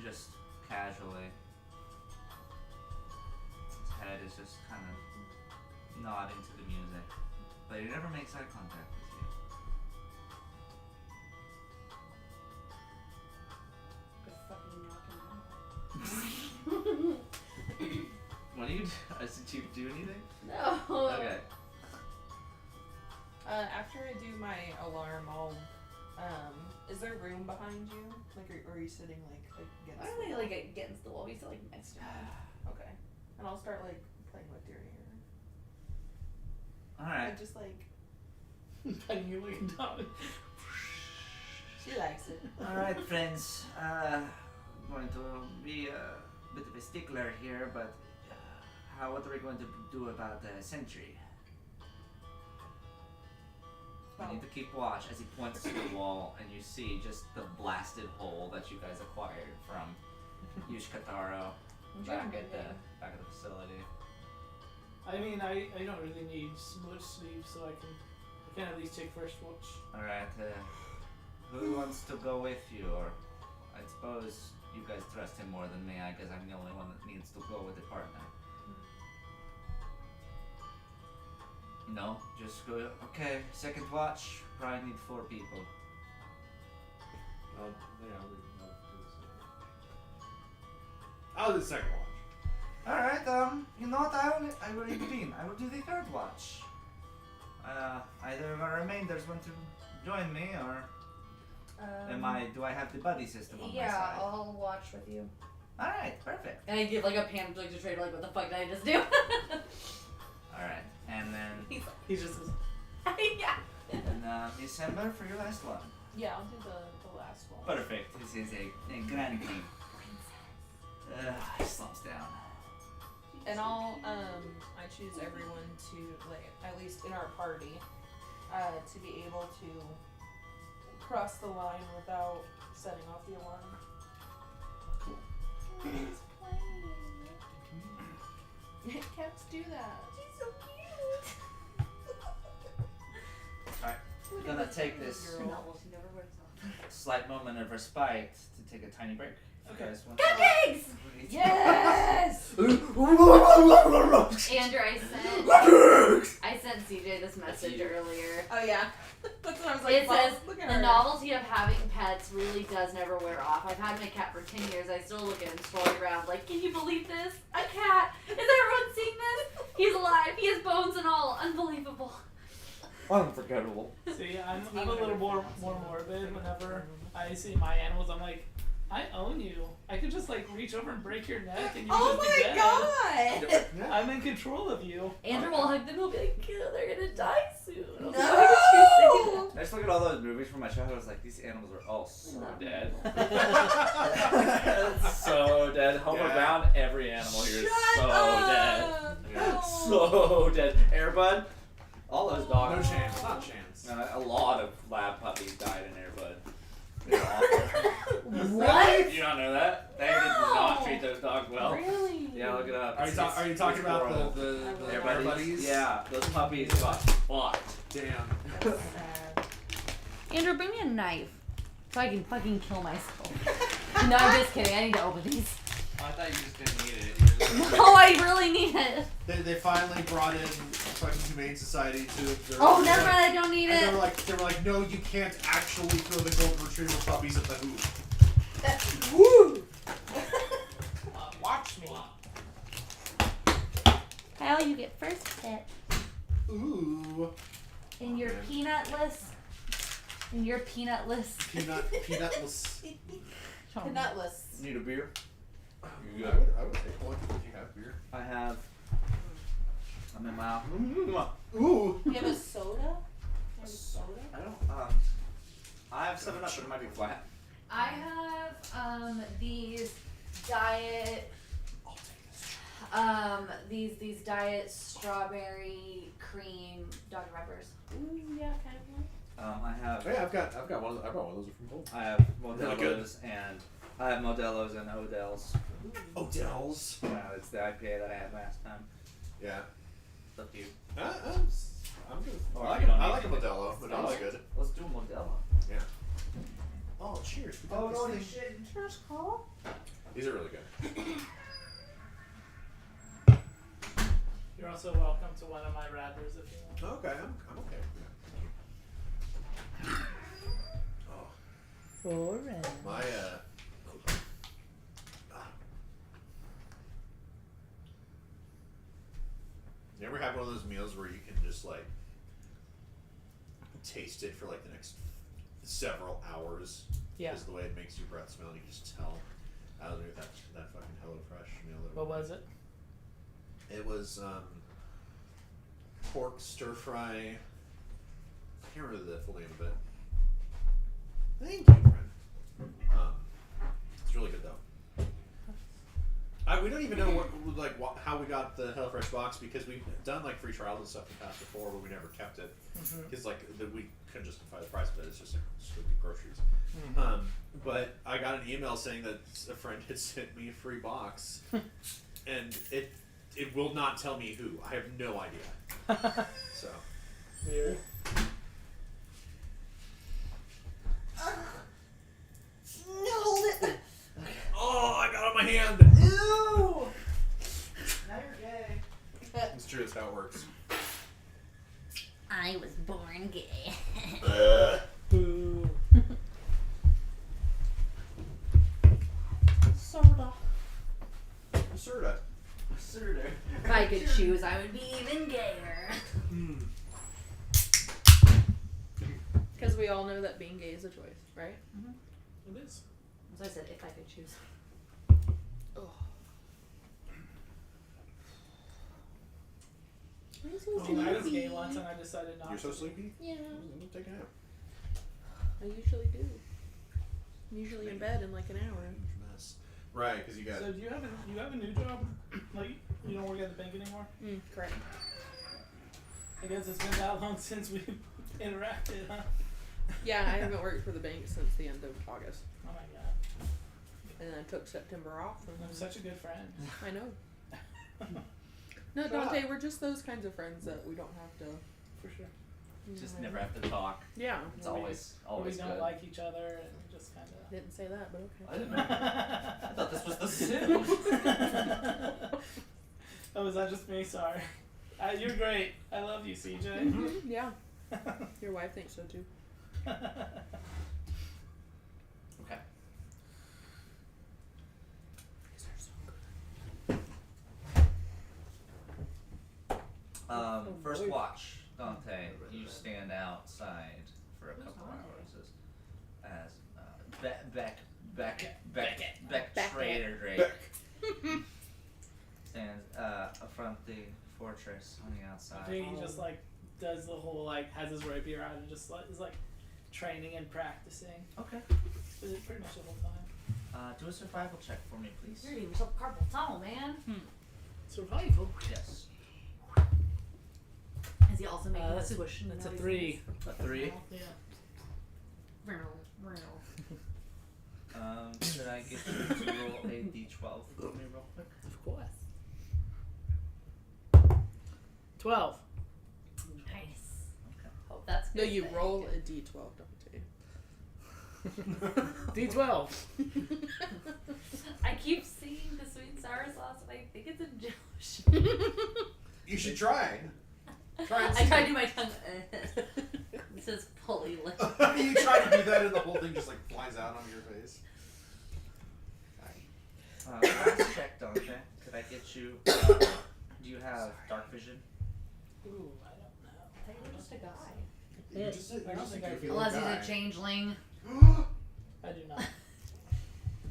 S4: Just casually. His head is just kind of nodding to the music, but he never makes eye contact with you. What do you do? Did you do anything?
S6: No.
S4: Okay.
S7: After I do my alarm, I'll, is there room behind you? Like, or are you sitting, like against
S6: Why
S7: the
S6: don't we
S7: wall?
S6: like against the wall? We sit like next to him.
S7: Okay. And I'll start, like, playing with your ear.
S4: Alright.
S7: Like, just, like,
S3: Petting you like a dog.
S7: she likes it.
S4: Alright, friends. I'm going to be a bit of a stickler here, but what are we going to do about the sentry? We need to keep watch as he points to the wall, and you see just the blasted hole that you guys acquired from Yushkataro back at the facility.
S3: I mean, I don't really need much sleep, so I can at least take first watch.
S4: Alright, who wants to go with you? Or I suppose you guys trust him more than me. I guess I'm the only one that needs to go with a partner. No, just go. Okay, second watch. Probably need 4 people.
S2: Yeah, I'll do the second watch.
S4: Alright, you know what? I will intervene. I will do the third watch. Either of our remainders want to join me, or do I have the buddy system on my
S6: Yeah,
S4: side?
S6: I'll watch with you.
S4: Alright, perfect.
S6: And I give like a panic look to Trader, like, what the fuck did I just do?
S4: Alright, and then
S3: He's just.
S6: Yeah.
S4: December for your last one.
S1: Yeah, I'll do the last one.
S4: Perfect. This is a grand king. Slumps down.
S1: And I choose everyone to, like, at least in our party, to be able to cross the line without setting off the alarm. Cats do that.
S6: She's so cute.
S4: We're gonna take this
S1: Girl.
S6: No, she never works off.
S4: slight moment of respite to take a tiny break.
S3: Okay.
S4: You guys want
S6: Cupcakes!
S1: Yes!
S6: Andrew, I sent CJ this message earlier.
S1: Oh yeah. That's what I was like.
S6: It says,
S1: look at
S6: the
S1: her.
S6: novelty of having pets really does never wear off. I've had my cat for 10 years. I still look at him scrolling around like, can you believe this? A cat! Is everyone seeing this? He's alive. He has bones and all. Unbelievable.
S4: Unforgettable.
S3: See, I'm a little more morbid whenever I see my animals. I'm like, I own you. I could just like reach over and break your neck and you
S1: Oh
S3: just be
S1: my
S3: dead.
S1: god!
S3: I'm in control of you.
S6: Andrew will hug them. He'll be like, they're gonna die soon.
S1: No!
S6: Why would you say that?
S4: I just look at all those movies from my childhood. I was like, these animals are all so dead. So dead. Homer
S2: Yeah.
S4: Brown, every animal here is
S1: Shut
S4: so dead.
S1: up!
S2: Yeah.
S4: So dead. Airbud, all those dogs.
S2: No chance. Not a chance.
S4: A lot of lab puppies died in Airbud. They're awful.
S6: What?
S4: You don't know that? They did not treat those dogs well.
S6: Really?
S4: Yeah, look it up.
S2: Are you talking about
S4: horrible.
S2: the
S4: Air
S2: Air Buddies?
S4: Yeah, those puppies got fucked.
S2: Damn.
S1: That's sad.
S6: Andrew, bring me a knife so I can fucking kill myself. No, I'm just kidding. I need to open these.
S4: I thought you just didn't need it.
S6: No, I really need it.
S2: They finally brought in fucking Humane Society to observe.
S6: Oh, never mind. I don't need
S2: And
S6: it.
S2: they were like, no, you can't actually throw the golden retriever puppies at the hoop.
S1: Woo! Watch me.
S6: Kyle, you get first pet.
S2: Ooh.
S6: In your peanutless. In your peanutless.
S2: Peanutless.
S1: Nutless.
S4: Need a beer?
S2: I would take one if you have beer.
S4: I have. I'm in my.
S2: Ooh.
S1: You have a soda? You have a soda?
S4: I don't. I have 7 Up, but it might be flat.
S6: I have these diet these diet strawberry cream Dr. Peppers.
S1: Ooh, yeah, kind of one.
S4: I have.
S2: Hey, I've got one. I brought one of those from home.
S4: I have
S2: Really good.
S4: Modelo's and I have Modelo's and Odell's.
S2: Odell's.
S4: Yeah, it's the IPA that I had last time.
S2: Yeah.
S4: It's up to you.
S2: I'm good.
S4: Or
S2: I
S4: you don't
S2: like a
S4: need to.
S2: Modelo. Modelo's good.
S4: Let's do a Modelo.
S2: Yeah. Oh, cheers. We got these things.
S4: shit.
S1: Cheers, Carl.
S2: These are really good.
S3: You're also welcome to one of my Radlers if you want.
S2: Okay, I'm okay. Oh,
S1: Alright.
S2: my You ever have one of those meals where you can just like taste it for like the next several hours?
S1: Yeah.
S2: Because the way it makes your breath smell, you can just tell. I was with that fucking HelloFresh meal.
S3: What was it?
S2: It was pork stir fry. I can't remember the full name of it. Thank you, friend. It's really good though. We don't even know how we got the HelloFresh box because we've done like free trials and stuff in the past before, but we never kept it because we couldn't justify the price of it. It's just like strictly groceries. But I got an email saying that a friend had sent me a free box, and it will not tell me who. I have no idea. So.
S3: Weird.
S1: Hold it.
S2: Oh, I got it on my hand.
S1: Ew.
S4: Now you're gay.
S2: It's true. That's how it works.
S6: I was born gay.
S3: Boo.
S1: Soda.
S2: Sorta.
S4: Surder.
S6: If I could choose, I would be even gayer.
S1: we all know that being gay is a choice, right?
S3: It is.
S6: So I said if I could choose.
S1: Oh.
S3: I was gay once and I decided not
S2: You're so
S3: to.
S2: sleepy?
S1: Yeah,
S2: Take a nap.
S1: I usually do. I'm usually in bed in like an hour.
S2: Mess. Right, because you got.
S3: So do you have a new job? Like you don't work at the bank anymore?
S1: Correct.
S3: I guess it's been that long since we've interacted, huh?
S1: Yeah, I haven't worked for the bank since the end of August.
S3: Oh my god.
S1: And I took September off. And
S3: I'm such a good friend.
S1: I know. No,
S2: Shut
S1: Dante,
S2: up.
S1: we're just those kinds of friends that we don't have to.
S3: For sure.
S4: Just never have to talk.
S1: Yeah.
S4: It's
S3: We-
S4: always
S3: we don't
S4: good.
S3: like each other and just kind of.
S1: Didn't say that, but okay.
S4: I didn't know. I thought this was the Sioux.
S3: Oh, is that just me? Sorry. You're great. I love you, CJ.
S1: Yeah. Your wife thinks so too.
S4: Okay.
S1: These are so good.
S4: First watch, Dante. You stand outside for a couple hours as Beck Trader Drake stands front the fortress on the
S3: I
S4: outside.
S3: think he just like does the whole like has his rapier out and just like is like training and practicing.
S4: Okay.
S3: Is it pretty much the whole time?
S4: Do a survival check for me, please.
S6: You're eating yourself carpal tunnel, man.
S3: Survival.
S4: Yes.
S6: Is he also making
S3: That's
S6: a
S3: a-
S6: swish?
S3: That's a
S6: noises?
S3: 3.
S4: A 3.
S3: Yeah.
S4: Could I get you to roll a d12 for me real quick?
S3: Of course. 12.
S6: Nice.
S4: Okay.
S6: Hope that's good.
S1: No, you
S6: then.
S1: roll a d12, Dante.
S3: D12.
S6: I keep seeing the sweet and sour sauce and I think it's a jello.
S2: You should try. Try and
S6: I
S2: see.
S6: try to do my tongue. This is fully lit.
S2: You try to do that and the whole thing just like flies out on your face.
S4: Last check, Dante. Could I get you? Do you have dark vision?
S3: Ooh, I don't know.
S6: I thought you were just a guy.
S2: You're just a
S3: I don't think I
S2: goofy
S3: do.
S2: little
S6: Unless he's
S2: guy.
S6: a changeling.
S3: I do not.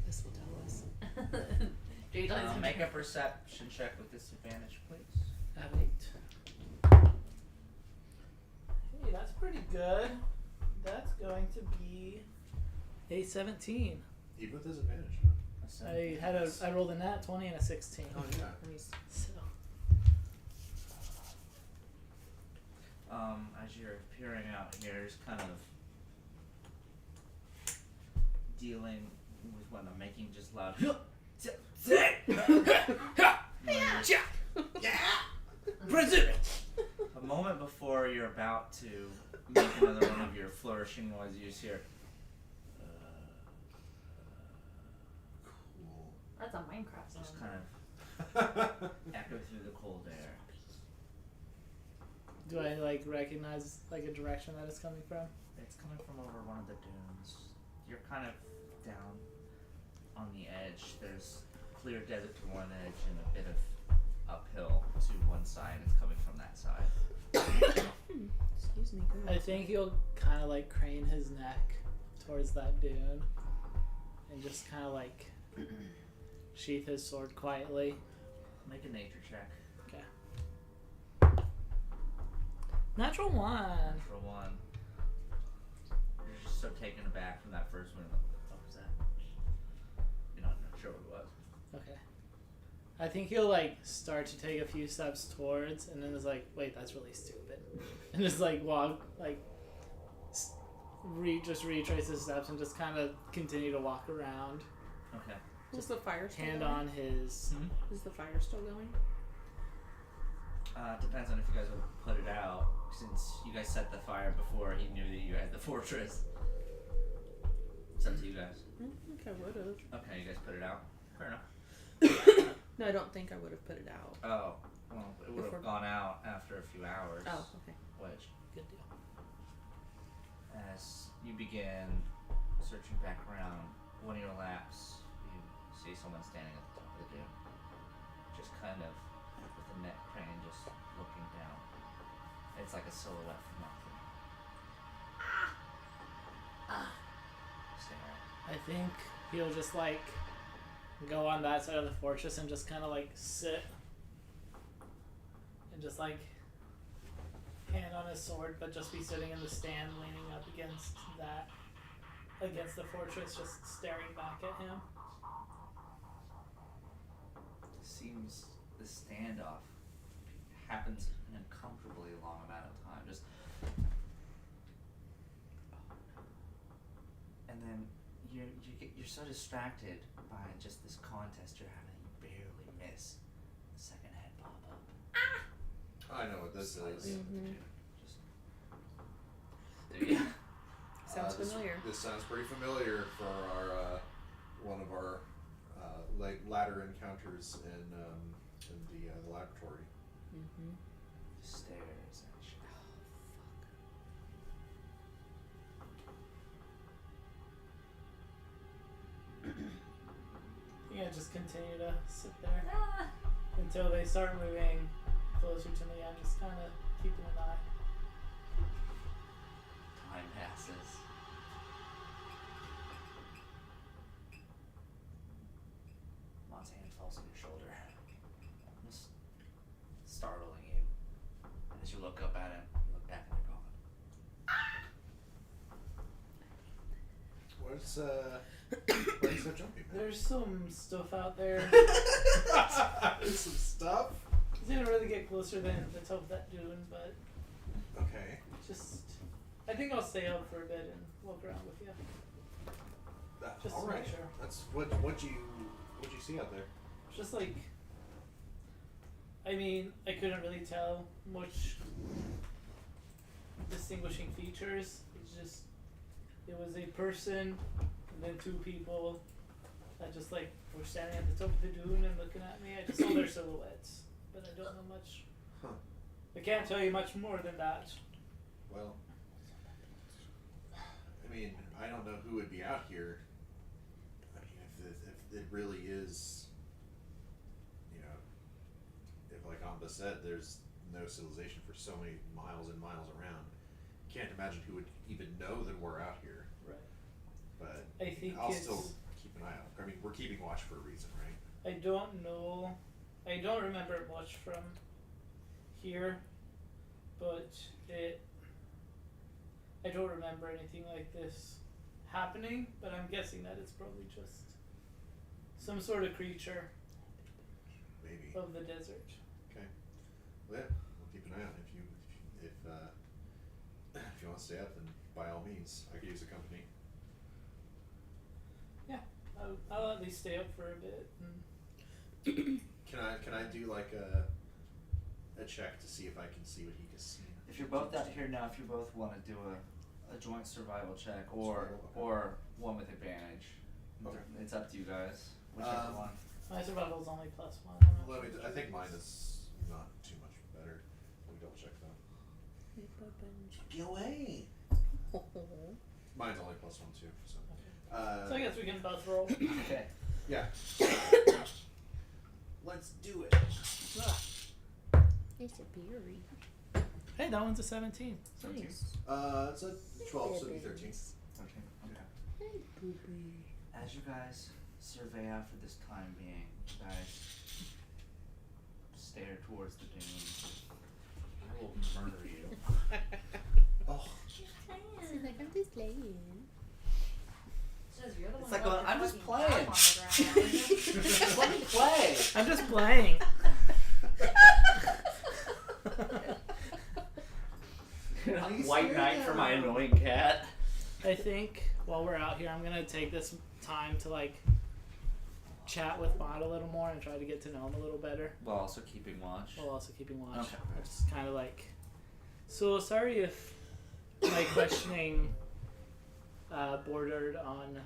S1: This will tell us.
S6: Changelings.
S4: Make a perception check with disadvantage, please.
S3: I have 8. Hey, that's pretty good. That's going to be a 17.
S2: Even with disadvantage.
S3: I rolled a nat 20 and a 16.
S2: Oh yeah.
S1: Nice.
S3: So
S4: As you're peering out here, just kind of dealing with what I'm making just loud. A moment before you're about to make another one of your flourishing noises, you just hear.
S2: Cool.
S6: That's a Minecraft
S4: Just
S6: song.
S4: kind of echo through the cold air.
S3: do I like recognize like a direction that it's coming from?
S4: It's coming from over one of the dunes. You're kind of down on the edge. There's clear desert to one edge and a bit of uphill to one side. It's coming from that side.
S1: Excuse me.
S3: I think he'll kind of like crane his neck towards that dune and just kind of like sheath his sword quietly.
S4: Make a nature check.
S3: Natural 1.
S4: Natural 1. You're just so taken aback from that first one. What was that? You're not sure what it was.
S3: Okay. I think he'll like start to take a few steps towards, and then is like, wait, that's really stupid, and just like walk like just retrace his steps and just kind of continue to walk around.
S4: Okay.
S1: Is the fire still
S3: Hand
S1: going?
S3: on his.
S1: Is the fire still going?
S4: Depends on if you guys will put it out. Since you guys set the fire before he knew that you had the fortress. It's up to you guys.
S1: I think I would have.
S4: Okay, you guys put it out. Fair enough.
S1: No, I don't think I would have put it out.
S4: Oh, well, it would
S1: Before-
S4: have gone out after a few hours.
S1: Oh, okay.
S4: Which,
S3: Good deal.
S4: as you begin searching back around, one of your laps, you see someone standing at the top of the dune. Just kind of with the neck crane just looking down. It's like a silhouette from up there.
S3: I think he'll just like go on that side of the fortress and just kind of like sit and just like hand on his sword, but just be sitting in the stand, leaning up against the fortress, just staring back at him.
S4: Seems the standoff happens an uncomfortably long amount of time. Just and then you're so distracted by just this contest you're having, you barely miss the second head pop up.
S2: I know what this is.
S4: Just do you?
S1: Sounds familiar.
S2: This sounds pretty familiar for our one of our latter encounters in the laboratory.
S1: Mm-hmm.
S4: Stares at you.
S3: Yeah, just continue to sit there
S6: Ah.
S3: until they start moving closer to me. I'm just kind of keeping an eye.
S4: Time passes. Mom's hand falls on your shoulder, just startling you. And as you look up at him, you look back and you're gone.
S2: Why are you so jumpy, man?
S3: There's some stuff out there.
S2: There's some stuff.
S3: I didn't really get closer than the top of that dune, but
S2: Okay.
S3: just I think I'll stay up for a bit and walk around with you. Just
S2: all
S3: to
S2: right.
S3: make sure.
S2: That's what you see out there.
S3: Just like, I mean, I couldn't really tell much distinguishing features. It's just, it was a person and then two people that just like were standing at the top of the dune and looking at me. I just saw their silhouettes, but I don't know much.
S2: Huh.
S3: I can't tell you much more than that.
S2: Well, I mean, I don't know who would be out here. I mean, if it really is, you know, if like Amba said, there's no civilization for so many miles and miles around. Can't imagine who would even know that we're out here.
S3: Right.
S2: But
S3: I think
S2: I'll
S3: it's.
S2: still keep an eye out. I mean, we're keeping watch for a reason, right?
S3: I don't know. I don't remember much from here, but I don't remember anything like this happening, but I'm guessing that it's probably just some sort of creature
S2: Maybe.
S3: of the desert.
S2: Well, yeah, we'll keep an eye out. If you want to stay up, then by all means, I could use a company.
S3: I'll at least stay up for a bit. And
S2: Can I do like a check to see if I can see what he can see?
S4: If you're both out here now, if you both want to do a joint survival check or
S2: Survival, okay.
S4: or one with advantage,
S2: Okay.
S4: it's up to you guys. Whichever one.
S3: my survival's only +1. I'm not
S2: Let me.
S3: sure.
S2: I think mine is not too much better. Let me double check though. Get away. Mine's only +1 too. So.
S3: So I guess we can both roll.
S4: Okay.
S2: Yeah. Let's do it.
S1: It's a berry.
S3: Hey, that one's a 17.
S2: 17. It's a 12, so it'd be 13.
S4: Okay. As you guys survey out for this time being, you guys stare towards the dunes. I will murder you.
S2: Oh.
S1: Like I'm just laying.
S5: Says you're the
S4: It's
S5: one
S4: like
S5: who
S4: going,
S5: left
S4: I'm
S5: your
S4: just
S5: fucking
S4: playing.
S5: crap on the ground.
S4: Let me play.
S3: I'm just playing.
S4: White knight for my annoying cat.
S3: I think while we're out here, I'm gonna take this time to like chat with Bond a little more and try to get to know him a little better,
S4: While also keeping watch.
S3: while also keeping watch.
S4: Okay.
S3: I just kind of like. So sorry if my questioning bordered on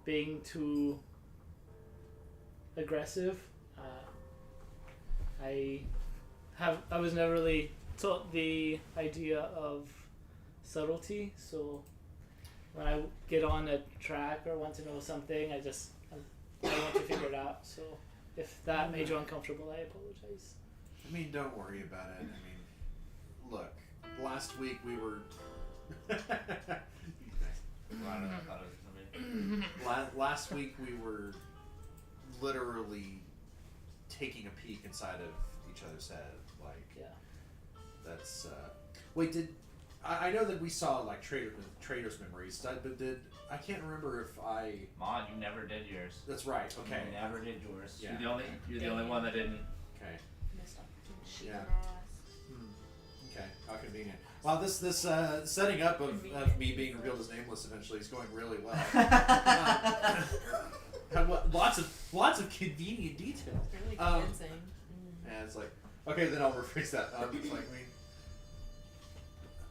S3: being too aggressive. I was never really taught the idea of subtlety, so when I get on a track or want to know something, I want to figure it out. So if that made you uncomfortable, I apologize.
S2: I mean, don't worry about it. I mean, look, last week we were. last week we were literally taking a peek inside of each other's head. Like,
S3: Yeah.
S2: that's. Wait, did I know that we saw like Trader's Memories? But did I can't remember if I.
S4: Maud, you never did yours.
S2: That's right. Okay.
S4: You never did yours.
S2: Yeah.
S4: You're the only one that didn't.
S2: Okay.
S1: Missed opportunity.
S2: Yeah. Okay. How convenient. Wow, this setting up of me being revealed as nameless eventually is going really well. Lots of convenient details.
S1: Really
S2: Um,
S1: convincing.
S2: And it's like, okay, then I'll rephrase that. It's like,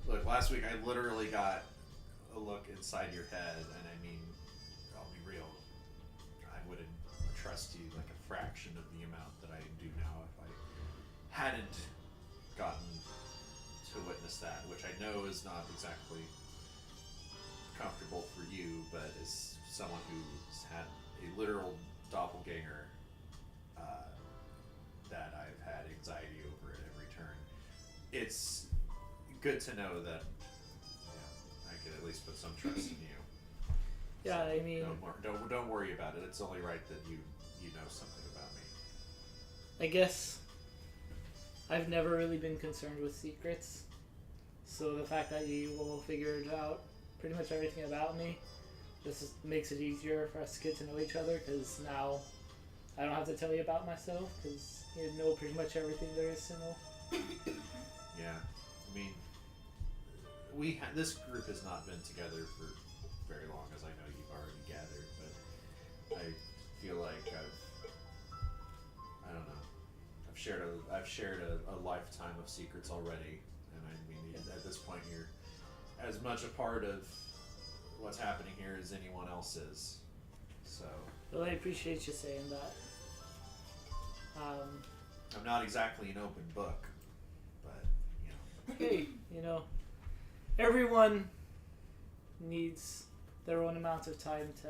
S2: look, last week I literally got a look inside your head, and I mean, I'll be real, I wouldn't trust you like a fraction of the amount that I do now if I hadn't gotten to witness that, which I know is not exactly comfortable for you, but as someone who's had a literal doppelganger, that I've had anxiety over at every turn, it's good to know that I can at least put some trust in you.
S3: Yeah,
S2: So
S3: I mean,
S2: don't worry about it. It's only right that you know something about me.
S3: I guess I've never really been concerned with secrets. So the fact that you will figure out pretty much everything about me just makes it easier for us to get to know each other, because now I don't have to tell you about myself, because you know pretty much everything there is to know.
S2: Yeah, I mean, this group has not been together for very long, as I know you've already gathered, but I feel like I don't know, I've shared a lifetime of secrets already, and I mean, at this point you're as much a part of what's happening here as anyone else is. So
S3: Well, I appreciate you saying that.
S2: I'm not exactly an open book, but
S3: Hey, you know, everyone needs their own amount of time to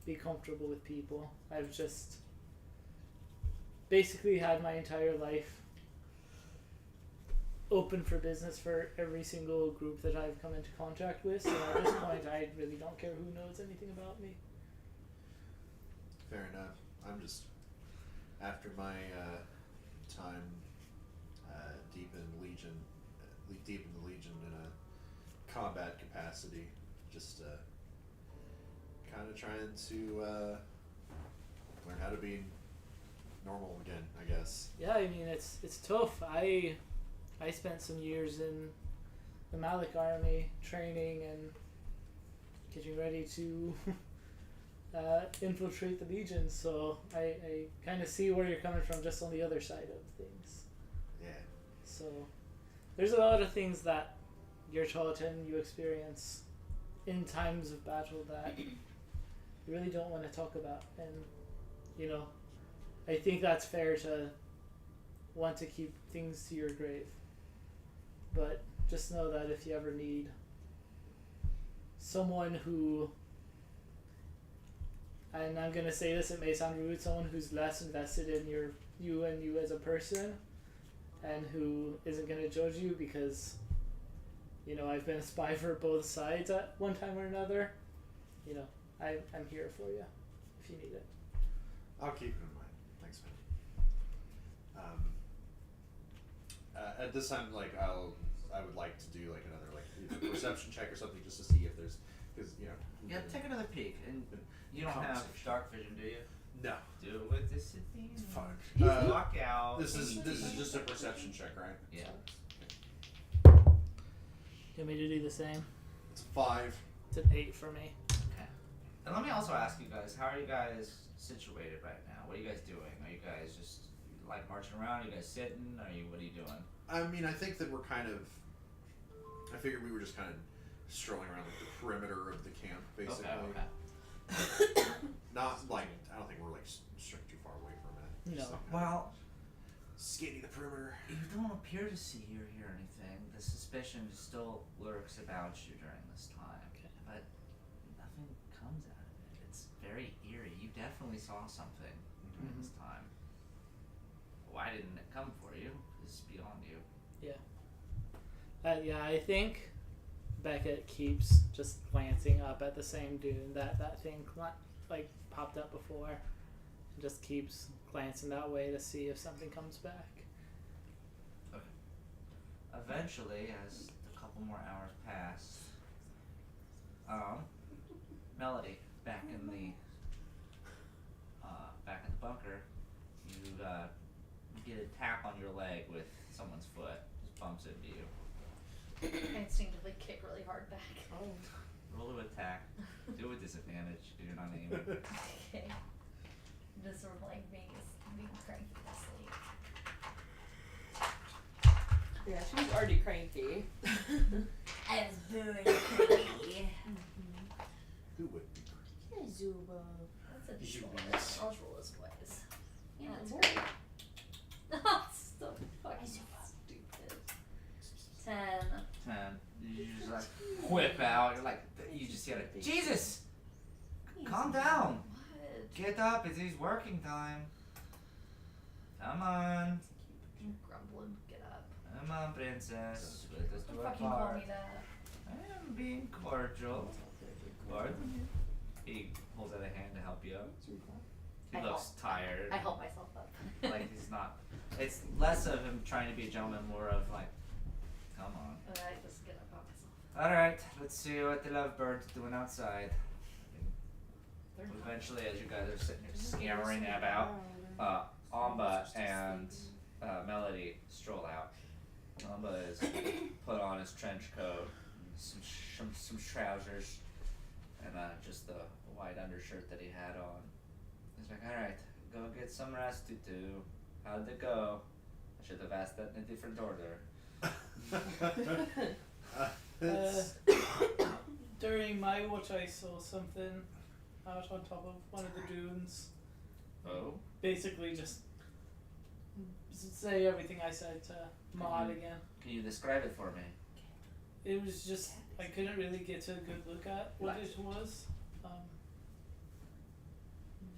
S3: be comfortable with people. I've just basically had my entire life open for business for every single group that I've come into contact with, so at this point I really don't care who knows anything about me.
S2: fair enough. I'm just after my time deep in the Legion in a combat capacity, just kind of trying to learn how to be normal again, I guess.
S3: Yeah, I mean it's tough. I spent some years in the Malik army training and getting ready to infiltrate the Legion, so I kind of see where you're coming from, just on the other side of things.
S2: Yeah.
S3: So there's a lot of things that you're taught and you experience in times of battle that you really don't want to talk about, and you know, I think that's fair to want to keep things to your grave, but just know that if you ever need someone who, and I'm gonna say this, it may sound rude, someone who's less invested in you as a person, and who isn't gonna judge you, because you know I've been a spy for both sides at one time or another. You know, I'm here for you if you need it.
S2: I'll keep it in mind. Thanks, man. At this time, like I would like to do like another like either perception check or something, just to see if there's, because you know.
S4: Yeah, take another peek. And you don't have
S2: Conversation.
S4: dark vision, do you?
S2: No.
S4: Do it with disadvantage.
S2: Fuck.
S4: You walk out.
S2: This is just a perception check, right?
S4: Yeah.
S3: You want me to do the same?
S2: It's 5.
S3: It's an 8 for me.
S4: Okay. And let me also ask you guys, how are you guys situated right now? What are you guys doing? Are you guys just like marching around? Are you guys sitting? What are you doing?
S2: I mean, I think that we're kind of. I figured we were just kind of strolling around like the perimeter of the camp, basically.
S4: Okay.
S2: Not like I don't think we're like straight too far away from it.
S3: No.
S2: Just, like,
S4: Well,
S2: scanning the perimeter.
S4: you don't appear to see or hear anything. The suspicion still lurks about you during this time.
S3: Okay.
S4: But nothing comes out of it. It's very eerie. You definitely saw something during this time. Why didn't it come for you is beyond you.
S3: Yeah, I think Beckett keeps just glancing up at the same dune that thing like popped up before, and just keeps glancing that way to see if something comes back.
S4: Eventually, as a couple more hours pass, Melody, back in the bunker, you get a tap on your leg with someone's foot. Just bumps into you.
S6: I instinctively kick really hard back.
S1: Oh.
S4: Roll to attack. Do it with disadvantage if you're not aiming.
S6: Okay. Just sort of like being cranky to sleep.
S1: Yeah, she's already cranky.
S6: I was very cranky.
S2: Who would be?
S1: Zuba.
S6: That's a
S2: You
S6: choice.
S2: miss.
S6: I'll roll this twice. Yeah, that's
S1: more.
S6: great. Oh, so fucking stupid. 10.
S4: 10. You just like whip out. You're like, you just yell, Jesus! Calm down.
S6: What?
S4: Get up. It is working time. Come on.
S6: Grumble and get up.
S4: Come on, princess. Let us do
S6: Don't
S4: our
S6: fucking call
S4: part.
S6: me that.
S4: I am being cordial. Pardon? He holds out a hand to help you up. He
S6: I
S4: looks tired.
S6: I help myself up.
S4: Like he's not. It's less of him trying to be a gentleman, more of like, come on.
S6: And I just get up on myself.
S4: All right, let's see what the lovebirds doing outside. Eventually, as you guys are sitting here scampering about, Amba and Melody stroll out. Amba is put on his trench coat, some trousers, and just the white undershirt that he had on. He's like, all right, go get some rest, Tutu. How'd it go? I should have asked that in a different order.
S3: During my watch, I saw something out on top of one of the dunes.
S4: Oh?
S3: Basically, just say everything I said to Maud again.
S4: Can you describe it for me?
S3: It was just I couldn't really get a good look at what it was.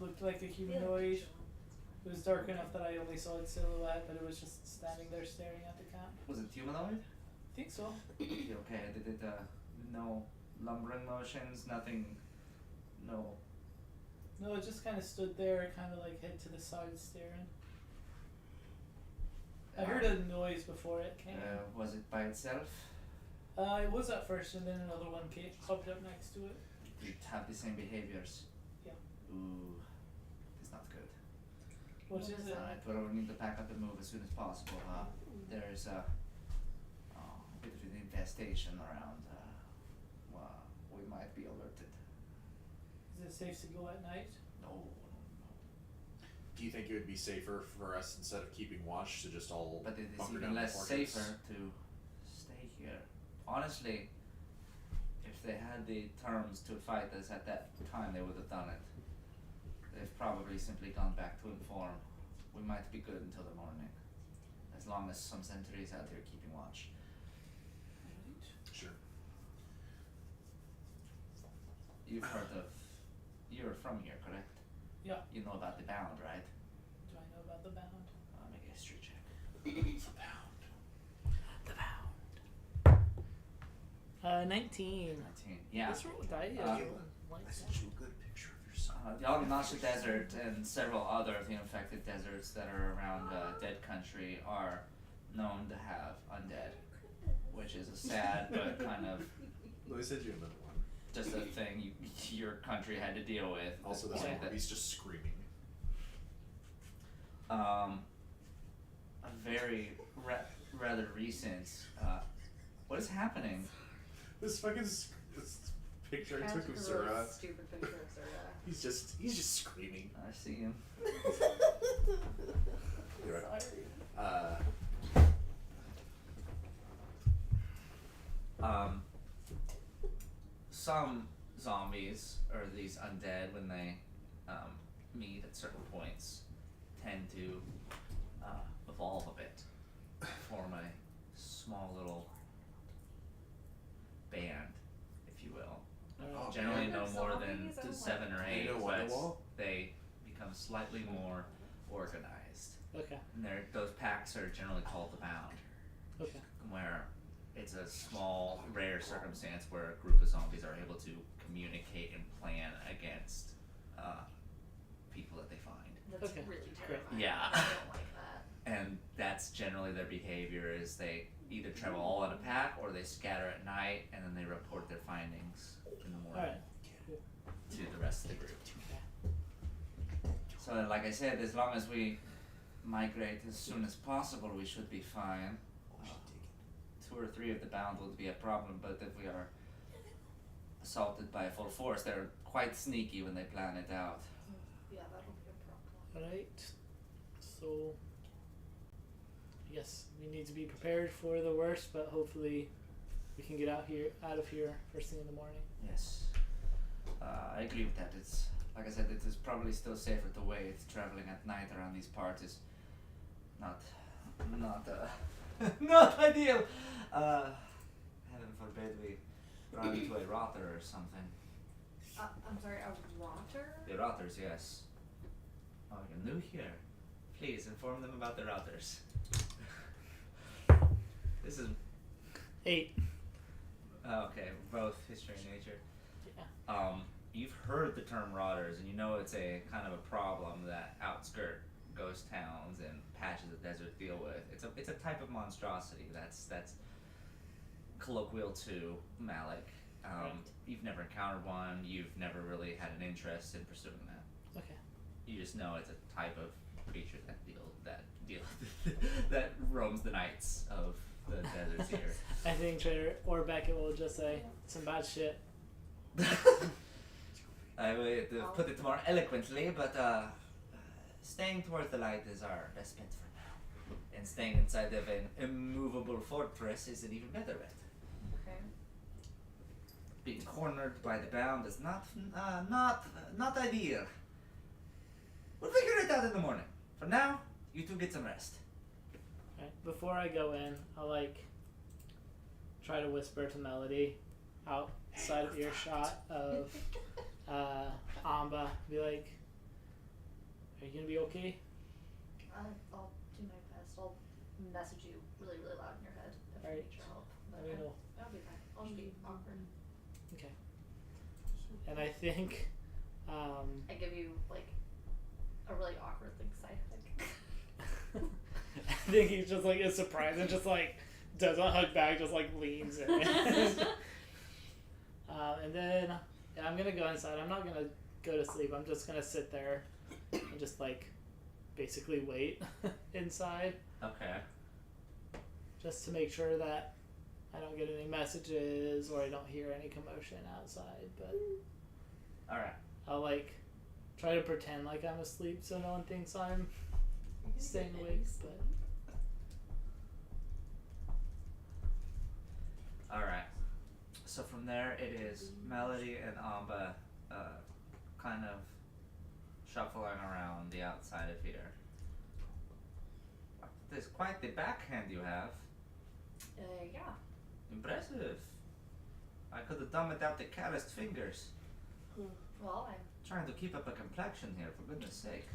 S3: Looked like a humanoid. It was dark enough that I only saw its silhouette, but it was just standing there staring at the camp.
S4: Was it humanoid?
S3: I think so.
S4: Okay, did it, no lumbering motions, nothing, no.
S3: No, it just kind of stood there, kind of like head to the side staring. I heard a noise before it came.
S4: Was it by itself?
S3: It was at first, and then another one popped up next to it.
S4: Did it have the same behaviors?
S3: Yeah.
S4: Ooh, it's not good.
S3: What is it?
S4: Alright, well, we need to pack up and move as soon as possible. There's a bit of an infestation around. We might be alerted.
S3: Is it safe to go at night?
S4: No.
S2: Do you think it would be safer for us, instead of keeping watch, to just all
S4: But it is
S2: bunker
S4: even
S2: down the
S4: less
S2: fortress?
S4: safer to stay here. Honestly, if they had the terms to fight us at that time, they would have done it. They've probably simply gone back to inform. We might be good until the morning, as long as some sentries out here keeping watch.
S2: Sure.
S4: You've heard of, you're from here, correct?
S3: Yeah.
S4: You know about the Bound, right?
S3: Do I know about the Bound?
S4: Make a history check.
S2: The Bound.
S3: The Bound. 19.
S4: 19. Yeah.
S3: This roll died.
S2: I sent you a good picture of yourself.
S4: The Alganasha Desert and several other of the infected deserts that are around Dead Country are known to have undead, which is a sad but kind of
S2: Let me send you another one.
S4: just a thing your country had to deal with.
S2: Also,
S4: at
S2: this
S4: the
S2: one
S4: point
S2: where he's just screaming.
S4: a very rather recent. What is happening?
S2: This fucking this picture I took of
S5: Really
S2: Zura.
S5: stupid picture of Zura.
S2: He's just screaming.
S4: I see him.
S2: You're right.
S4: Some zombies, or these undead, when they meet at certain points, tend to evolve a bit, form a small little band, if you will.
S2: Oh,
S4: Generally
S2: man.
S4: no more than
S5: Zombies? I don't
S4: 7 or
S2: like
S4: 8,
S2: that.
S4: but
S2: Wonderwall?
S4: they become slightly more organized.
S3: Okay.
S4: And those packs are generally called the Bound,
S3: Okay.
S4: where it's a small, rare circumstance where a group of zombies are able to communicate and plan against people that they find.
S5: That's
S3: Okay,
S5: really
S3: great.
S5: terrifying.
S4: Yeah.
S5: I don't like that.
S4: And that's generally their behavior is they either travel all in a pack or they scatter at night and then they report their findings in the morning
S3: Alright.
S4: to the rest of the group. So like I said, as long as we migrate as soon as possible, we should be fine. 2 or 3 of the bound would be a problem, but if we are assaulted by a full force, they're quite sneaky when they plan it out.
S5: Yeah, that'll be a problem.
S3: Alright. So yes, we need to be prepared for the worst, but hopefully we can get out of here first thing in the morning.
S4: Yes, I agree with that. It's like I said, it is probably still safer to wait. Traveling at night around these parts is not not ideal. Heaven forbid we run into a rotter or something.
S5: I'm sorry, a rotter?
S4: The rotters, yes. Oh, you're new here. Please inform them about the rotters. This is
S3: 8.
S4: okay. Both history and nature.
S3: Yeah.
S4: You've heard the term rotters, and you know it's a kind of a problem that outskirt ghost towns and patches of desert deal with. It's a type of monstrosity that's colloquial to Malik.
S3: Right.
S4: You've never encountered one. You've never really had an interest in pursuing that.
S3: Okay.
S4: You just know it's a type of creature that roams the nights of the deserts here.
S3: I think Trader or Beckett will just say some bad shit.
S4: I would put it more eloquently, but staying towards the light is our best bet for now. And staying inside of an immovable fortress is an even better bet.
S5: Okay.
S4: Being cornered by the bound is not ideal. We'll figure it out in the morning. For now, you two get some rest.
S3: Right. Before I go in, I'll try to whisper to Melody outside of earshot of Amba. Be like, "Are you gonna be okay?"
S5: I'll do my best. I'll message you really, really loud in your head if I
S3: Alright.
S5: need your help. But
S3: Let me know.
S5: I'll be fine. I'll just be awkward.
S3: Okay. And I think,
S5: I give you a really awkward side hug.
S3: I think he's just is surprised and just doesn't hug back, just leans in. And then I'm gonna go inside. I'm not gonna go to sleep. I'm just gonna sit there and just basically wait inside,
S4: Okay.
S3: just to make sure that I don't get any messages or I don't hear any commotion outside. But
S4: Alright.
S3: I'll try to pretend like I'm asleep so no one thinks I'm staying awake. But
S4: Alright. So from there, it is Melody and Amba kind of shuffling around the outside of here. There's quite the backhand you have.
S5: Yeah.
S4: Impressive. I could have done without the calloused fingers.
S5: Well, I'm
S4: Trying to keep up a complexion here, for goodness sake.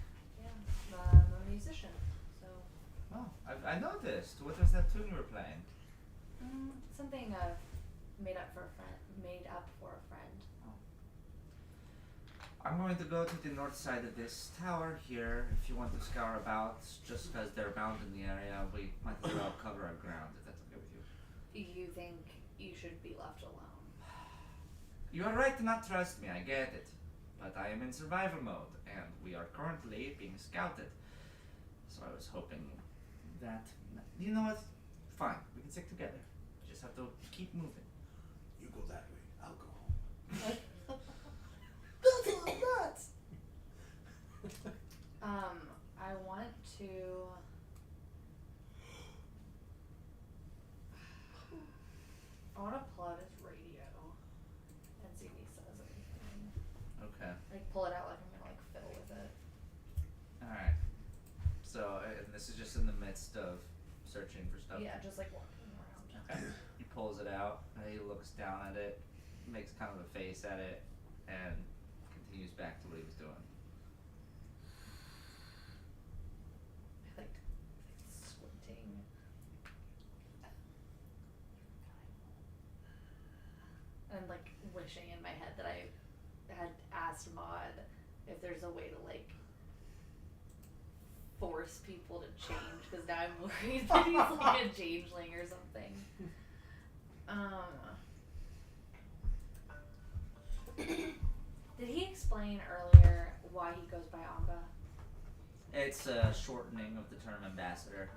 S5: I'm a musician, so
S4: Oh, I noticed. What was that tune you were playing?
S5: something made up for a friend.
S4: I'm going to go to the north side of this tower here. If you want to scour about, just because they're bound in the area, we might as well cover our ground, if that's okay with you.
S5: You think you should be left alone?
S4: You are right to not trust me, I get it. But I am in survival mode, and we are currently being scouted. So I was hoping that... You know what? Fine, we can stick together. We just have to keep moving.
S2: You go that way. I'll go home.
S5: I want to. I want to pull out his radio and see if he says anything.
S4: Okay.
S5: Pull it out like I'm gonna fiddle with it.
S4: Alright. So, and this is just in the midst of searching for stuff?
S5: Yeah, just walking around.
S4: Okay. He pulls it out, he looks down at it, makes kind of a face at it, and continues back to what he was doing.
S5: Squinting.
S6: wishing in my head that I had asked Maud if there's a way to like force people to change, because now I'm worried that he's like a changeling or something. Did he explain earlier why he goes by Amba?
S4: It's a shortening of the term ambassador.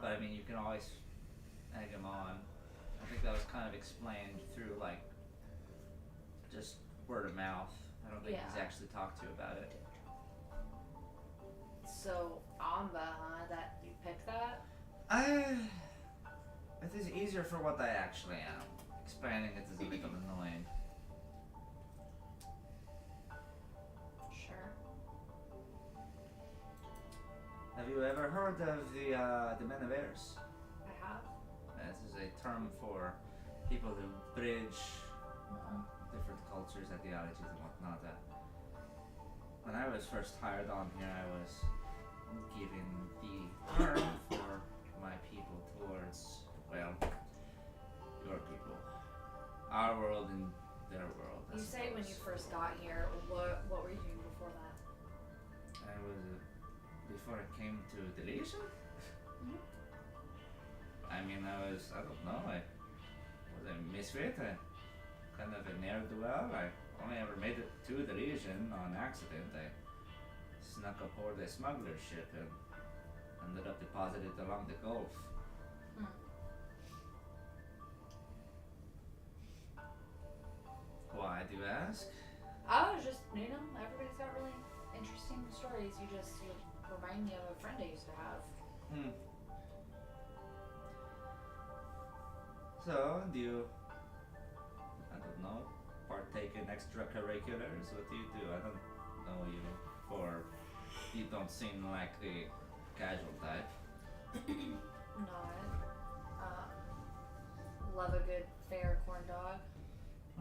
S4: But I mean, you can always egg him on. I think that was kind of explained through like just word of mouth. I don't think he's
S6: Yeah.
S4: actually talked to about it.
S6: So Amba, huh? That you picked that?
S4: It is easier for what I actually am. Expanding it is a little annoying.
S6: Sure.
S4: Have you ever heard of the Men of Airs?
S6: I have.
S4: This is a term for people who bridge different cultures, ideologies, and whatnot. When I was first hired on here, I was given the term for my people towards, well, your people. Our world and their world. I
S6: You say when you
S4: suppose.
S6: first got here, what were you doing before that?
S4: I was, before I came to the Legion? I mean, I don't know, I was a misfit, kind of a ne'er-do-well. I only ever made it to the Legion on accident. I snuck aboard a smuggler ship and ended up deposited along the Gulf. Why do you ask?
S6: I was just, everybody's got really interesting stories. You remind me of a friend I used to have.
S4: So, do you, I don't know, partake in extracurriculars? What do you do? I don't know you, or you don't seem like the casual type.
S6: Not. Love a good fair corn dog.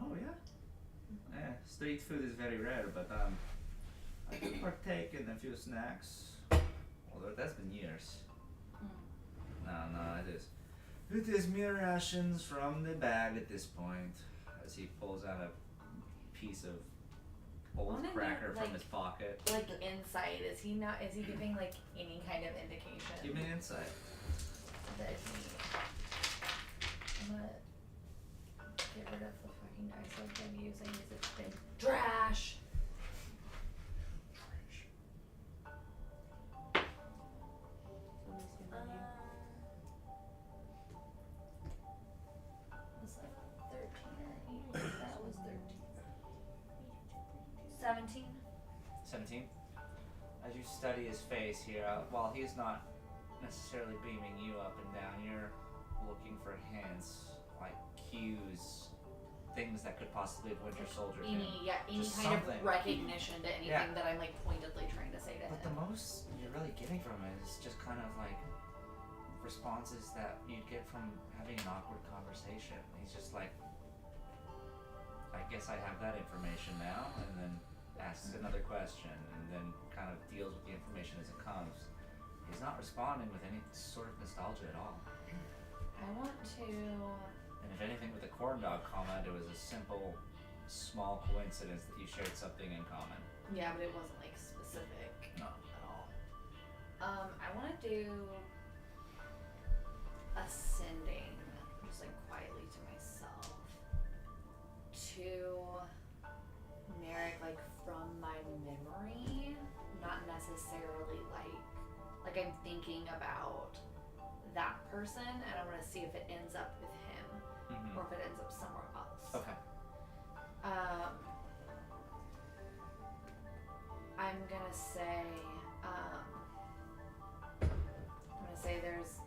S4: Oh yeah? Yeah, street food is very rare, but I do partake in a few snacks. Although that's been years. No, it is mere rations from the bag at this point. As he pulls out a piece of old
S6: Wanna know,
S4: cracker from
S6: like-
S4: his pocket.
S6: Like insight, is he giving like any kind of indication
S4: Give me insight.
S6: that he? I'm gonna get rid of the fucking dice I've been using because it's been trash. Was that 13 or 8? That was 13. 17.
S4: 17. As you study his face here, while he's not necessarily beaming you up and down, you're looking for hints, like cues, things that could possibly have Winter Soldier him.
S6: Any
S4: Just
S6: kind
S4: something.
S6: of recognition to anything
S4: Yeah.
S6: that I'm like pointedly trying to say to
S4: But the
S6: him.
S4: most you're really getting from it is just kind of like responses that you'd get from having an awkward conversation. He's just like, I guess I have that information now, and then asks another question, and then kind of deals with the information as it comes. He's not responding with any sort of nostalgia at all.
S6: I want to.
S4: And if anything, with the corn dog comment, it was a simple, small coincidence that you shared something in common.
S6: Yeah, but it wasn't like specific
S4: No.
S6: at all. I want to do ascending, just like quietly to myself, to Merrick, like from my memory, not necessarily like I'm thinking about that person, and I want to see if it ends up with him
S4: Mm-hmm.
S6: or if it ends up somewhere else.
S4: Okay.
S6: I'm gonna say, there's,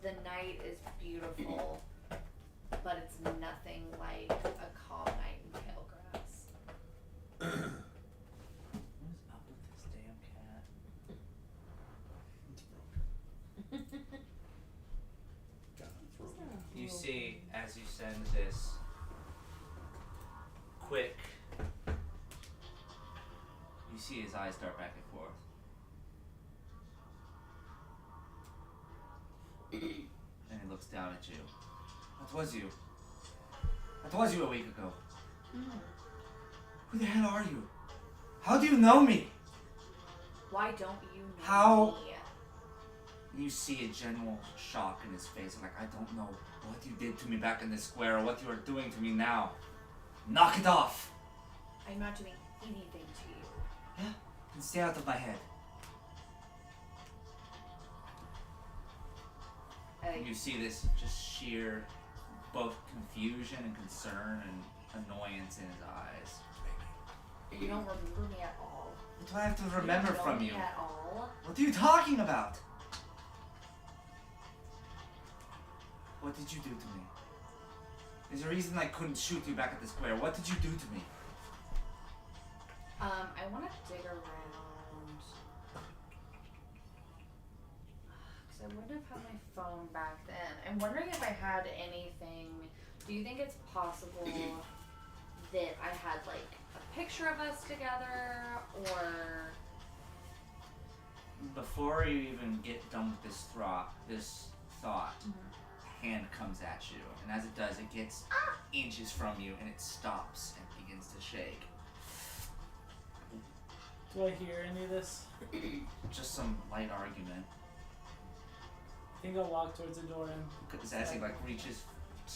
S6: the night is beautiful, but it's nothing like a calm night in Palegrass.
S4: What is up with this damn cat?
S2: It's broken. God, it's broken.
S4: You see, as you send this quick, you see his eyes dart back and forth. And he looks down at you. That was you. That was you a week ago. Who the hell are you? How do you know me?
S6: Why don't you know
S4: How?
S6: me?
S4: And you see a general shock in his face. Like, I don't know what you did to me back in the square or what you are doing to me now. Knock it off.
S6: I'm not doing anything to you.
S4: Yeah, and stay out of my head. You see this just sheer, both confusion and concern and annoyance in his eyes.
S6: You don't remember me at all.
S4: What do I have to remember
S6: don't know
S4: from
S6: me
S4: you?
S6: at all.
S4: What are you talking about? What did you do to me? There's a reason I couldn't shoot you back at the square. What did you do to me?
S6: I want to dig around. Because I wouldn't have had my phone back then. I'm wondering if I had anything. Do you think it's possible that I had like a picture of us together, or
S4: Before you even get done with this thought, a hand comes at you, and as it does, it gets inches from you, and it stops and begins to shake.
S3: Do I hear any of this?
S4: Just some light argument.
S3: I think I'll walk towards the door and
S4: Because as he like reaches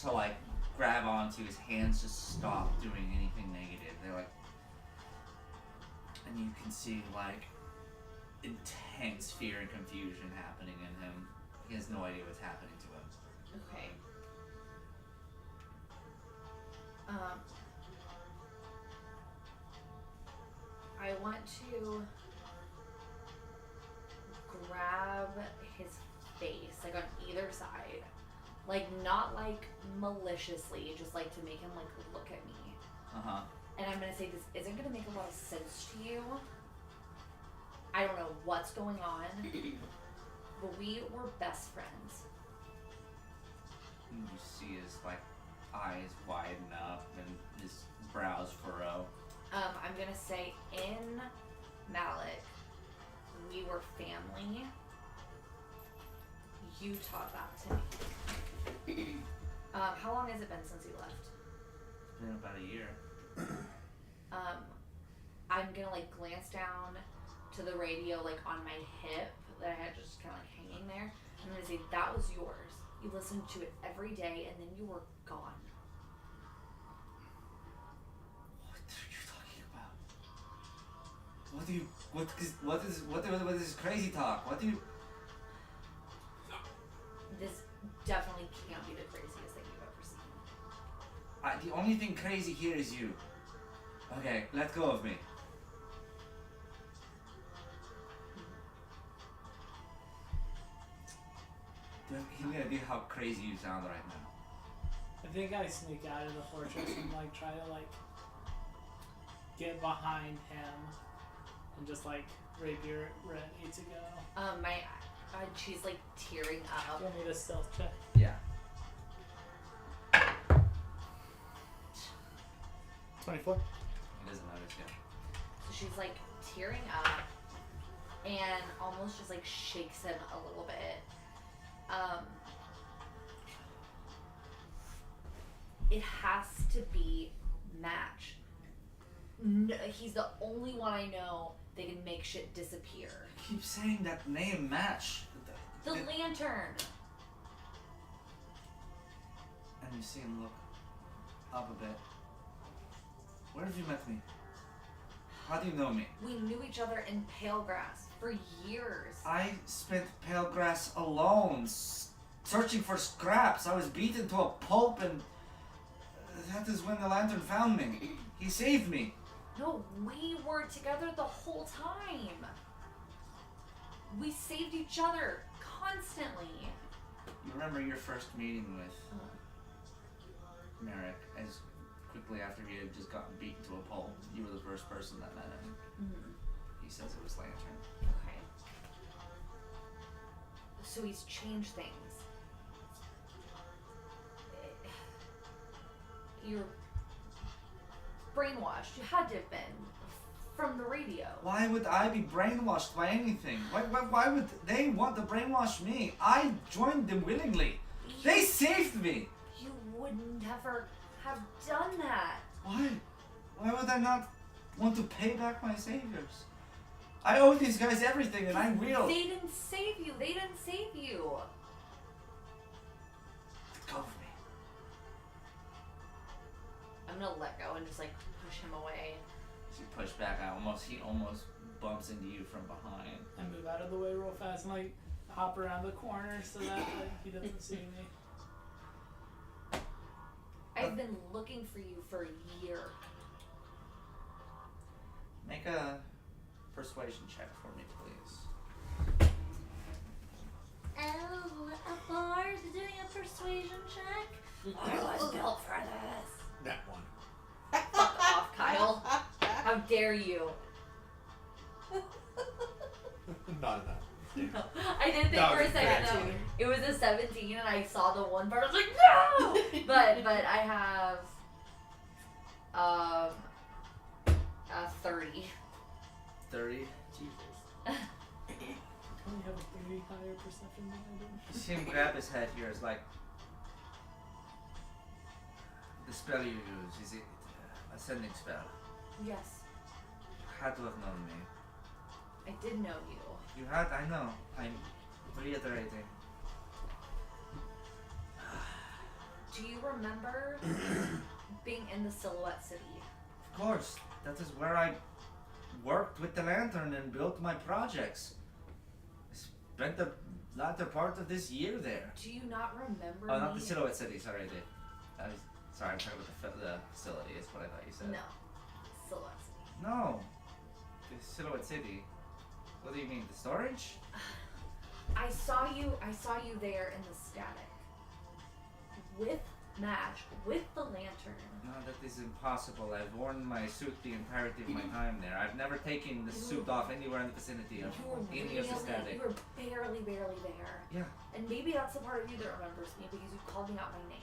S4: to like grab onto, his hands just stop doing anything negative. They're like, and you can see like intense fear and confusion happening in him. He has no idea what's happening to him.
S6: okay. I want to grab his face, like on either side, like not like maliciously, just like to make him like look at me. And I'm gonna say this isn't gonna make a lot of sense to you. I don't know what's going on, but we were best friends.
S4: And you see his like eyes widen up and his brows furrow.
S6: I'm gonna say in Malik, we were family. You taught that to me. How long has it been since you left?
S4: It's been about a year.
S6: I'm gonna like glance down to the radio like on my hip that I had just kind of like hanging there. I'm gonna say that was yours. You listened to it every day and then you were gone.
S4: What are you talking about? What is this crazy talk? What do you?
S6: This definitely can't be the craziest thing you've ever seen.
S4: The only thing crazy here is you. Okay, let go of me. Do you have any idea how crazy you sound right now?
S3: I think I sneak out of the fortress and like try to like get behind him and just like rapier ready to go.
S6: She's like tearing up.
S3: Do you want me to stealth check?
S4: Yeah.
S3: 24.
S4: He doesn't notice yet.
S6: So she's like tearing up and almost just like shakes him a little bit. It has to be Match. No, he's the only one I know that can make shit disappear.
S4: Keep saying that name, Match.
S6: The lantern.
S4: And you see him look up a bit. Where have you met me? How do you know me?
S6: We knew each other in Palegrass for years.
S4: I spent Palegrass alone, searching for scraps. I was beaten to a pulp, and that is when the lantern found me. He saved me.
S6: No, we were together the whole time. We saved each other constantly.
S4: You remember your first meeting with Merrick as quickly after he had just gotten beaten to a pulp. You were the first person that met him. He says it was Lantern.
S6: Okay. So he's changed things. You're brainwashed. You had to have been from the radio.
S4: Why would I be brainwashed by anything? Why would they want to brainwash me? I joined them willingly. They saved me.
S6: You would never have done that.
S4: Why? Why would I not want to pay back my saviors? I owe these guys everything, and I will.
S6: They didn't save you. They didn't save you.
S4: Let go of me.
S6: I'm gonna let go and just like push him away.
S4: As you push back, he almost bumps into you from behind.
S3: I move out of the way real fast and like hop around the corner so that like he doesn't see me.
S6: I've been looking for you for a year.
S4: Make a persuasion check for me, please.
S6: Oh, a bard doing a persuasion check? I was built for this.
S2: That one.
S6: Fuck off, Kyle. How dare you?
S2: Not enough.
S6: No. I did think
S2: No,
S6: for a
S2: it's
S6: second
S2: bad,
S6: though,
S1: too.
S6: it was a 17 and I saw the one part, I was like, no! but I have a 30.
S4: 30.
S3: Jesus. I only have a 30 higher perception than I do.
S4: You see him grab his head here. It's like the spell you use. Is it ascending spell?
S6: Yes,
S4: Had to have known me.
S6: I did know you.
S4: You had. I know. I'm reiterating.
S6: Do you remember being in the Silhouette City?
S4: Of course. That is where I worked with the lantern and built my projects. I spent the latter part of this year there.
S6: Do you not remember
S4: Oh,
S6: me?
S4: not the Silhouette City. Sorry, sorry, I'm talking about the facility. Is what I thought you said.
S6: No. Silhouette City.
S4: No. The Silhouette City. What do you mean? The storage?
S6: I saw you there in the static. With Madge, with the lantern.
S4: No, that is impossible. I've worn my suit the entirety of my time there. I've never taken the suit off anywhere in the vicinity of
S6: You were
S4: any of the static.
S6: you were barely there.
S4: Yeah.
S6: And maybe that's the part of you that remembers me because you called me out my name.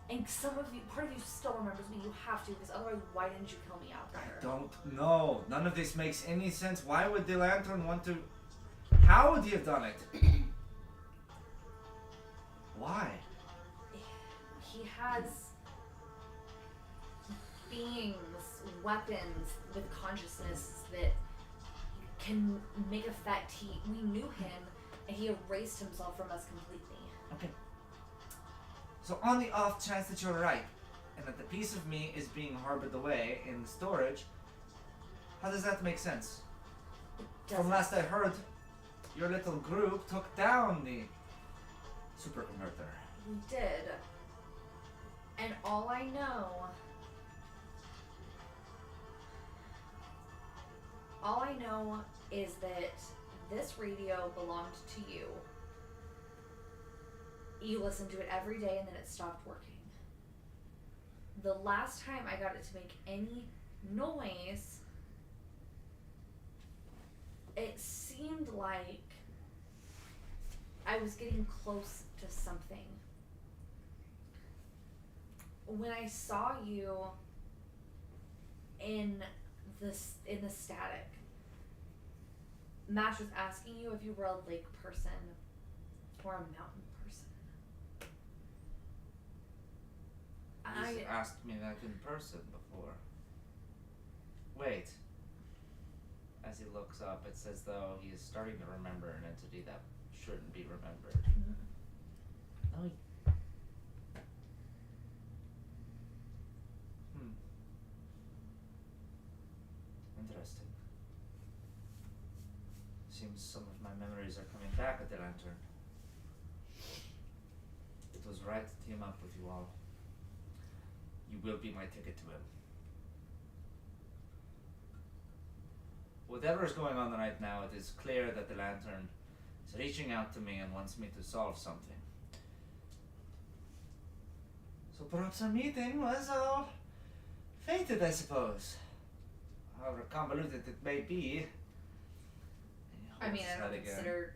S6: And part of you still remembers me. You have to, because otherwise, why didn't you kill me out
S4: I
S6: there?
S4: don't know. None of this makes any sense. Why would the lantern want to... How would he have done it? Why?
S6: He has beings, weapons with consciousness that can make effect. We knew him, and he erased himself from us completely.
S4: Okay. So on the off chance that you're right, and that the piece of me is being harbored away in storage, how does that make sense? From last I heard, your little group took down the super converter.
S6: We did. And all I know is that this radio belonged to you. You listened to it every day and then it stopped working. The last time I got it to make any noise, it seemed like I was getting close to something. When I saw you in the static, Mash was asking you if you were a lake person or a mountain person.
S4: He's asked me that in person before. Wait. As he looks up, it's as though he is starting to remember an entity that shouldn't be remembered. Oh. Interesting. Seems some of my memories are coming back at the lantern. It was right to team up with you all. You will be my ticket to him. Whatever is going on right now, it is clear that the lantern is reaching out to me and wants me to solve something. So perhaps our meeting was fated, I suppose. However convoluted it may be.
S6: I mean, I
S4: Try
S6: don't
S4: again.
S6: consider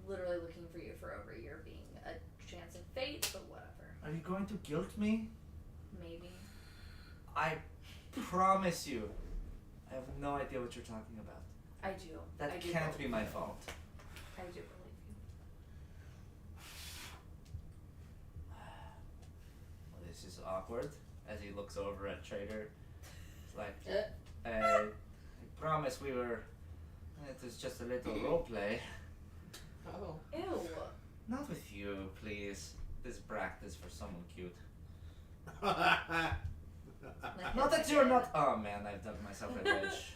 S6: literally looking for you for over a year being a chance of fate, but whatever.
S4: Are you going to guilt me?
S6: Maybe.
S4: I promise you, I have no idea what you're talking about.
S6: I do.
S4: That
S6: I do
S4: can't
S6: believe
S4: be my
S6: you.
S4: fault.
S6: I do believe you.
S4: Well, this is awkward. As he looks over at Trader, it's like,
S1: Eh.
S4: I promise we were. It was just a little role play.
S1: Oh.
S6: Ew.
S4: Not with you, please. This bract is for someone cute. Not that you're not. Oh man, I've dug myself a ditch.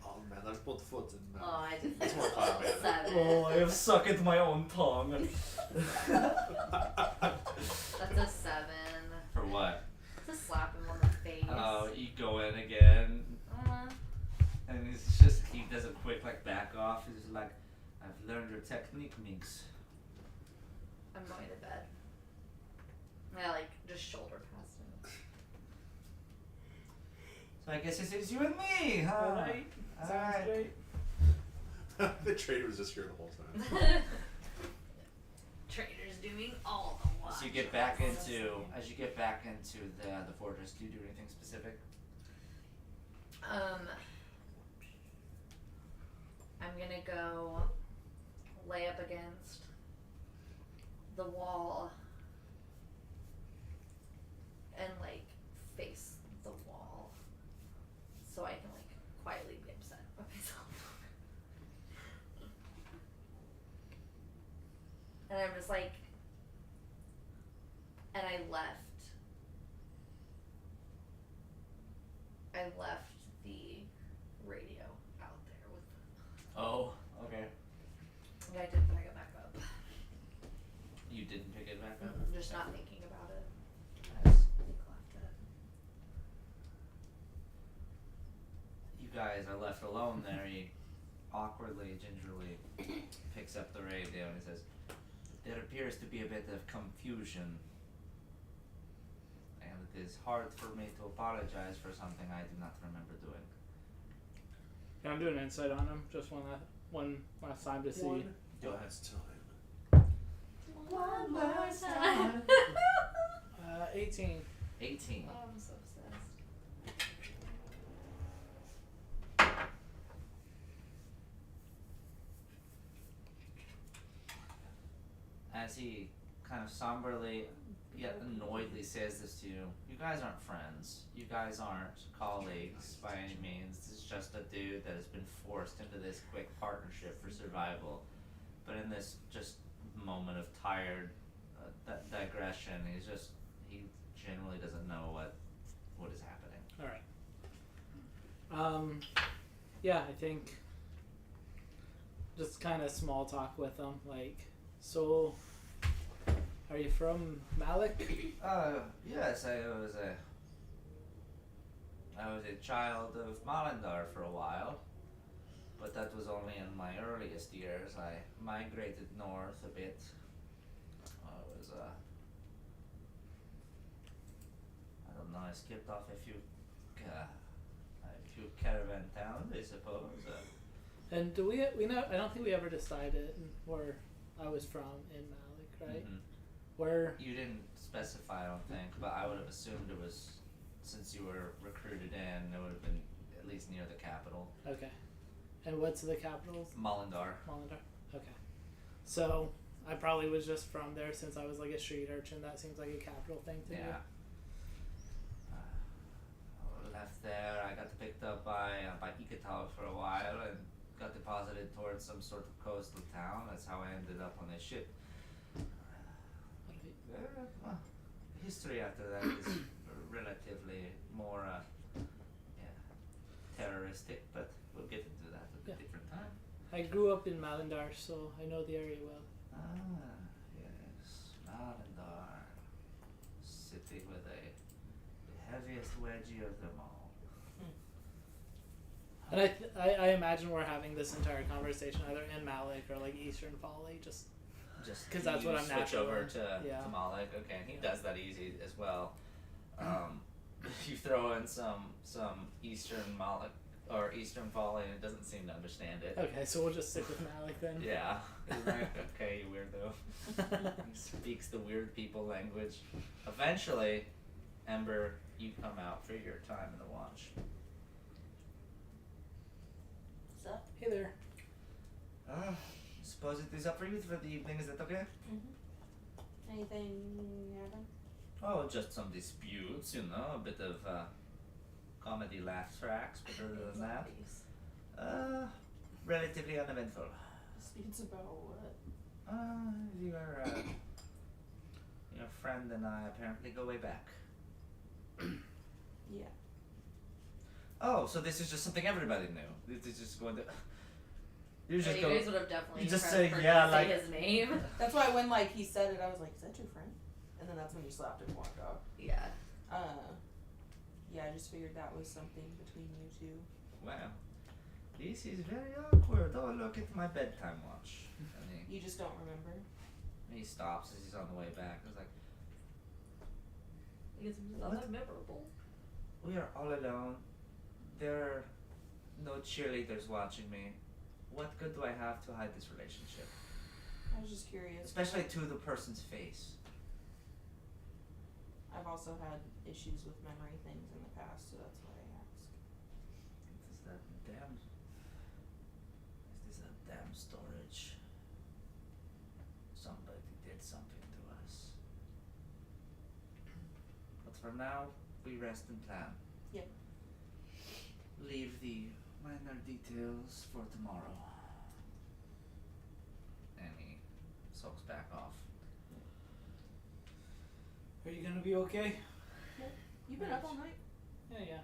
S2: Oh man, there's both foot and
S6: Oh, I just
S2: It's more fun, man.
S6: 7.
S4: Oh, I have sucked my own tongue.
S6: That's a 7.
S4: For what?
S6: It's a slap him on the face.
S4: Oh, you go in again, and he's just he does a quick like back off. He's just like, I've learned your technique, Minx.
S6: I'm going to bed. I like just shoulder past him.
S4: So I guess it's you and me, huh?
S3: Alright. Sounds
S4: Alright.
S3: great.
S2: The trader was just here the whole time.
S6: Trader's doing all the watch.
S4: As you get back into the fortress, do you do anything specific?
S6: I'm gonna go lay up against the wall and like face the wall so I can like quietly be upset with myself. And I'm just like, and I left the radio out there with
S4: Oh, okay.
S6: and I didn't pick it back up.
S4: You didn't pick it back up?
S6: I'm just not thinking about it.
S4: Nice.
S6: I think left it.
S4: You guys are left alone there. He awkwardly, gingerly picks up the radio and he says, there appears to be a bit of confusion. And it is hard for me to apologize for something I do not remember doing.
S3: Can I do an insight on him? Just one last time to see.
S2: One
S4: Go ahead.
S2: last time.
S6: One more time.
S3: 18.
S4: 18.
S6: Oh, I'm so obsessed.
S4: As he kind of somberly yet annoyedly says this to you, you guys aren't friends. You guys aren't colleagues by any means. This is just a dude that has been forced into this quick partnership for survival. But in this just moment of tired digression, he generally doesn't know what is happening.
S3: Alright. Yeah, I think just kind of small talk with him. Like, so, are you from Malik?
S4: Yes, I was a child of Malindar for a while, but that was only in my earliest years. I migrated north a bit. I don't know, I skipped off a few caravan towns, I suppose.
S3: And do we know? I don't think we ever decided where I was from in Malik, right?
S4: Mhm.
S3: Where?
S4: You didn't specify, I don't think, but I would have assumed it was, since you were recruited in, it would have been at least near the capital.
S3: Okay. And what's the capital?
S4: Malindar.
S3: Malindar. Okay. So I probably was just from there since I was like a street urchin. That seems like a capital thing to
S4: Yeah. Left there, I got picked up by Ikatal for a while and got deposited towards some sort of coastal town. That's how I ended up on a ship. Well, history after that is relatively more terroristic, but we'll get into that at a different time.
S3: I grew up in Malindar, so I know the area well.
S4: Ah, yes, Malindar, city with the heaviest wedgie of them all.
S3: And I imagine we're having this entire conversation either in Malik or like Eastern Folly, just 'cause that's what I'm
S4: switch
S3: naturally
S4: over
S3: in.
S4: to
S3: Yeah.
S4: Malik. Okay, and he does that easy as well. You throw in some Eastern Malik or Eastern Folly, and it doesn't seem to understand it.
S3: Okay, so we'll just stick with Malik then.
S4: Yeah. He's like, okay, you weirdo. He speaks the weird people language. Eventually, Ember you come out for your time in the watch.
S6: What's up?
S3: Hey there.
S4: Suppose it is up for you for the evening. Is that okay?
S1: Anything happen?
S4: Oh, just some disputes, you know, a bit of comedy laugh tracks, but other than that, relatively uneventful.
S1: Disputes about what?
S4: Your friend and I apparently go way back.
S1: Yeah.
S4: Oh, so this is just something everybody knew. This is just going to. You
S6: Yeah,
S4: just
S6: you
S4: go.
S6: guys would have definitely
S4: you just
S6: tried
S4: say,
S6: for
S4: yeah,
S6: to
S4: like-
S6: say his name.
S1: That's why when like he said it, I was like, "Is that your friend?" And then that's when you slapped him and walked off.
S6: Yeah.
S1: Yeah, I just figured that was something between you two.
S4: Wow, this is very awkward. Oh, look at my bedtime watch. And
S1: You just don't remember.
S4: he stops as he's on the way back. He's like,
S6: It's not
S4: What?
S6: that memorable.
S4: we are all alone. There are no cheerleaders watching me. What good do I have to hide this relationship?
S1: I was just curious.
S4: Especially to the person's face.
S1: I've also had issues with memory things in the past, so that's why I asked.
S4: Is this a damn storage? Somebody did something to us. But for now, we rest and plan.
S1: Yep.
S4: Leave the minor details for tomorrow. And he sulks back off.
S3: Are you gonna be okay?
S1: You've been up all night.
S3: Yeah.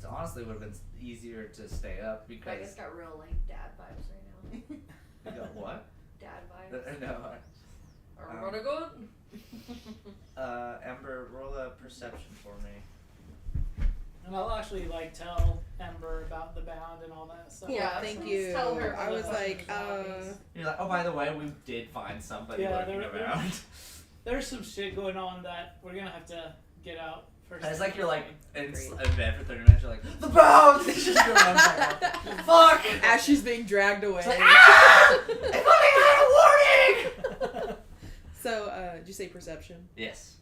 S4: It honestly would have been easier to stay up
S6: I
S4: because
S6: just got real like dad vibes right now.
S4: you got what?
S6: Dad vibes.
S4: No.
S6: Are we gonna go?
S4: Ember, roll a perception for me.
S3: And I'll actually like tell Ember about the bound and all that stuff.
S6: Yeah,
S1: Thank
S6: please
S1: you.
S6: tell her
S1: I
S6: what
S1: was
S6: the
S1: like,
S6: questions
S4: You're like, oh, by the way, we did find somebody
S3: Yeah,
S4: lurking
S3: they're-
S4: around.
S3: There's some shit going on that we're gonna have to get out first.
S4: And it's like you're like in
S1: Great.
S4: bed for 30 minutes. You're like, the bounds. It's just your arms like, fuck.
S1: As she's being dragged away.
S4: It's like, ah! If only I had a warning.
S1: So, did you say perception?
S4: Yes.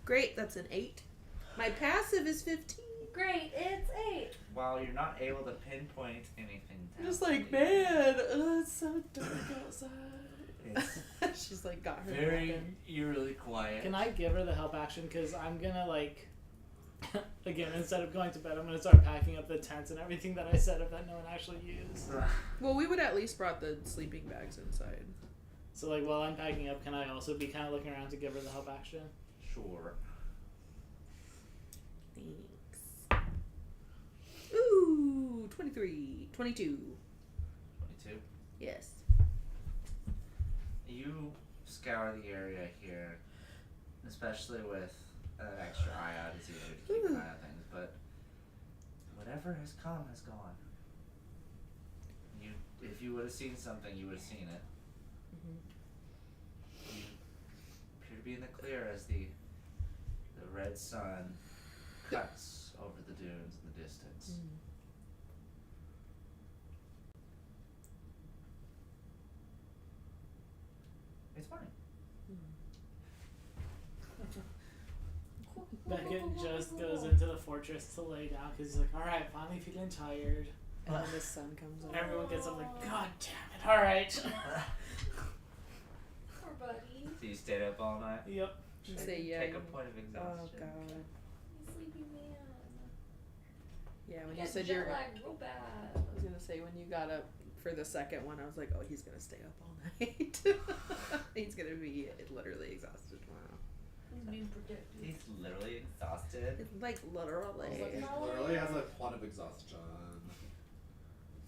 S1: Great, that's an 8. My passive is 15.
S6: Great, it's 8.
S4: While you're not able to pinpoint anything down.
S1: I'm just like, man, it's so dark outside.
S4: It's
S1: She's like, got her
S4: very
S1: weapon.
S4: eerily quiet.
S3: Can I give her the help action? Because I'm gonna like, again, instead of going to bed, I'm gonna start packing up the tents and everything that I set up that no one actually used.
S1: Well, we would at least brought the sleeping bags inside.
S3: So like, while I'm packing up, can I also be kind of looking around to give her the help action?
S4: Sure.
S1: Thanks. Ooh, 23. 22.
S4: 22.
S1: Yes.
S4: You scour the area here, especially with an extra eye out as you do to keep an eye on things, but whatever has come has gone. If you would have seen something, you would have seen it.
S1: Mm-hmm.
S4: You appear to be in the clear as the red sun cuts over the dunes in the distance. It's funny.
S3: Beckett just goes into the fortress to lay down because he's like, all right, finally feeling tired.
S1: And then the sun comes up.
S3: Everyone gets up like, God damn it! All right.
S6: Poor buddy.
S4: So you stayed up all night?
S3: Yep.
S1: You say, yeah.
S4: Take a
S1: you-
S4: point of
S1: Oh,
S4: exhaustion.
S1: God.
S6: Sleepy man.
S1: Yeah, when
S6: Got
S1: you said
S6: jet
S1: you're.
S6: lag real bad.
S1: I was gonna say when you got up for the second one, I was like, oh, he's gonna stay up all night. He's gonna be literally exhausted tomorrow.
S6: He's being productive.
S4: He's literally exhausted.
S1: It's like literally.
S2: Literally has a point of exhaustion.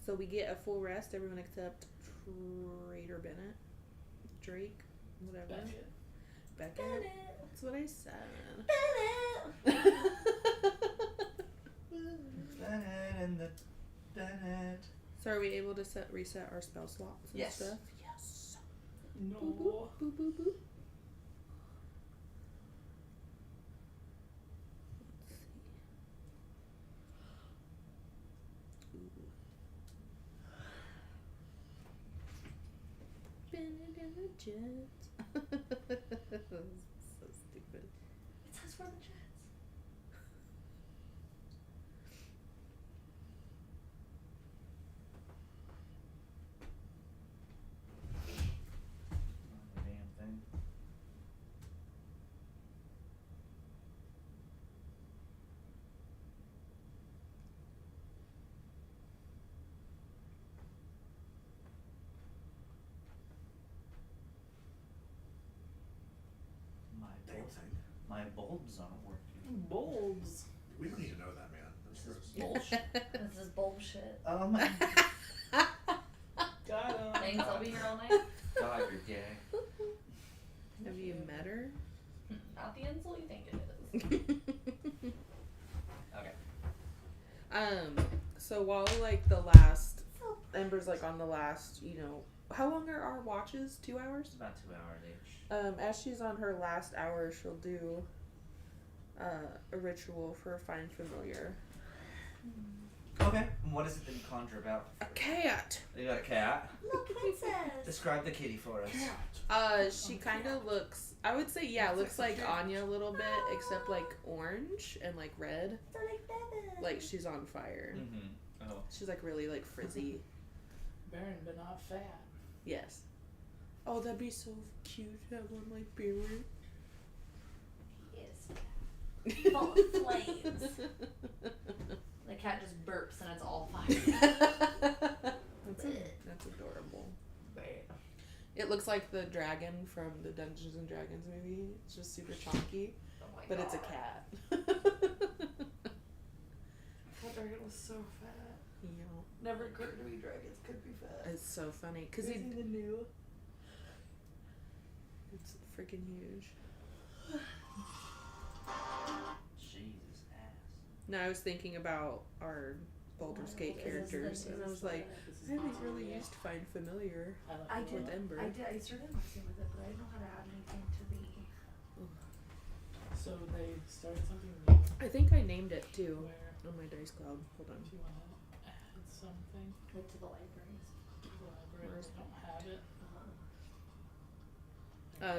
S1: So we get a full rest, everyone except Trader Bennett, Drake, whatever. Beckett. That's what I said.
S4: Bennett and the Bennett.
S1: So are we able to reset our spell slots and
S4: Yes.
S1: stuff? Yes.
S3: No.
S1: Boop, boop, boop, boop, boop. Let's see. Bennett and the Jets. So
S6: for the Jets.
S4: Damn thing.
S2: Damn thing.
S4: My bulbs aren't working.
S3: Bulbs.
S2: We don't need to know that, man. That's
S4: This is
S2: gross.
S4: bullshit.
S6: This is bullshit.
S3: Got him.
S6: Thanks, I'll be here all night.
S4: God, you're gay.
S1: Have you met her?
S6: Not the insult you think it is.
S4: Okay.
S1: So while like the last Ember's like on the last, how long are our watches? 2 hours?
S4: It's about 2 hours each.
S1: As she's on her last hour, she'll do a ritual for Find Familiar.
S4: Okay. And what is it that you conjure about?
S1: A cat.
S4: You got a cat?
S6: Look, princess.
S4: Describe the kitty for us.
S1: She kind of looks, I would say, looks like Anya a little bit, except like orange and like red. Like she's on fire.
S4: Mm-hmm. Oh.
S1: She's like really like frizzy.
S3: Barren, but not fat.
S1: Yes. Oh, that'd be so cute to have one like Barry.
S6: He is full of flames. The cat just burps and it's all fire.
S1: That's adorable. It looks like the dragon from the Dungeons and Dragons movie. It's just super chunky,
S6: Oh my
S1: but
S6: God.
S1: it's a cat.
S7: That dragon was so fat. Never occurred to me dragons could be fat.
S1: It's so funny because
S7: Is he the new?
S1: it's freaking huge.
S4: Jesus ass.
S1: No, I was thinking about our Baldur's Gate characters, and I was like, I haven't really used Find Familiar
S5: I
S1: with
S5: did.
S1: Ember.
S5: I did. I started messing with it, but I didn't know how to add anything to the.
S3: So they started something new.
S1: I think I named it too
S3: Where
S1: on my dice cloud. Hold on.
S3: if you want to add something
S6: Go to the libraries.
S3: to the library, I don't have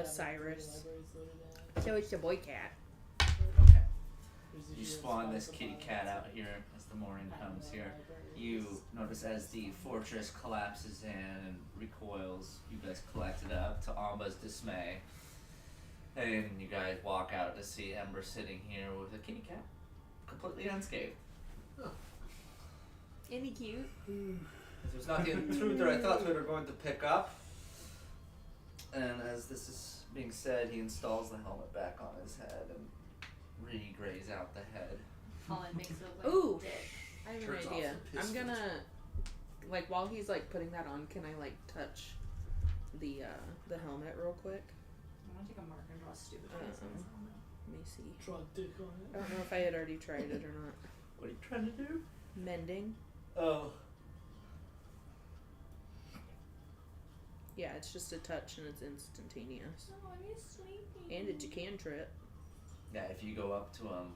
S3: it.
S1: Cyrus.
S3: Libraries loaded in.
S1: So it's a boy cat.
S4: Okay.
S3: There's
S4: You
S3: usually a
S4: spawn
S3: spot
S4: this
S3: at the
S4: kitty
S3: bottom.
S4: cat out here as the morning comes here. You notice as the fortress collapses in and recoils, you guys collect it up to Amba's dismay. And you guys walk out to see Ember sitting here with a kitty cat, completely unscathed.
S1: Isn't he cute?
S4: This was not the intruder I thought we were going to pick up. And as this is being said, he installs the helmet back on his head and re-grays out the head.
S6: Colin makes it look like
S1: Ooh.
S6: a dick.
S1: I have
S2: Turns
S1: an
S2: off
S1: idea.
S2: the
S1: I'm
S2: pistons.
S1: gonna like while he's like putting that on, can I like touch the helmet real quick?
S5: I'm gonna take a marker and draw a stupid face on his helmet.
S1: Let me see.
S3: Draw a dick on
S1: I don't know if I had already tried it or not.
S4: What are you trying to do?
S1: Mending.
S4: Oh.
S1: Yeah, it's just a touch and it's instantaneous.
S6: Oh, he's sleeping.
S1: And it's a cantrip.
S4: Yeah, if you go up to him,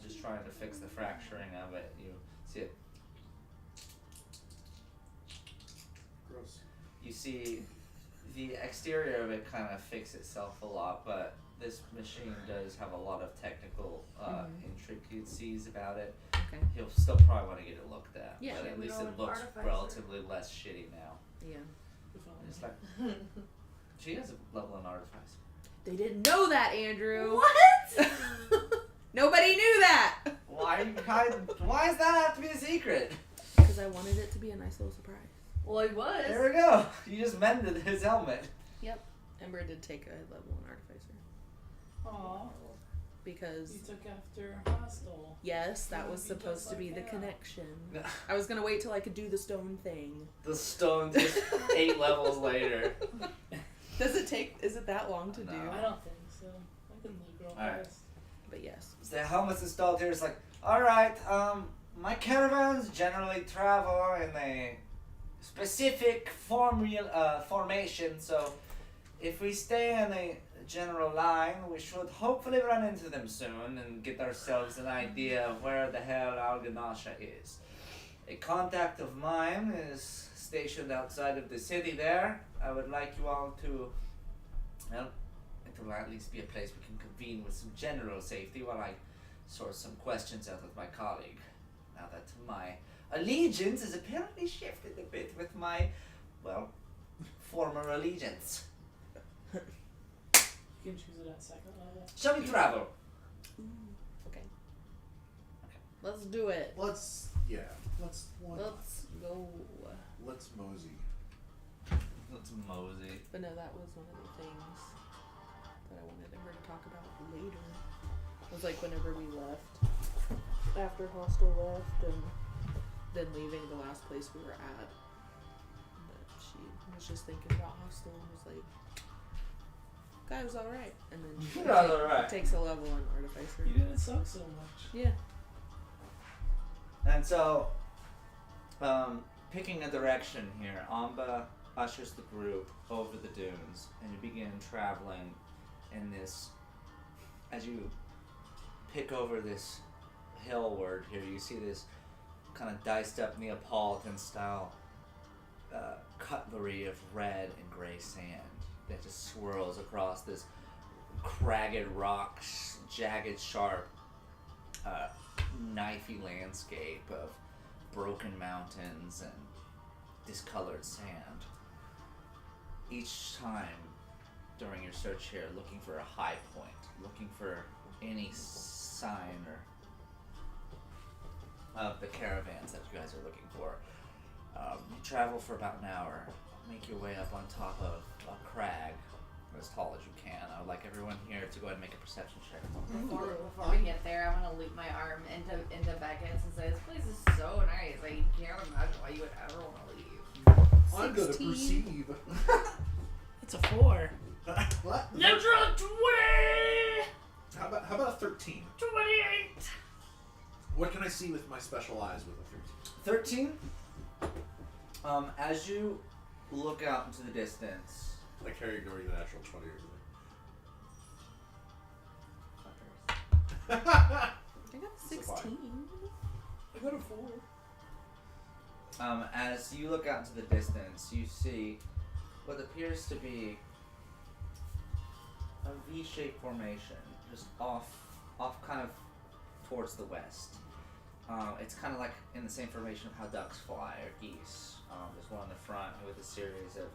S4: just trying to fix the fracturing of it, you see it.
S2: Gross.
S4: You see the exterior of it kind of fix itself a lot, but this machine does have a lot of technical intricacies about it.
S1: Okay.
S4: He'll still probably want to get it looked at,
S1: Yeah.
S4: but at
S5: We
S4: least
S5: go
S4: it
S5: and
S4: looks
S5: artificer.
S4: relatively less shitty now.
S1: Yeah.
S4: And it's like she has a level in artifice.
S1: They didn't know that, Andrew.
S6: What?
S1: Nobody knew that.
S4: Why are you why does that have to be a secret?
S1: Because I wanted it to be a nice little surprise.
S6: Well, he was.
S4: There we go. You just mended his helmet.
S1: Ember did take a level in Artificer.
S3: Aw,
S1: Because
S3: you took after Hostel.
S1: yes, that
S3: You
S1: was
S3: would be
S1: supposed
S3: just
S1: to be
S3: like
S1: the
S3: that.
S1: connection. I was gonna wait till I could do the stone thing.
S4: The stone just 8 levels later.
S1: Does it take? Is it that long to
S4: No.
S1: do?
S3: I don't think so. I can look real
S4: Alright.
S3: fast.
S1: But yes.
S4: So the helmet's installed here. It's like, alright, my caravans generally travel in a specific formation, so if we stay in a general line, we should hopefully run into them soon and get ourselves an idea of where the hell Al-Ganasha is. A contact of mine is stationed outside of the city there. I would like you all to, well, to will at least be a place we can convene with some general safety while I sort some questions out with my colleague. Now that my allegiance has apparently shifted a bit with my, well, former allegiance.
S3: You can choose it at second level.
S4: Shall we travel?
S1: Okay. Let's do it.
S2: Let's why not?
S1: Let's go.
S2: Let's mosey.
S4: Let's mosey.
S1: But no, that was one of the things that I wanted her to talk about later. It was like whenever we left, after Hostel left, and then leaving the last place we were at. But she was just thinking about Hostel and was like, guy was alright. And then she
S4: Guy was alright.
S1: takes a level on Artificer.
S3: You didn't suck so much.
S1: Yeah.
S4: And so, picking a direction here, Amba ushers the group over the dunes, and you begin traveling in this. As you pick over this hillward here, you see this kind of diced up Neapolitan style cutlery of red and gray sand that just swirls across this cragged rocks, jagged, sharp, knifey landscape of broken mountains and discolored sand. Each time during your search here, looking for a high point, looking for any sign or of the caravans that you guys are looking for. You travel for about an hour, make your way up on top of a crag as tall as you can. I would like everyone here to go ahead and make a perception check.
S5: Before we get there, I want to loop my arm into Beckett's and say, this place is so nice. I can't imagine why you would ever want to leave.
S2: I'm gonna
S1: 16.
S2: perceive.
S3: It's a 4.
S2: What?
S3: Natural 20!
S2: How about a 13?
S3: 28!
S2: What can I see with my special eyes with a 13?
S4: 13. As you look out into the distance,
S2: I carry ignoring the natural 20 or
S1: I got
S2: It's a
S1: 16.
S3: I got a 4.
S4: as you look out into the distance, you see what appears to be a V-shaped formation, just off kind of towards the west. It's kind of like in the same formation of how ducks fly or geese. There's one on the front with a series of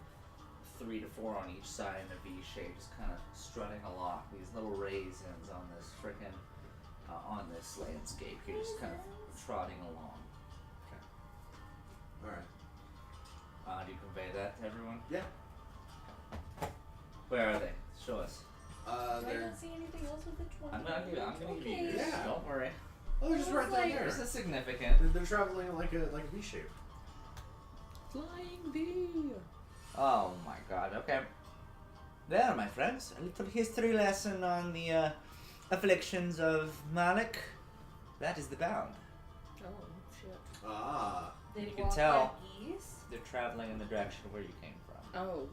S4: 3 to 4 on each side in a V shape, just kind of strutting along. These little raisins on this frickin' on this landscape here, just kind of trotting along.
S2: Alright.
S4: Do you convey that to everyone?
S2: Yeah.
S4: Where are they? Show us.
S5: Do I
S2: They're,
S5: not see anything else with the 20?
S4: I'm gonna give you
S5: Okay.
S4: yours.
S2: Yeah.
S4: Don't worry.
S2: oh, they're just right down there.
S4: This is significant.
S2: They're traveling like a V shape.
S1: Flying V.
S4: Oh my god, okay. There, my friends, a little history lesson on the afflictions of Malik. That is the bound.
S1: Oh, shit.
S2: Ah.
S5: They
S4: You can
S5: walk
S4: tell.
S5: like geese?
S4: They're traveling in the direction where you came from.
S1: Oh,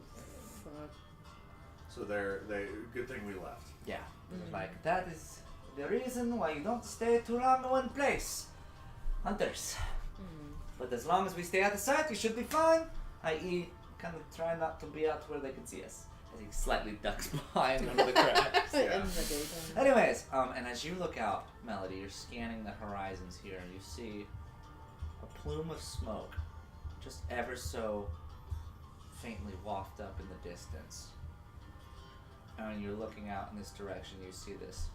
S1: fuck.
S2: So good thing we left.
S4: Yeah.
S1: Mhm.
S4: Like, that is the reason why you don't stay too long in one place. Hunters.
S1: Mm.
S4: But as long as we stay out of sight, we should be fine. I.e., kind of try not to be out where they can see us. As he slightly ducks behind under the cracks.
S2: Yeah.
S1: In the daytime.
S4: Anyways, and as you look out, Melody, you're scanning the horizons here, and you see a plume of smoke just ever so faintly waft up in the distance. And when you're looking out in this direction, you see this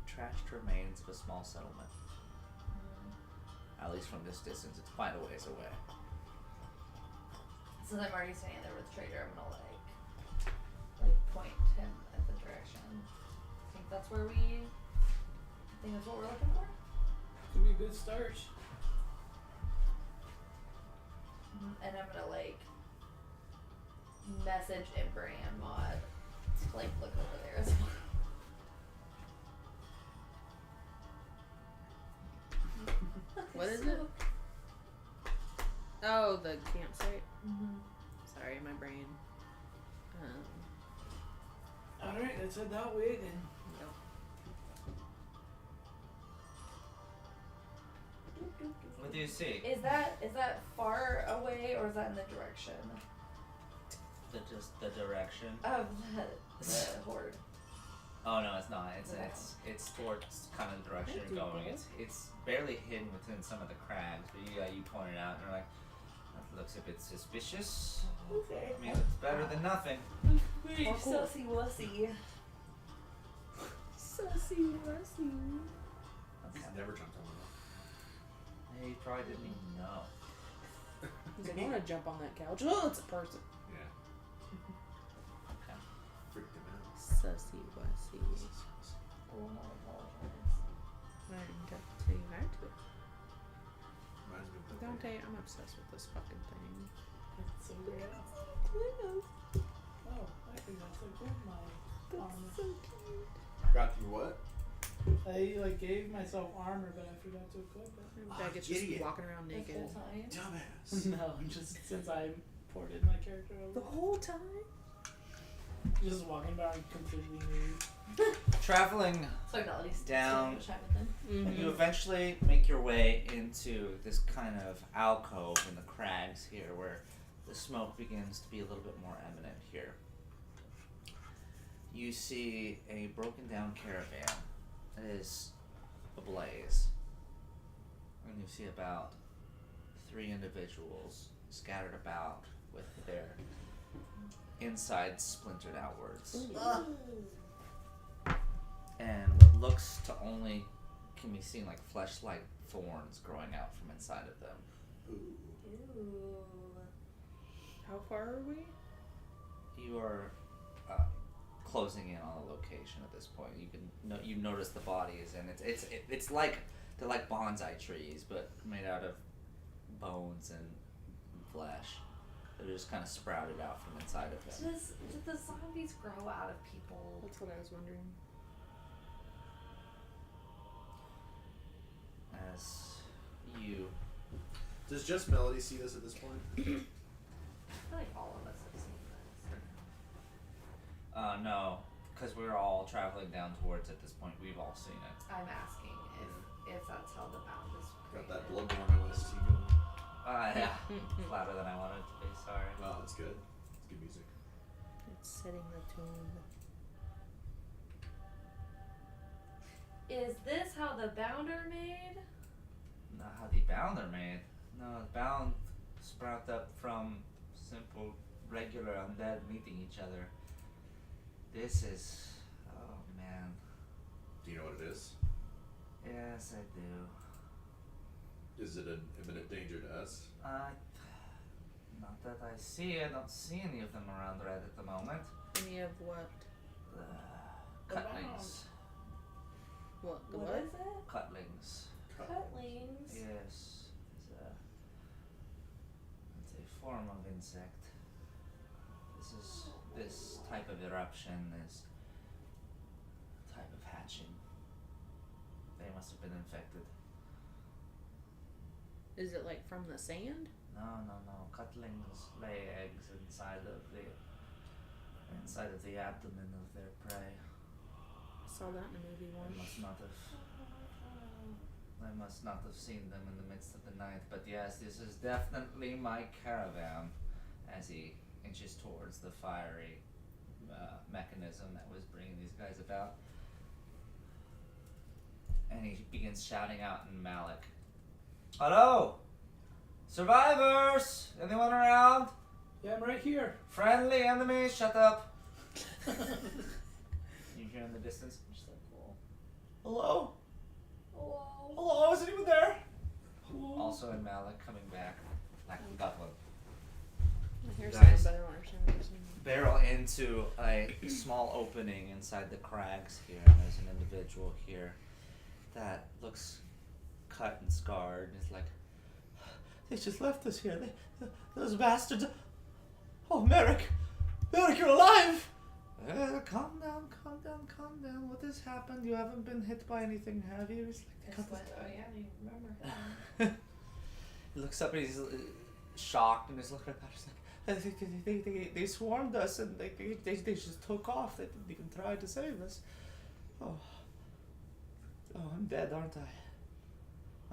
S4: trashed remains of a small settlement. At least from this distance, it's quite a ways away.
S5: Since I'm already standing there with the trader, I'm gonna like point him at the direction. Think that's where we. Think that's what we're looking for.
S3: Could be a good start.
S5: And I'm gonna like message Ember and Maud to like look over there as well.
S1: What is it? Oh, the campsite.
S5: Mm-hmm.
S1: Sorry, my brain.
S3: Alright, let's head that way then.
S1: Yep.
S4: What do you see?
S5: Is that far away or is that in the direction?
S4: the direction.
S6: Of the horde.
S4: Oh no, it's not. It's towards kind of the direction you're going. It's barely hidden within some of the crags, but you pointed out and you're like, that looks a bit suspicious.
S6: Okay.
S4: I mean, it's better than nothing.
S6: Sussy wussy.
S1: Sussy wussy.
S2: He's never jumped on one.
S4: He probably didn't even know.
S1: He's like, I want to jump on that couch. Oh, it's a person.
S2: Yeah.
S4: Okay.
S2: Freaked him out.
S1: Sussy wussy. Learning to tell you how to.
S2: Reminds me of the
S1: Dante, I'm obsessed with this fucking thing.
S3: It's so weird. Oh, I think that's like good. My armor.
S1: So cute.
S2: Got you what?
S3: I like gave myself armor, but I forgot to equip it.
S1: Baggett's just
S2: idiot.
S1: walking around
S6: The
S1: naked.
S6: whole time.
S2: Dumbass.
S3: No, just since I ported my character
S1: The
S3: over.
S1: whole time?
S3: Just walking around completely nude.
S4: Traveling
S6: So I got at least
S4: Down.
S6: so much time with them.
S4: You eventually make your way into this kind of alcove in the crags here where the smoke begins to be a little bit more eminent here. You see a broken down caravan that is ablaze. And you see about 3 individuals scattered about with their insides splintered outwards. And what looks to only can be seen like flesh-like thorns growing out from inside of them.
S2: Ooh.
S1: How far are we?
S4: You are closing in on the location at this point. You can you notice the bodies, and it's like they're like bonsai trees, but made out of bones and flesh. They're just kind of sprouted out from inside of them.
S6: Did the zombies grow out of people?
S1: That's what I was wondering.
S4: As you
S2: Does just Melody see this at this point?
S6: I feel like all of us have seen this.
S4: no, because we're all traveling down towards it at this point. We've all seen it.
S5: I'm asking if that's how the bound is
S2: Got
S5: created.
S2: that Bloodborne OST going.
S4: Yeah, louder than I wanted to be. Sorry.
S2: Wow, that's good. It's good music.
S1: It's setting the tune.
S6: Is this how the bound are made?
S4: Not how the bound are made. No, the bound sprout up from simple, regular undead meeting each other. This is, oh man.
S2: Do you know what it is?
S4: Yes, I do.
S2: Is it an imminent danger to us?
S4: Not that I see. I don't see any of them around right at the moment.
S1: Any of what?
S4: Cutlings.
S1: What? The
S6: What
S1: what?
S6: is it?
S4: Cutlings.
S6: Cutlings.
S4: Yes. It's a form of insect. This type of eruption is a type of hatching. They must have been infected.
S1: Is it like from the sand?
S4: No. Cutlings lay eggs inside of the abdomen of their prey.
S1: I saw that in a movie
S4: They
S1: once.
S4: must not have seen them in the midst of the night. But yes, this is definitely my caravan. As he inches towards the fiery mechanism that was bringing these guys about, and he begins shouting out in Malik. Hello! Survivors! Anyone around?
S3: Yeah, I'm right here.
S4: Friendly enemies, shut up! You hear in the distance? Just like, whoa. Hello?
S6: Hello.
S4: Hello, is anyone there? Also in Malik, coming back. Like Goblin.
S1: I hear
S4: Guys.
S1: sound, but I don't understand what you're saying.
S4: Barrel into a small opening inside the crags here, and there's an individual here that looks cut and scarred, and is like, they just left us here. Those bastards. Oh, Merrick! Merrick, you're alive! Calm down. What has happened? You haven't been hit by anything, have you? He's like,
S6: Oh yeah, you remember.
S4: He looks up and he's shocked, and he's looking about. He's like, they swarmed us, and they just took off. They didn't even try to save us. Oh, I'm dead, aren't I?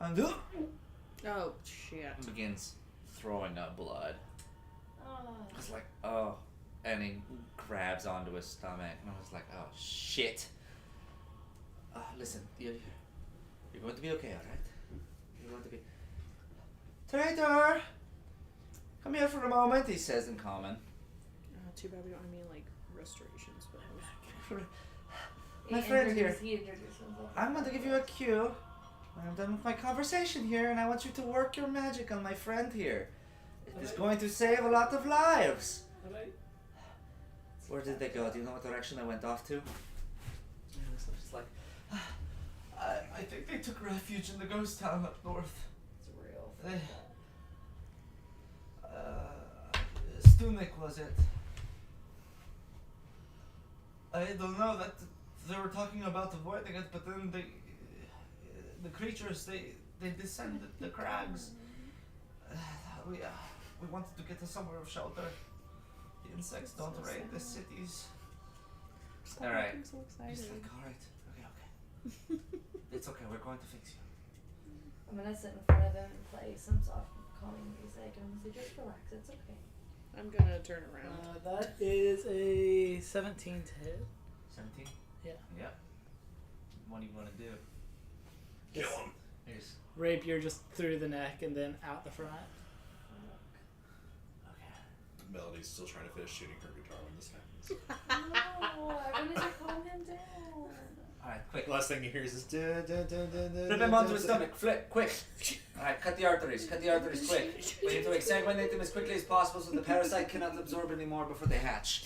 S4: And
S1: Oh shit.
S4: begins throwing up blood.
S6: Oh.
S4: It's like, oh, and he grabs onto his stomach, and I was like, oh shit. Listen, you're going to be okay, alright? You're going to be... Traitor! Come here for a moment, he says in common.
S1: Too bad we don't have any like restoration spells.
S4: My friend here.
S5: He introduced himself.
S4: I'm going to give you a cue. I'm done with my conversation here, and I want you to work your magic on my friend here. It is going to save a lot of lives.
S3: Alright.
S4: Where did they go? Do you know what direction they went off to? It's like, I think they took refuge in the ghost town up north.
S5: It's real.
S4: They, Stunik was it? I don't know that they were talking about avoiding it, but then the creatures they descended the crags. We wanted to get to somewhere of shelter. The insects don't raid the cities. Alright.
S1: I'm so
S4: He's
S1: excited.
S4: like, alright, okay. It's okay, we're going to fix you.
S5: I'm gonna sit in front of him and play some soft calming music and I'm gonna say, just relax, it's okay.
S1: I'm gonna turn around.
S3: That is a 17 to hit.
S4: 17?
S3: Yeah.
S4: Yep. What do you want to do?
S3: Just
S4: Here's,
S3: rapier just through the neck and then out the front.
S4: okay.
S2: Melody's still trying to finish shooting her guitar when this happens.
S5: No, I wanted to calm him down.
S4: Alright, quick.
S2: Last thing he hears is
S4: Rip him onto his stomach, flip, quick. Alright, cut the arteries quick. We need to exsanguinate them as quickly as possible so the parasite cannot absorb anymore before they hatch.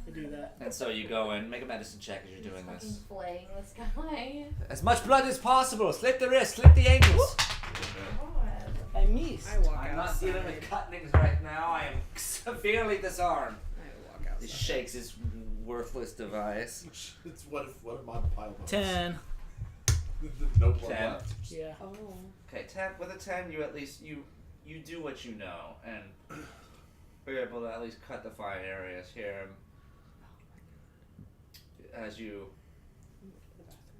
S3: We do that.
S4: And so you go in, make a medicine check as you're doing
S5: He's
S4: this.
S5: fucking flaying this guy.
S4: As much blood as possible, slit the wrist, slit the ankles.
S5: God.
S3: I miss.
S1: I walk
S4: I'm not
S1: outside.
S4: dealing with cuttings right now, I am severely disarmed.
S1: I walk outside.
S4: He shakes his worthless device.
S2: It's what if my pile of
S3: 10.
S2: no blood
S4: 10.
S2: left.
S3: Yeah.
S1: Oh.
S4: Okay, 10. With a 10, you at least you do what you know, and we're able to at least cut the fine areas here. As you,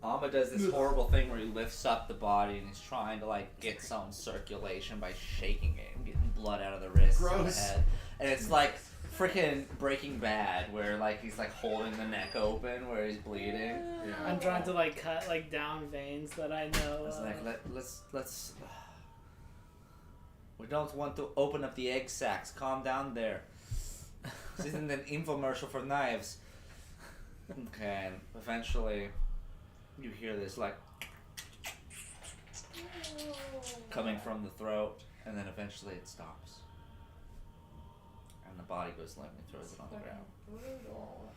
S4: Alma does this horrible thing where he lifts up the body and he's trying to like get some circulation by shaking it and getting blood out of the wrists and the
S2: Gross.
S4: head, and it's like freaking Breaking Bad where like he's like holding the neck open where he's bleeding.
S2: Yeah.
S3: I'm trying to like cut like down veins that I know.
S4: It's like let's. We don't want to open up the egg sacs. Calm down there. This isn't an infomercial for knives. Okay, and eventually you hear this like coming from the throat, and then eventually it stops. And the body goes limp and throws it on the ground.
S5: Brutal.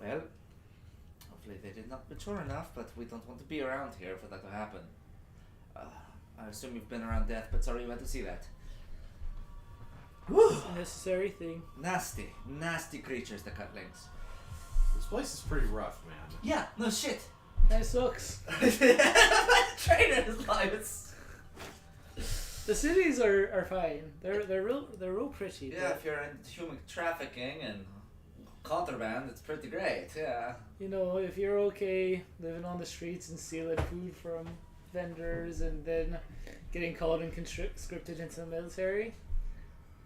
S4: Well, hopefully they did not mature enough, but we don't want to be around here for that to happen. I assume you've been around death, but sorry you had to see that. Whew.
S3: It's a necessary thing.
S4: Nasty creatures, the cutlings.
S2: This place is pretty rough, man.
S4: Yeah, no shit.
S3: That sucks.
S4: Trainers' lives.
S3: The cities are fine. They're real pretty.
S4: Yeah,
S3: but,
S4: if you're in human trafficking and contraband, it's pretty great. Yeah.
S3: you know, if you're okay living on the streets and stealing food from vendors and then getting called and conscripted into the military,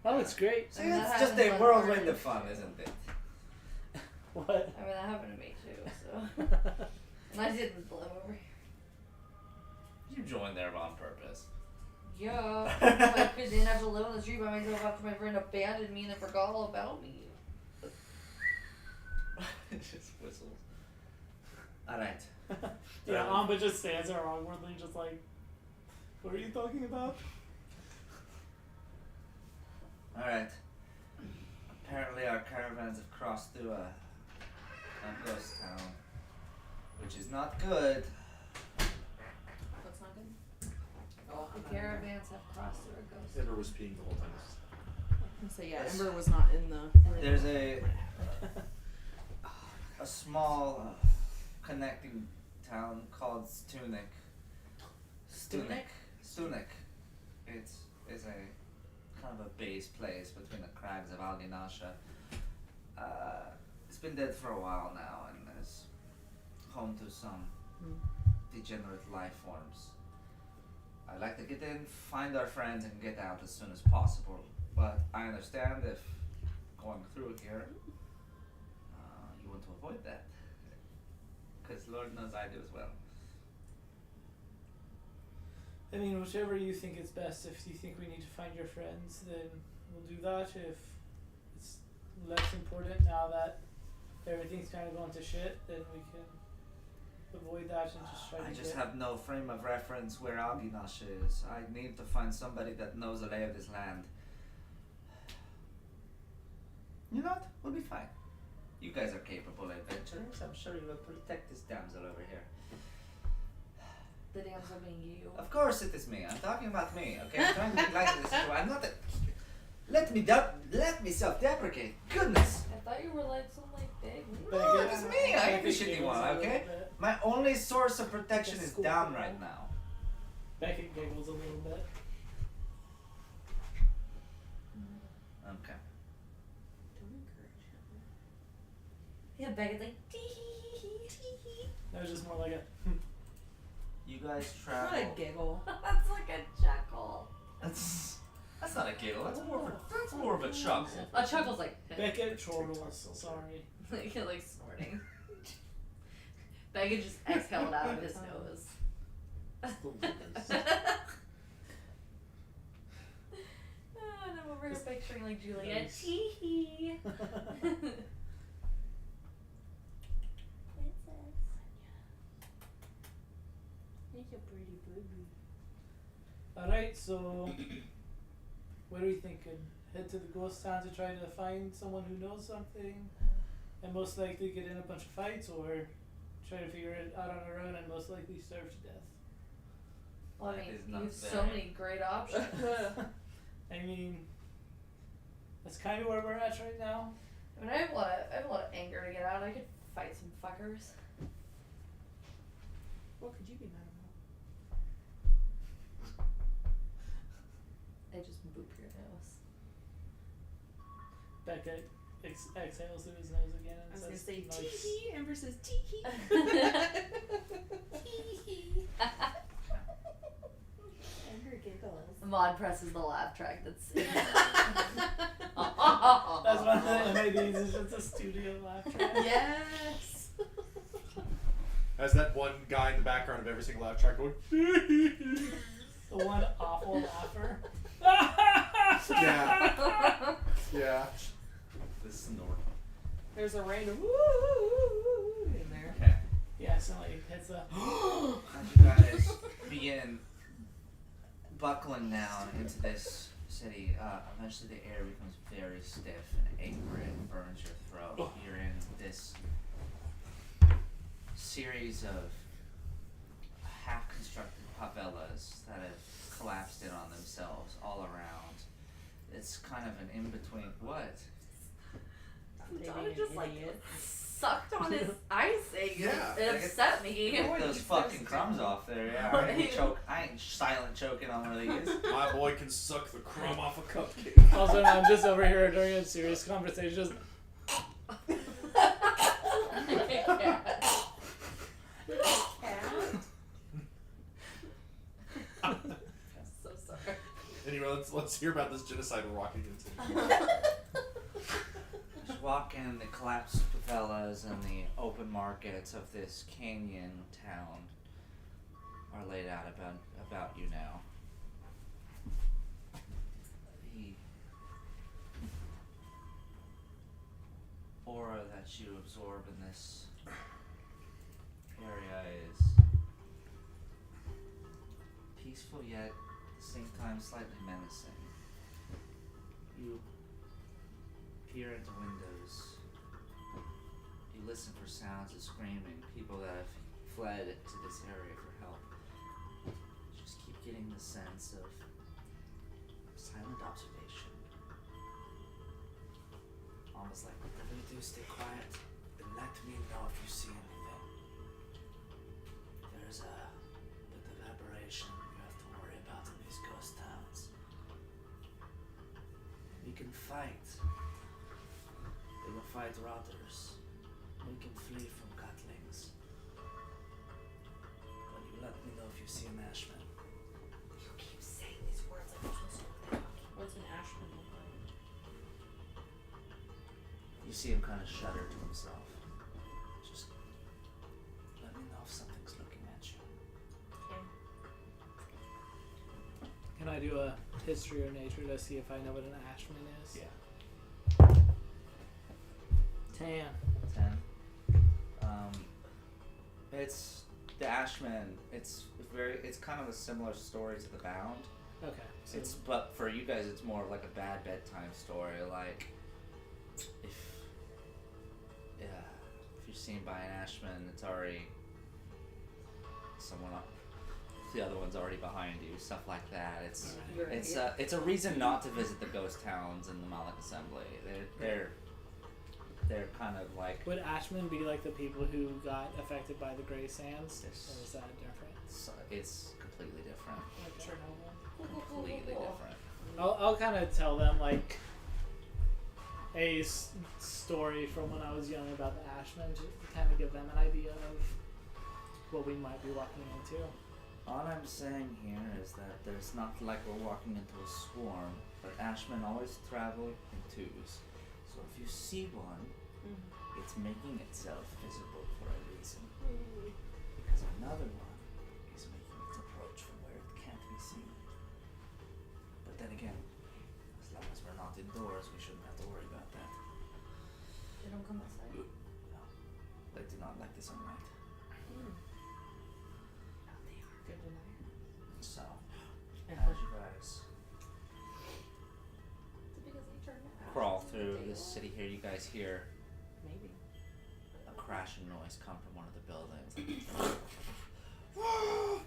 S3: that looks great.
S4: See,
S5: I mean, that
S4: it's just a
S5: happens
S4: whirlwind
S5: already.
S4: of fun, isn't it?
S3: What?
S5: I mean, that happened to me too, so. And I didn't live over here.
S4: You joined there on purpose.
S5: Yeah. I didn't have to live on the street by myself after my friend abandoned me and then forgot all about me.
S4: It just whistles. Alright.
S3: Yeah, Amba just stands there awkwardly, just like, what are you talking about?
S4: Alright. Apparently our caravans have crossed through a ghost town. Which is not good.
S5: What's not good? The caravans have crossed through a ghost.
S2: Ember was peeing the whole time.
S1: So yeah, Ember was not in the.
S4: There's a small connecting town called Stunik. Stunik. It's a kind of a base place between the crags of Alginasha. It's been dead for a while now and is home to some degenerate life forms. I'd like to get in, find our friends, and get out as soon as possible. But I understand if going through here, you want to avoid that. Because Lord knows I do as well.
S3: I mean, whichever you think is best. If you think we need to find your friends, then we'll do that. If it's less important now that everything's kind of going to shit, then we can avoid that and just try to
S4: I just
S3: get...
S4: have no frame of reference where Aginash is. I need to find somebody that knows the lay of this land. You know what? We'll be fine. You guys are capable adventurers. I'm sure you will protect this damsel over here.
S6: The damsel being you.
S4: Of course it is me. I'm talking about me, okay? I'm trying to be like this. I'm not a... Let me self-deprecate. Goodness!
S6: I thought you were like some like big.
S4: No, it's me. I am the
S3: Beckett
S4: shitty
S3: giggles
S4: one,
S3: a little
S4: okay?
S3: bit.
S4: My only source of protection
S1: Like a
S4: is
S1: school
S4: down
S1: girl.
S4: right now.
S3: Beckett giggles a little bit.
S4: Okay.
S1: Don't encourage him.
S6: Yeah, Beckett's like tee hee hee tee hee.
S3: That was just more like a...
S4: You guys
S7: It's
S4: travel.
S7: not a giggle.
S6: That's like a chuckle.
S4: That's not a giggle. That's more of a chuckle.
S6: A chuckle's like
S3: Beckett chortles, sorry.
S6: like snorting. Beckett just exhaled out of his nose. And I'm over here picturing like Juliet.
S3: Nice.
S6: Tee hee.
S1: Make a pretty baby.
S3: Alright, so... What are we thinking? Head to the ghost town to try to find someone who knows something and most likely get in a bunch of fights, or try to figure it out on our own and most likely starve to death?
S6: Well, I
S4: That
S6: mean,
S4: is
S6: you
S4: not
S6: have so
S4: very-
S6: many great options.
S3: I mean, that's kind of where we're at right now.
S6: I mean, I have a lot of anger to get out. I could fight some fuckers.
S1: What could you be mad about?
S6: They just boop your nose.
S3: Beckett exhales through his nose again and
S1: I was gonna
S3: says,
S1: say
S3: nice.
S1: tee hee. Amber says tee hee. Amber giggles.
S6: Maud presses the laugh track that's in
S3: That's one of the MIDs, is just a studio laugh track.
S1: Yes.
S2: As that one guy in the background of every single laugh track going,
S3: The one awful laugher.
S2: yeah, yeah.
S4: The snort.
S1: There's a random woo woo woo woo woo in there.
S4: Okay.
S3: Yeah, so like hits a...
S4: As you guys begin buckling down into this city, eventually the air becomes very stiff and angry and burns your throat. You're in this series of half-constructed favelas that have collapsed in on themselves all around. It's kind of an in-between. What?
S6: Donna just like sucked on his icing.
S2: Yeah.
S6: It upset me.
S4: Get those fucking crumbs off there, yeah. I ain't silent choking on one of these.
S2: My boy can suck the crumb off a cupcake.
S3: Also, I'm just over here during a serious conversation just...
S6: So sorry.
S2: Anyway, let's hear about this genocide we're walking into.
S4: Just walking in the collapsed favelas and the open markets of this canyon town are laid out about you now. The aura that you absorb in this area is peaceful yet at the same time slightly menacing. You peer into windows. You listen for sounds of screaming, people that have fled to this area for help. Just keep getting the sense of silent observation. Almost like, whatever you do, stay quiet and let me know if you see anything. There's a bit of aberration you have to worry about in these ghost towns. We can fight. They will fight rotters. We can flee from cutlings. But you let me know if you see an ashman.
S6: You keep saying these words like you're supposed to know what they're talking
S1: What's an ashman look like?
S4: see him kind of shudder to himself. Just let me know if something's looking at you.
S3: Can I do a history or nature to see if I know what an ashman is?
S4: Yeah.
S3: 10.
S4: 10. It's the Ashman. It's kind of a similar story to the Bound.
S3: Okay. So
S4: But for you guys, it's more of like a bad bedtime story. Like if you're seen by an Ashman, it's already someone up. The other one's already behind you. Stuff like that. It's
S1: Right.
S4: it's a reason not to visit the ghost towns in the Malik Assembly. They're kind of like
S3: would ashmen be like the people who got affected by the Grey Sands?
S4: Yes.
S3: Or is that different?
S4: it's completely different.
S1: Like Chernobyl.
S4: Completely different.
S3: I'll kind of tell them like a story from when I was young about the Ashmen to kind of give them an idea of what we might be walking into.
S4: All I'm saying here is that there's not like we're walking into a swarm, but Ashmen always travel in twos. So if you see one, it's making itself visible for a reason. Because another one is making its approach from where it can't be seen. But then again, as long as we're not indoors, we shouldn't have to worry about that.
S5: They don't come outside.
S4: No, they do not like the sunlight.
S1: Good to know.
S4: So,
S1: And
S4: as you guys
S5: Is it because they turned it out?
S4: crawl through this city here, you guys hear
S1: maybe.
S4: a crashing noise come from one of the buildings.
S1: Oh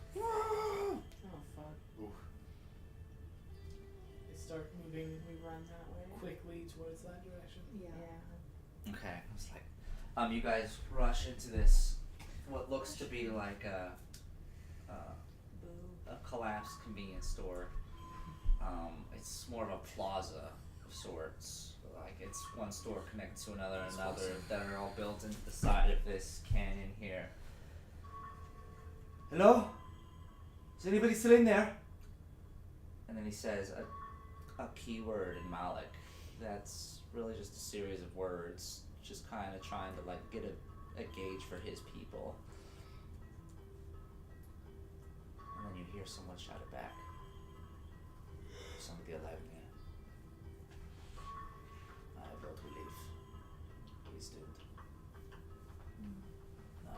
S1: fuck.
S2: Ooh.
S3: They start moving
S1: We run that way.
S3: quickly towards that direction.
S1: Yeah.
S4: Okay, I was like, you guys rush into this, what looks to be like a
S1: Boo.
S4: collapsed convenience store. It's more of a plaza of sorts. Like it's one store connected to another that are all built into the side of this canyon here. Hello? Is anybody still in there? And then he says a keyword in Malik that's really just a series of words, just kind of trying to like get a gauge for his people. And then you hear someone shout it back. Somebody alive in here. I vote we leave. He's doomed. No.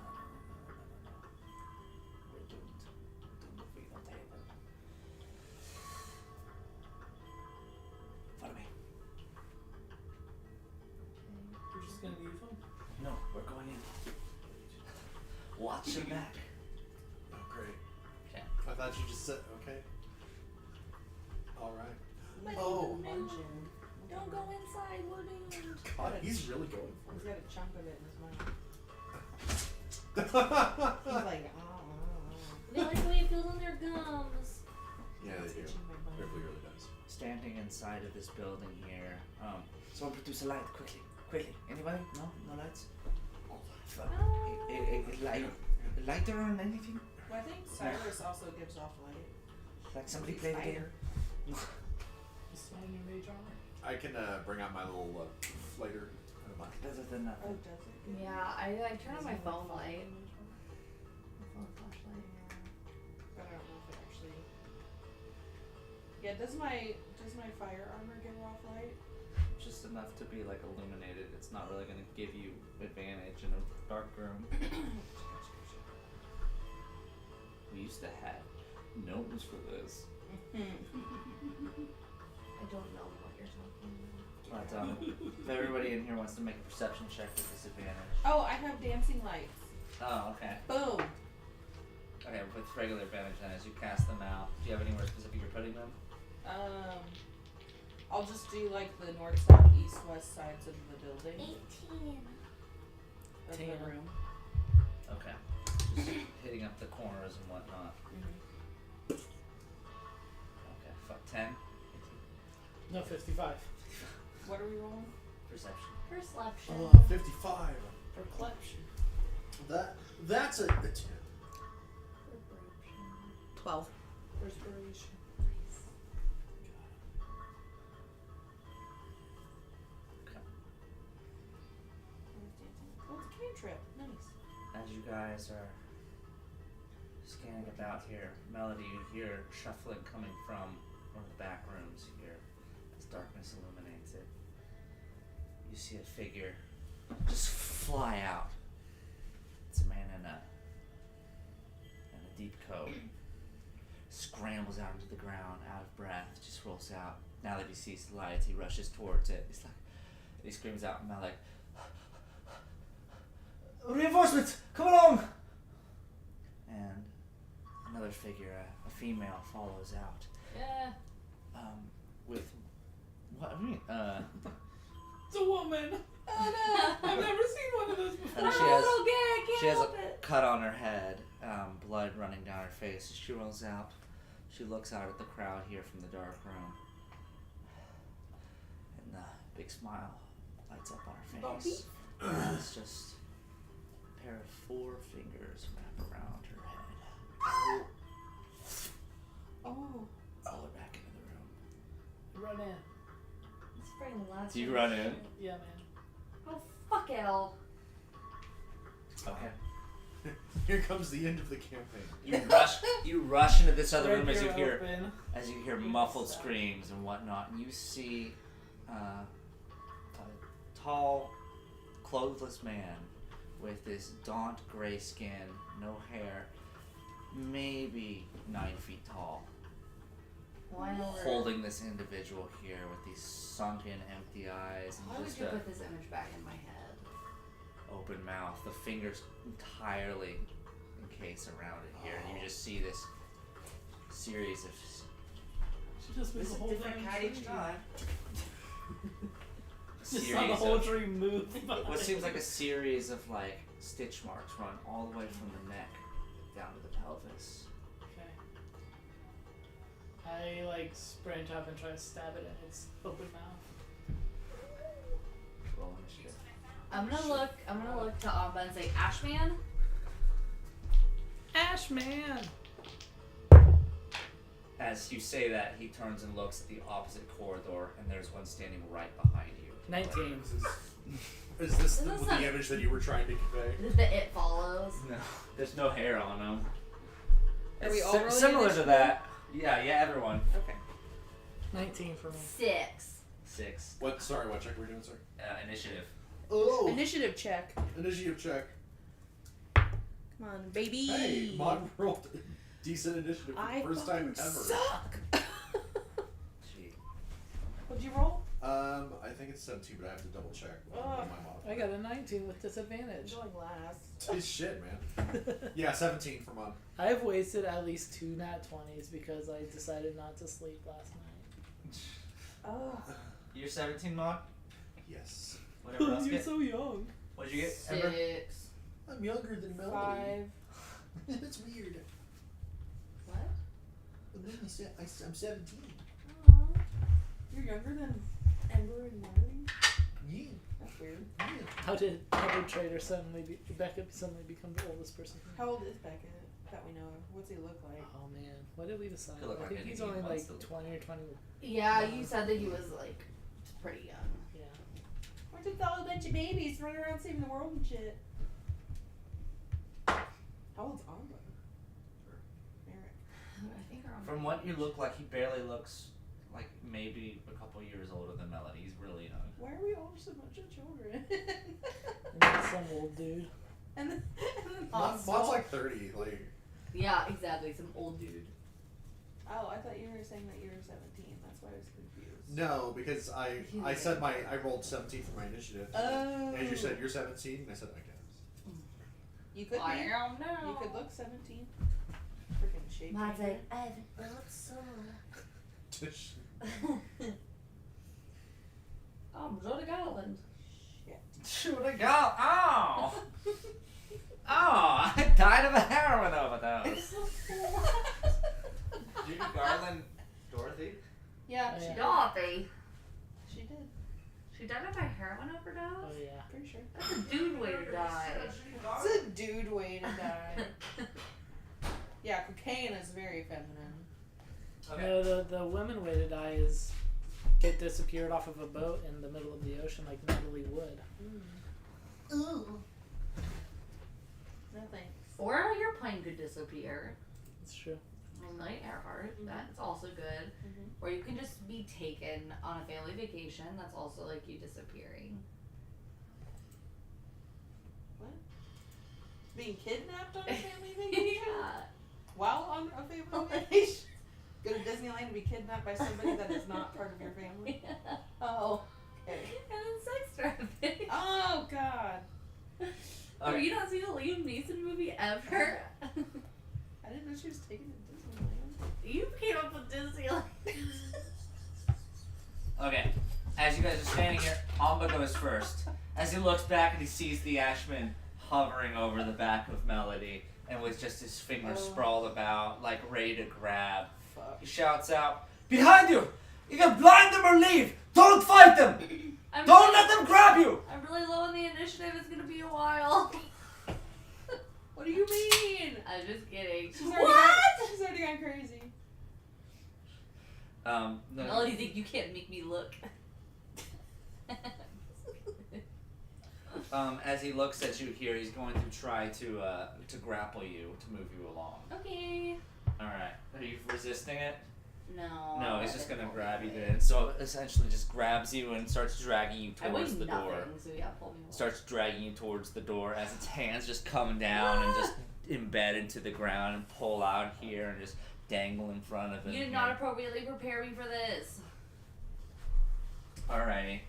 S4: We're doomed. We're doomed if we don't take him. Follow me.
S3: We're just gonna leave them.
S4: No, we're going in. Watch your back.
S2: Oh, great.
S4: Okay.
S2: I thought you just said okay. All right.
S1: But
S2: Oh.
S1: Munchkin.
S5: Don't go inside, we're doomed.
S2: God, he's really going
S1: He's
S2: for
S1: got a chunk of it in his mouth.
S2: it.
S1: He's like,
S5: They like the way it feels on their gums.
S2: Yeah, they
S1: It's
S2: do.
S1: itching my bum.
S2: Ripley really does.
S4: Standing inside of this building here. Someone produce a light quickly. Quickly. Anybody? No? No lights? Fuck. Lighter on anything?
S1: Well, I think Cyrus also gives off light.
S4: Like somebody
S1: He's
S4: play the
S1: fire.
S4: game?
S3: Just sign your mage armor.
S2: I can bring out my little flater.
S4: Better than nothing.
S1: Oh, does it?
S5: Yeah, I turn on my
S1: Doesn't it
S5: phone
S1: follow
S5: light.
S1: the image?
S5: My phone flashlight.
S1: But I don't know if it actually. Yeah, does my fire armor give off light?
S4: Just enough to be like illuminated. It's not really going to give you advantage in a dark room. We used to have gnomes for this.
S5: I don't know what you're talking about.
S4: But if everybody in here wants to make a perception check with disadvantage.
S1: Oh, I have dancing lights.
S4: Oh, okay.
S1: Boom.
S4: Okay, with regular advantage then, as you cast them out, do you have anywhere specific you're putting them?
S1: I'll just do like the north, south, east, west sides of the building
S5: 18.
S1: of
S3: 10.
S1: the room.
S4: Okay. Just hitting up the corners and whatnot.
S1: Mm-hmm.
S4: Okay, fuck 10.
S3: No, 55.
S1: What are we rolling?
S4: Perception.
S5: Perception.
S2: 55.
S3: For collection.
S2: That's a 10.
S5: Perception.
S7: 12.
S1: Perspiration.
S4: guys are scanning about here, Melody, you hear shuffling coming from one of the back rooms here as darkness illuminates it. You see a figure just fly out. It's a man in a deep coat. Scrambles out into the ground, out of breath, just rolls out. Now that he sees the lights, he rushes towards it. He's like, he screams out, and I'm like, reinforcements, come along! And another figure, a female, follows out.
S6: Yeah.
S4: With what? I mean,
S3: It's a woman.
S6: Oh no.
S3: I've never seen one of those before.
S4: And
S6: I'm
S4: she
S6: a
S4: has-
S6: little gay. I can't
S4: she has
S6: help
S4: a
S6: it.
S4: cut on her head, blood running down her face. She rolls out. She looks out at the crowd here from the dark room. And the big smile lights up on her face. And it's just a pair of 4 fingers wrap around her head.
S1: Oh.
S4: Pull her back into the room.
S3: Run in.
S6: It's freaking last.
S4: Do you
S6: one.
S4: run in?
S3: Yeah, man.
S6: Oh fuck L.
S4: Okay.
S2: Here comes the end of the campaign.
S4: You rush into this other room
S3: Rapier
S4: open. As you hear muffled screams and whatnot, and you see a tall, clothless man with this gaunt gray skin, no hair, maybe 9 feet tall,
S6: Why over?
S4: holding this individual here with these sunken, empty eyes
S6: Why
S4: and
S6: would
S4: just
S6: you
S4: a
S6: put this image back in my head?
S4: open mouth, the fingers entirely encased around it here, and you just see this series of
S3: She just made the whole thing tree. Just saw the whole tree move.
S4: what seems like a series of like stitch marks run all the way from the neck down to the pelvis.
S3: Okay. I like sprint up and try to stab it in its open mouth.
S4: Roll initiative.
S6: I'm gonna look to Amba and say, Ashman.
S3: Ashman.
S4: As you say that, he turns and looks at the opposite corridor, and there's one standing right behind you.
S3: 19.
S2: Is this
S6: Isn't this
S2: the image that you were trying to convey?
S6: The It Follows.
S4: No, there's no hair on him.
S1: Are we
S4: It's
S1: all rolling
S4: similar to
S1: initiative?
S4: that? Yeah, everyone.
S1: Okay.
S3: 19 for me.
S6: 6.
S4: 6.
S2: What? Sorry, what check were we doing, sir?
S4: Initiative.
S2: Oh,
S1: Initiative check.
S2: initiative check.
S1: Come on, baby.
S2: Hey, Mon rolled a decent initiative for
S1: I
S2: the first time
S1: fucking
S2: ever.
S1: suck.
S4: Gee.
S1: What'd you roll?
S2: I think it's 17, but I have to double check on my modifier.
S3: I got a 19 with disadvantage.
S1: Going last.
S2: It's shit, man. Yeah, 17 for Mon.
S3: I've wasted at least 2 nat 20s because I decided not to sleep last night.
S1: Oh.
S4: You're 17, Maud?
S2: Yes.
S4: Whatever else
S3: You're
S4: get.
S3: so young.
S4: What'd you get, Ember?
S6: 6.
S2: I'm younger than
S1: 5.
S2: That's weird.
S6: What?
S2: I'm 17.
S6: Aww.
S1: You're younger than Ember and Marley?
S2: Yeah.
S1: That's weird.
S2: Yeah.
S3: How did Trader Becca suddenly become the oldest person?
S1: How old is Becca that we know of? What's he look like?
S3: Oh man, what did we decide?
S4: Could look
S3: I
S4: like
S3: think
S4: anything
S3: he's
S4: you
S3: only
S4: want
S3: like
S4: to look
S3: 20 or 20.
S6: Yeah, you said that he was like pretty young.
S3: Yeah.
S1: We're just all a bunch of babies running around saving the world and shit. How old's Amba? Merrick.
S6: I think around.
S4: From what you look like, he barely looks like maybe a couple years older than Melody. He's really young.
S1: Why are we all just a bunch of children?
S3: And then some old dude.
S1: and then
S2: Mon's like 30. Like,
S6: Yeah, exactly. Some old dude.
S1: Oh, I thought you were saying that you were 17. That's why I was confused.
S2: no, because I said I rolled 17 for my initiative.
S1: Oh.
S2: And you said you're 17, and I said I guess.
S1: You could
S6: I
S1: be.
S6: don't know.
S1: You could look 17. Freaking shape.
S6: Mine's
S1: changer.
S6: like, I haven't built soul. I'm Rhoda Garland.
S4: Shoot a go! Oh! Oh! I died of a heroin overdose. Judy Garland, Dorothy.
S1: Yeah,
S3: Oh,
S1: she
S3: yeah.
S1: did.
S6: Dorothy.
S1: She did.
S6: She died of a heroin overdose?
S3: Oh yeah.
S1: Pretty sure.
S6: That's a dude way to die.
S1: It's a dude way to die. Yeah, cocaine is very feminine.
S3: No, the women way to die is get disappeared off of a boat in the middle of the ocean like Natalie Wood.
S1: Ooh. No thanks.
S6: Or your plane could disappear.
S3: It's true.
S6: Like Earhart, that's also good.
S1: Mhm.
S6: Or you can just be taken on a family vacation. That's also like you disappearing.
S1: Being kidnapped on a family vacation?
S6: Yeah.
S1: While on a family vacation? Go to Disneyland and be kidnapped by somebody that is not part of your family? Oh, okay.
S6: And then sex trafficking.
S1: Oh, God.
S6: Have you not seen a Liam Neeson movie ever?
S1: I didn't know she was taken to Disneyland.
S6: You came up with Disneyland.
S4: Okay, as you guys are standing here, Amba goes first. As he looks back and he sees the Ashman hovering over the back of Melody and with just his fingers sprawled about, like ready to grab,
S1: Fuck.
S4: he shouts out, "Behind you! You can blind them or leave! Don't fight them! Don't let them grab you!"
S6: I'm really low on the initiative. It's gonna be a while.
S1: What do you mean?
S6: I'm just kidding.
S1: She's already
S6: What?
S1: She's already gone crazy.
S4: No.
S6: Melody, think you can't make me look.
S4: As he looks at you here, he's going to try to grapple you, to move you along.
S6: Okay.
S4: Alright. Are you resisting it?
S6: No.
S4: No, he's just gonna grab you then. So essentially just grabs you and starts dragging you
S6: I
S4: towards
S6: weigh
S4: the
S6: nothing,
S4: door.
S6: so yeah, pull me along.
S4: Starts dragging you towards the door as its hands just come down and just embed into the ground and pull out here and just dangle in front of him.
S6: You did not appropriately prepare me for this.
S4: Alrighty.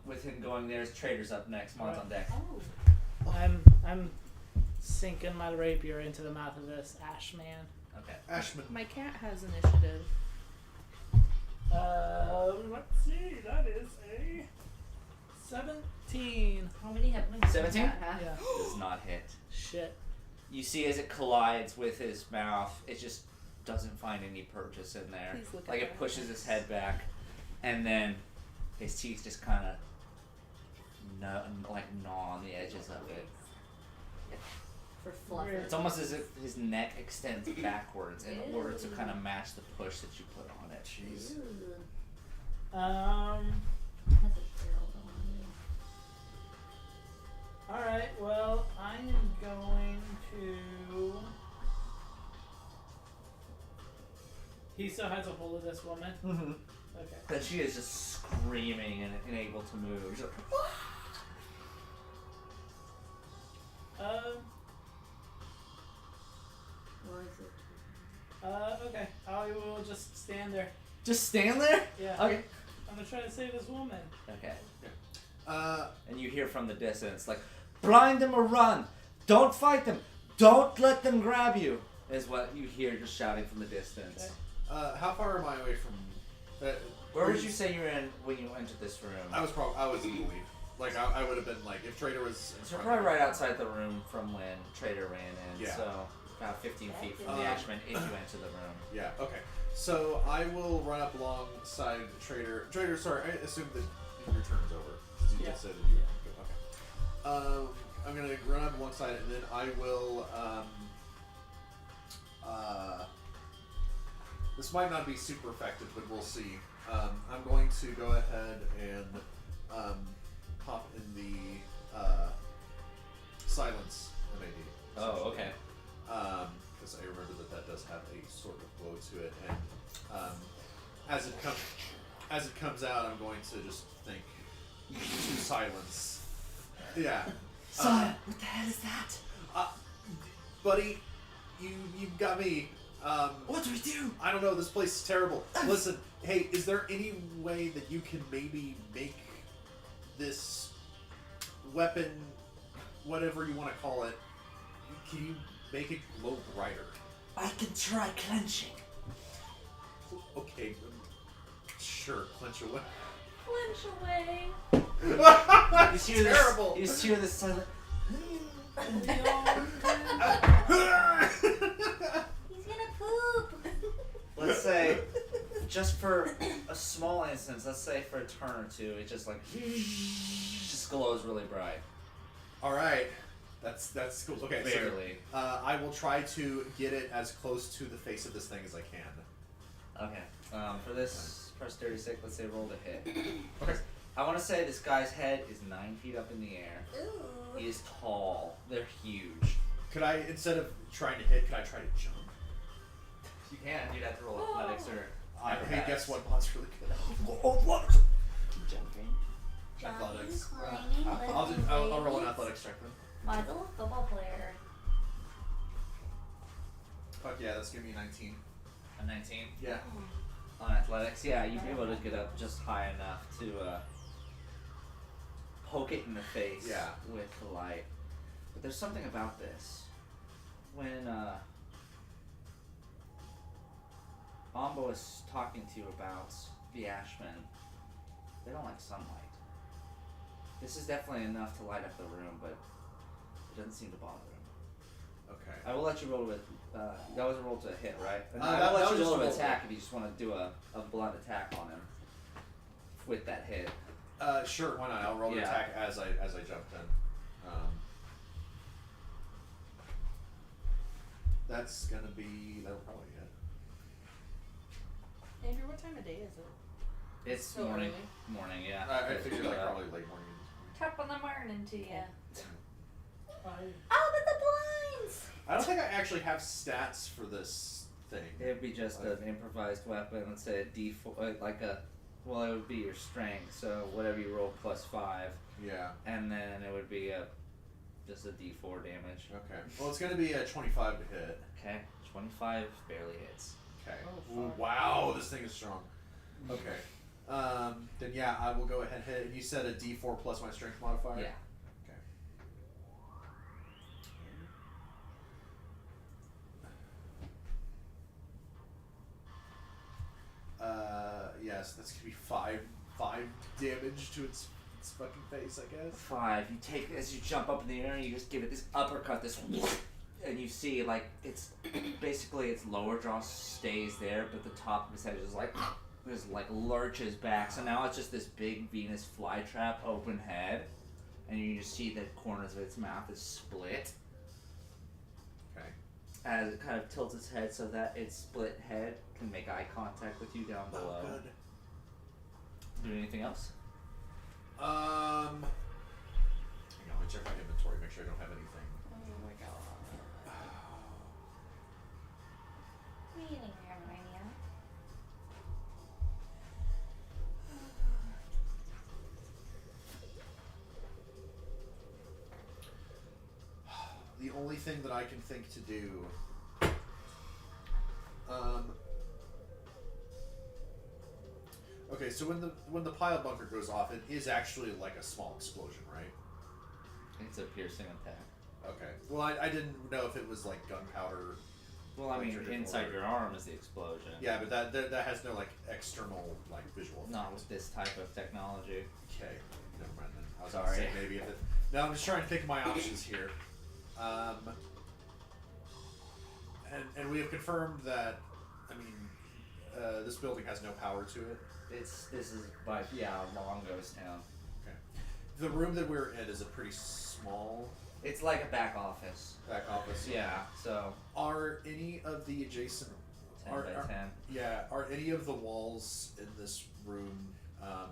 S4: With him going there, Trader's up next. Mon's on deck.
S6: Oh.
S3: I'm sinking my rapier into the mouth of this ash man.
S4: Okay.
S2: Ashman.
S1: My cat has initiative.
S3: Let's see. That is a 17.
S6: How many hit points does
S4: 17?
S6: that have?
S3: Yeah.
S4: Does not hit.
S3: Shit.
S4: You see as it collides with his mouth, it just doesn't find any purchase in there.
S1: Please look
S4: Like
S1: at
S4: it
S1: that.
S4: pushes his head back, and then his teeth just kind of gnaw on the edges of it.
S6: For fluff.
S4: It's almost as if his neck extends backwards in
S6: Ew.
S4: order to kind of match the push that you put on it.
S2: Jeez.
S6: Ooh.
S3: Um.
S6: That's a terrible one.
S3: Alright, well, I am going to. He still has a hold of this woman?
S4: Mm-hmm.
S3: Okay.
S4: But she is just screaming and unable to move. She's like,
S6: What is it?
S3: Okay. I will just stand there.
S4: just stand there?
S3: Yeah.
S4: Okay.
S3: I'm gonna try to save this woman.
S4: Okay.
S2: Uh,
S4: And you hear from the distance, like, blind them or run! Don't fight them! Don't let them grab you! Is what you hear just shouting from the distance.
S3: Okay.
S2: how far am I away from?
S4: Where would you say you're in when you entered this room?
S2: I was in the lead. Like I would have been like if Trader was. In
S4: So
S2: front
S4: probably
S2: of me.
S4: right outside the room from when Trader ran in.
S2: Yeah.
S4: So about 15 feet from the Ashman if you enter the room.
S2: Yeah. Okay. So I will run up alongside Trader. Trader, sorry, I assumed that your turn's over because you
S3: Yeah.
S2: just said that you were okay. I'm gonna run up alongside it, and then I will. This might not be super effective, but we'll see. I'm going to go ahead and pop in the silence MAD.
S4: Oh, okay.
S2: Because I remember that does have a sort of glow to it, and as it comes out, I'm going to just think to silence. Yeah.
S4: What the hell is that?
S2: Buddy, you've got me.
S4: What do we do?
S2: I don't know. This place is terrible. Listen, hey, is there any way that you can maybe make this weapon, whatever you want to call it, can you make it glow brighter?
S4: I can try clenching.
S2: Okay, sure, clench away.
S6: Flinch away.
S4: You hear
S2: terrible.
S4: This, you hear this silent.
S6: He's gonna poop.
S4: Let's say, just for a small instance, let's say for a turn or two, it just like just glows really bright.
S2: All right, that's cool. Okay,
S4: Barely.
S2: So, I will try to get it as close to the face of this thing as I can.
S4: Okay. For this first 36, let's say roll to hit.
S2: Okay.
S4: I want to say this guy's head is 9 feet up in the air.
S6: Ooh.
S4: He is tall. They're huge.
S2: Could I, instead of trying to hit, could I try to jump?
S4: You can. You'd have to roll athletics or.
S2: Hey, guess what? Bond's really good.
S6: Jumping.
S2: Athletics.
S6: Climbing,
S2: I'll roll an athletics check then.
S6: Mine's a little football player.
S2: Fuck yeah, that's gonna be 19.
S4: A 19
S2: Yeah.
S4: on athletics. Yeah, you'd be able to get up just high enough to poke it in the face
S2: Yeah.
S4: with the light. But there's something about this. When Ambo is talking to you about the Ashmen, they don't like sunlight. This is definitely enough to light up the room, but it doesn't seem to bother him.
S2: Okay.
S4: I will let you roll with. That was a roll to hit, right? And
S2: that
S4: I will let
S2: was
S4: you
S2: just
S4: roll
S2: a
S4: an
S2: roll.
S4: attack if you just want to do a blunt attack on him with that hit.
S2: Sure, why not? I'll roll an
S4: Yeah.
S2: attack as I jump in. That's gonna be, that'll probably hit.
S1: Andrew, what time of day is it?
S4: It's
S1: So
S4: morning.
S1: early.
S4: Morning, yeah.
S2: I figured like probably late morning.
S6: Top of the morning to you.
S1: Five.
S6: Oh, but the blinds!
S2: I don't think I actually have stats for this thing.
S4: It'd be just an improvised weapon. Let's say a D4, like a. Well, it would be your strength, so whatever you roll plus 5,
S2: Yeah.
S4: and then it would be just a D4 damage.
S2: Okay. Well, it's gonna be a 25 to hit.
S4: Okay, 25 barely hits.
S2: Okay.
S1: Oh,
S2: Ooh,
S1: fuck.
S2: wow, this thing is strong. Okay. Then yeah, I will go ahead and hit. And you said a D4 plus my strength modifier.
S4: Yeah.
S2: Okay. Yes, that's gonna be five damage to its fucking face, I guess.
S4: 5. You take as you jump up in the air, and you just give it this uppercut, this, and you see like it's basically its lower jaw stays there, but the top of its head is like just like lurches back. So now it's just this big Venus flytrap open head, and you just see the corners of its mouth is split
S2: Okay.
S4: as it kind of tilts its head so that its split head can make eye contact with you down below.
S2: Oh, good.
S4: Do anything else?
S2: Hang on, let me check my inventory, make sure I don't have anything.
S6: Oh my god. Meaning Romania.
S2: The only thing that I can think to do. Okay, so when the pile bunker goes off, it is actually like a small explosion, right?
S4: It's a piercing attack.
S2: Okay. Well, I didn't know if it was like gunpowder.
S4: Well, I mean,
S2: Electric
S4: inside
S2: or-
S4: your arm is the explosion.
S2: Yeah, but that has no like external like visual effect.
S4: Not with this type of technology.
S2: Okay, never mind then. I was
S4: Sorry.
S2: gonna say maybe if it. No, I'm just trying to think of my options here. And we have confirmed that. I mean, this building has no power to it.
S4: This is by long ghost town.
S2: Okay. The room that we're in is a pretty small
S4: It's like a back office.
S2: back office.
S4: Yeah, so
S2: Are any of the adjacent
S4: 10
S2: Are-
S4: by
S2: are-
S4: 10.
S2: Yeah, are any of the walls in this room, are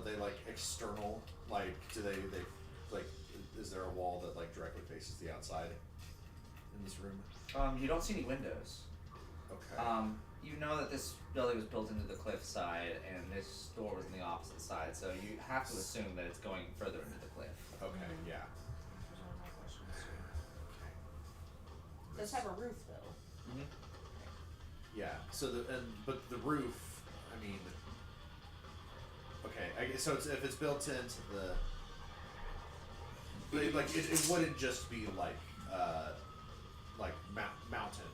S2: they like external? Like, do they like, is there a wall that like directly faces the outside in this room?
S4: You don't see any windows.
S2: Okay.
S4: You know that this building was built into the cliffside, and this door was on the opposite side, so you have to assume that it's going further into the cliff.
S2: Okay, yeah.
S1: Those are my questions.
S2: Okay.
S1: Does have a roof though.
S2: Yeah. So but the roof, I mean, okay. I guess so. If it's built into the, but it wouldn't just be like mountain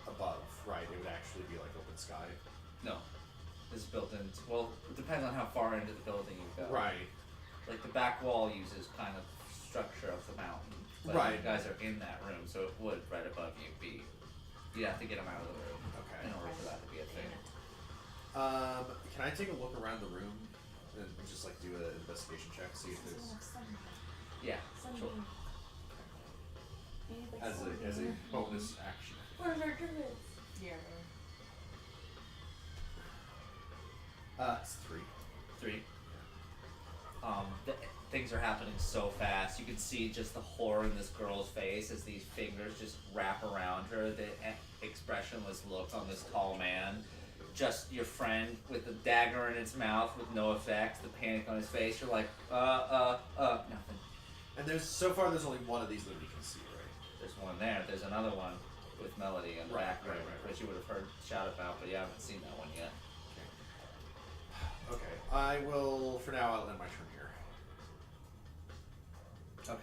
S2: above, right? It would actually be like open sky.
S4: No. This is built in. Well, it depends on how far into the building you go.
S2: Right.
S4: Like the back wall uses kind of structure of the mountain. But
S2: Right.
S4: You guys are in that room, so it would right above you be. You'd have to get them out of the room
S2: Okay.
S4: in order for that to be a thing.
S2: Can I take a look around the room and just like do an investigation check, see if there's
S4: Yeah. Sure.
S2: as a bonus action.
S6: Where's our druids?
S1: Yeah.
S2: It's 3.
S4: 3. things are happening so fast. You can see just the horror in this girl's face as these fingers just wrap around her. The expressionless look on this tall man. Just your friend with the dagger in its mouth with no effect. The panic on his face. You're like, nothing.
S2: And there's only one of these that we can see, right?
S4: There's one there. There's another one with Melody in the
S2: Right,
S4: background,
S2: right.
S4: which you would have heard shout about, but you haven't seen that one yet.
S2: Okay, I will, for now, I'll end my turn here.
S4: Okay.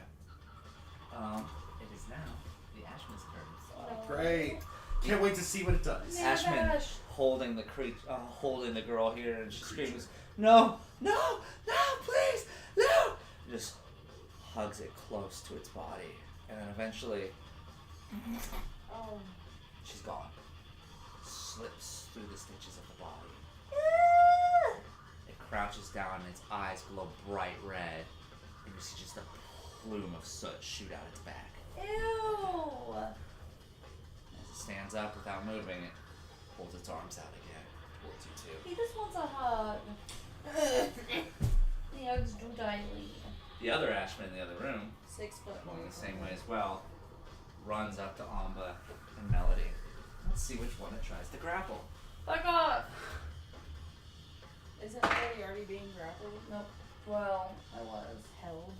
S4: It is now the Ashman's turn.
S2: Great. Can't wait to see what it does.
S4: Ashman holding the holding the girl here, and she screams, "No, no, no, please, no!" Just hugs it close to its body, and then eventually, she's gone. Slips through the stitches of the body. It crouches down, and its eyes glow bright red, and you see just a plume of soot shoot out its back.
S6: Ew.
S4: As it stands up without moving, it holds its arms out again towards you two.
S6: He just wants a hug. The hugs do dilate.
S4: The other Ashman in the other room,
S1: 6 foot.
S4: going the same way as well, runs up to Amba and Melody. Let's see which one it tries to grapple.
S6: Fuck off.
S1: Isn't Melody already being grappled?
S6: Nope. Well, I was held.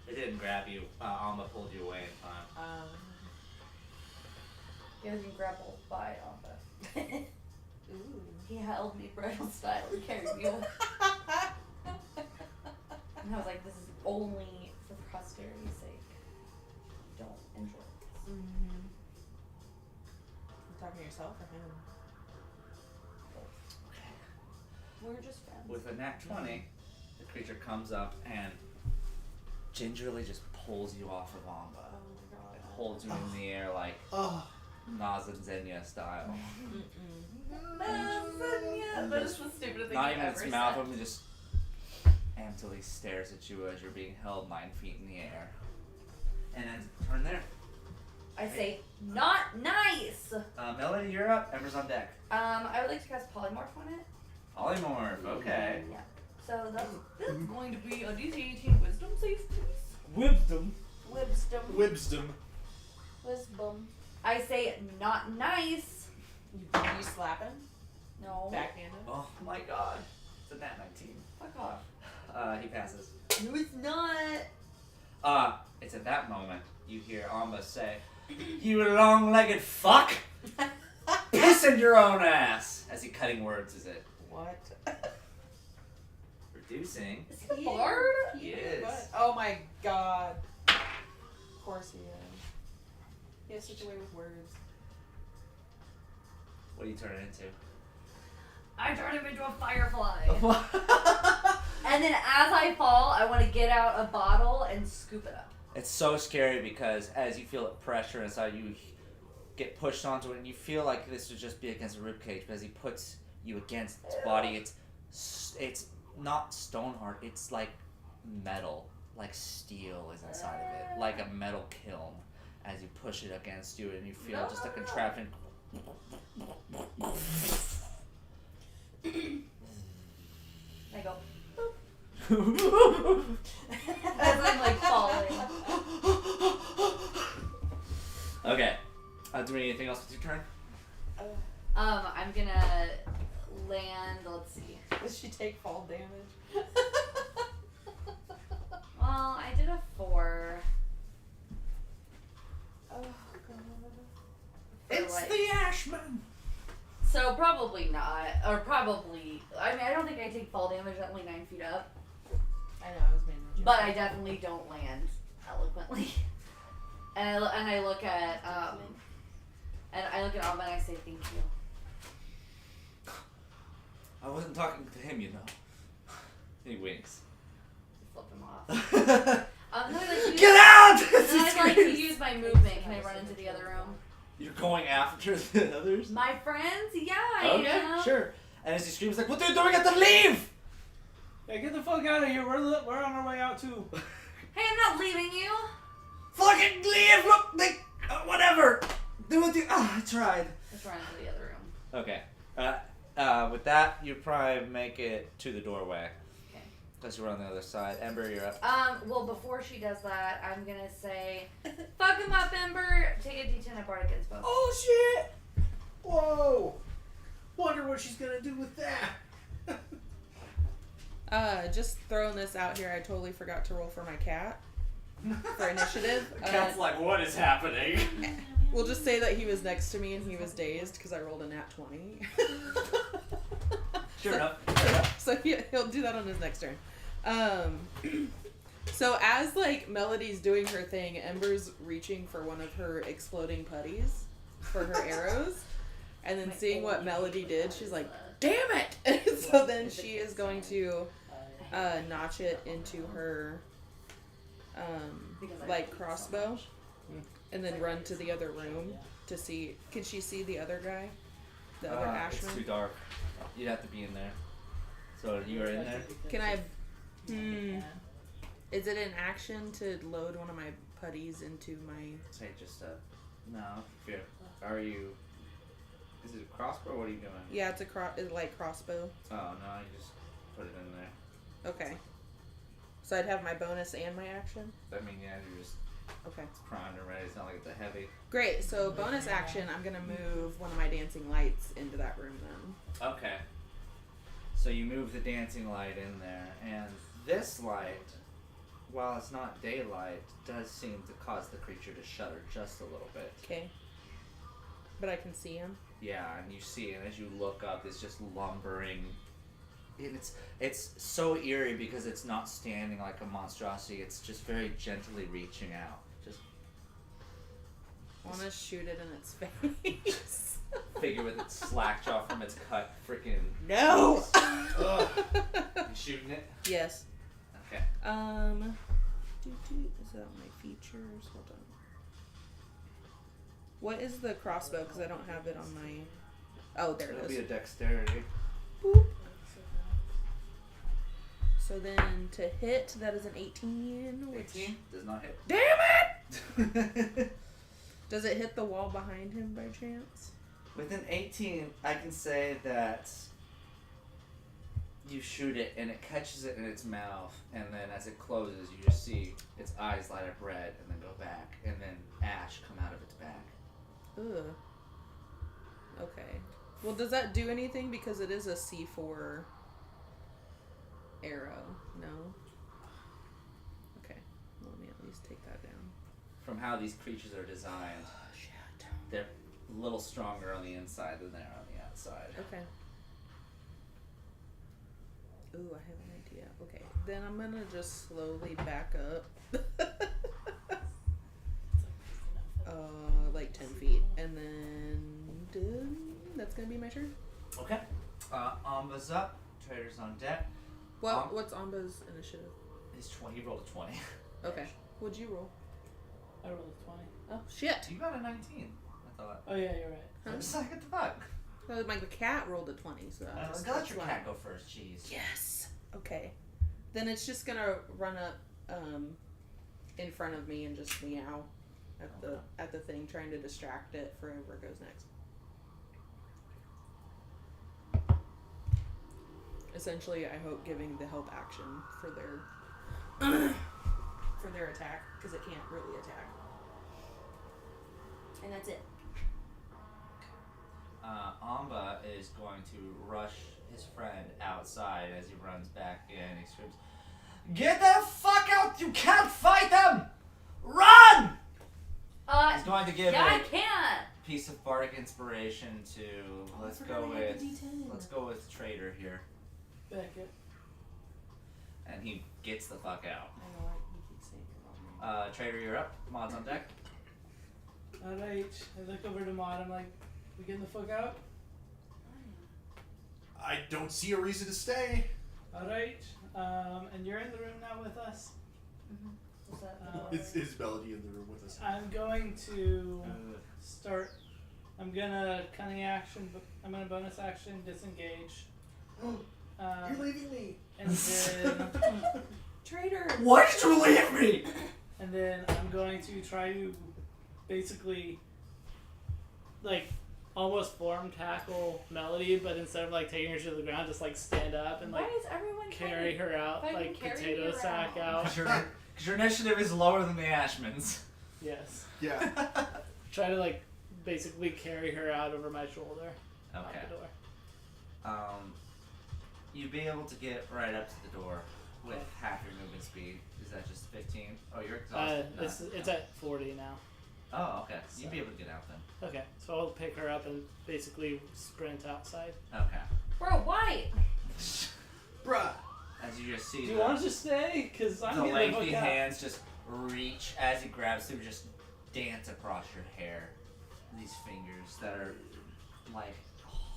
S4: It didn't grab you. Amba pulled you away in time.
S6: He was being grappled by Alpha.
S1: Ooh.
S6: He held me bridal style and carried me away. And I was like, this is only for posterity's sake. Don't enjoy this.
S1: Mm-hmm. You talking to yourself or him?
S6: We're just friends.
S4: With a nat 20, the creature comes up and gingerly just pulls you off of Amba.
S1: Oh my god.
S4: It holds you in the air like
S2: Oh.
S4: Naz and Xenia style.
S6: That is the stupidest thing
S4: Not
S6: I've
S4: even
S6: ever
S4: its mouth
S6: said.
S4: open, just emptily stares at you as you're being held 9 feet in the air. And then turn there.
S6: I say, not nice!
S4: Melody, you're up. Ember's on deck.
S6: I would like to cast Polymorph on it.
S4: Polymorph, okay.
S6: Yeah. So that's going to be a DC 18 Wisdom save, please.
S4: Wisdom.
S6: Wisdom.
S2: Wibsdom.
S6: Wisdom. I say, not nice.
S1: You slap him?
S6: No.
S1: Backhanded?
S4: Oh my god. It's a nat 19.
S6: Fuck off.
S4: He passes.
S6: No, it's not.
S4: It's at that moment you hear Amba say, "You long-legged fuck! Piss in your own ass!" As he cutting words is it.
S1: What?
S4: Reducing.
S6: Is he a bard?
S4: He is.
S1: What? Oh my god. Of course he is. He has such a way with words.
S4: What do you turn it into?
S6: I turn him into a firefly. And then as I fall, I want to get out a bottle and scoop it up.
S4: It's so scary because as you feel it pressure inside you get pushed onto it and you feel like this would just be against a ribcage, but as he puts you against its body, it's not stone hard, it's like metal, like steel is inside of it, like a metal kiln as you push it against you and you feel just a contraction.
S6: I go, boop. As I'm like falling.
S4: Okay. Doing anything else with your turn?
S6: I'm gonna land, let's see.
S1: Does she take fall damage?
S6: Well, I did a 4.
S1: Oh god.
S2: It's
S6: like-
S2: the Ashman!
S6: So probably not, or probably, I mean, I don't think I take fall damage at only 9 feet up,
S1: I know, I was being legit.
S6: but I definitely don't land eloquently. And I look at, Alma and I say thank you.
S4: I wasn't talking to him, you know. He winks.
S6: Flip him off. Then I'd like to use,
S4: Get out!
S6: then I'd like to use my movement. Can I run into the other room?
S4: You're going after the others?
S6: My friends? Yeah, I
S4: Okay,
S6: am.
S4: sure. And as he screams, like, what are you doing? Get to leave!
S3: Yeah, get the fuck out of here. We're on our way out too.
S6: Hey, I'm not leaving you.
S4: Fucking leave! Look, they, whatever. Do what you. I tried.
S6: Let's run into the other room.
S4: Okay. With that, you probably make it to the doorway.
S6: Okay.
S4: Because we're on the other side. Ember, you're up.
S5: Well, before she does that, I'm gonna say, fuck him up, Ember. Take a D10 at Bardic Inspo.
S2: Oh shit! Whoa! Wonder what she's gonna do with that.
S1: Just throwing this out here, I totally forgot to roll for my cat for initiative.
S2: The cat's like, what is happening?
S1: We'll just say that he was next to me and he was dazed because I rolled a nat 20.
S4: Sure enough.
S1: So he'll do that on his next turn. So as like Melody's doing her thing, Ember's reaching for one of her exploding putties for her arrows, and then seeing what Melody did, she's like, "Damn it!" And so then she is going to notch it into her like crossbow, and then run to the other room to see. Can she see the other guy, the other Ashman?
S4: It's too dark. You'd have to be in there. So you are in there?
S1: Can I? Is it an action to load one of my putties into my?
S4: Say just no. Fear. Are you? Is it a crossbow? What are you doing?
S1: Yeah, it's like crossbow.
S4: Oh no, you just put it in there.
S1: Okay. So I'd have my bonus and my action.
S4: I mean, yeah, you're just
S1: Okay.
S4: primed and ready. It's not like it's a heavy.
S1: Great. So bonus action, I'm gonna move one of my dancing lights into that room then.
S4: Okay. So you move the dancing light in there, and this light, while it's not daylight, does seem to cause the creature to shudder just a little bit.
S1: Okay. But I can see him.
S4: Yeah, and you see, and as you look up, it's just lumbering. And it's so eerie because it's not standing like a monstrosity. It's just very gently reaching out. Just
S1: I wanna shoot it in its face.
S4: figure with its slack jaw from its cut freaking.
S1: No.
S4: Ugh. You shooting it?
S1: Yes.
S4: Okay.
S1: Is that my features? Hold on. What is the crossbow? Because I don't have it on my. Oh, there it
S4: It'll
S1: is.
S4: be a dexterity.
S1: Boop. So then to hit, that is an 18. Which
S4: 18 does not hit.
S1: Damn it! Does it hit the wall behind him by chance?
S4: With an 18, I can say that you shoot it and it catches it in its mouth, and then as it closes, you just see its eyes light up red and then go back, and then ash come out of its back.
S1: Ugh. Okay. Well, does that do anything? Because it is a C4 arrow. No? Okay. Well, let me at least take that down.
S4: From how these creatures are designed,
S1: Shit.
S4: they're a little stronger on the inside than they are on the outside.
S1: Okay. Ooh, I have an idea. Okay. Then I'm gonna just slowly back up. Like 10 feet. And then that's gonna be my turn.
S4: Okay. Amba's up. Trader's on deck.
S1: Well, what's Amba's initiative?
S4: He's 20. He rolled a 20.
S1: Okay. What'd you roll?
S3: I rolled a 20.
S1: Oh, shit.
S4: You got a 19, I thought.
S3: Oh yeah, you're right.
S4: I'm just like, what the fuck?
S1: My cat rolled a 20, so
S4: I
S1: just
S4: let
S1: that's
S4: your
S1: why.
S4: cat go first, jeez.
S1: Yes. Okay. Then it's just gonna run up in front of me and just meow at the thing, trying to distract it for whoever goes next. Essentially, I hope giving the help action for their for their attack, because it can't really attack. And that's it.
S4: Amba is going to rush his friend outside as he runs back in. He screams, "Get the fuck out! You can't fight them! Run!" He's going to give
S6: Yeah, I
S4: a
S6: can't.
S4: piece of bardic inspiration to let's go with Trader here,
S3: Back it.
S4: and he gets the fuck out.
S1: I know you keep saying it wrong.
S4: Trader, you're up. Mod's on deck.
S3: Alright. I look over to Maud. I'm like, we getting the fuck out?
S2: I don't see a reason to stay.
S3: Alright. And you're in the room now with us.
S5: What's that?
S2: Is Melody in the room with us?
S3: I'm going to start. I'm gonna cunning action. I'm gonna bonus action disengage.
S2: You're leaving me.
S3: And then
S1: Traitor.
S4: Why did you leave me?
S3: and then I'm going to try to basically like almost form tackle Melody, but instead of like taking her to the ground, just like stand up and like
S6: Why is everyone
S3: carry her out,
S6: fucking
S3: like
S6: carry
S3: potato
S6: her
S3: sack
S6: out?
S3: out.
S4: Because your initiative is lower than the Ashman's.
S3: Yes.
S2: Yeah.
S3: Try to like basically carry her out over my shoulder. Out
S4: Okay.
S3: the door.
S4: You'd be able to get right up to the door with half your movement speed. Is that just 15? Oh, you're exhausted. No,
S3: It's
S4: no.
S3: at 40 now.
S4: Oh, okay. You'd
S3: So-
S4: be able to get out then.
S3: Okay, so I'll pick her up and basically sprint outside.
S4: Okay.
S6: Bro, why?
S2: Bruh.
S4: As you just see
S3: Do you want to just stay? Because I'm
S4: the
S3: getting
S4: lengthy
S3: the fuck out.
S4: hands just reach as he grabs through, just dance across your hair. These fingers that are like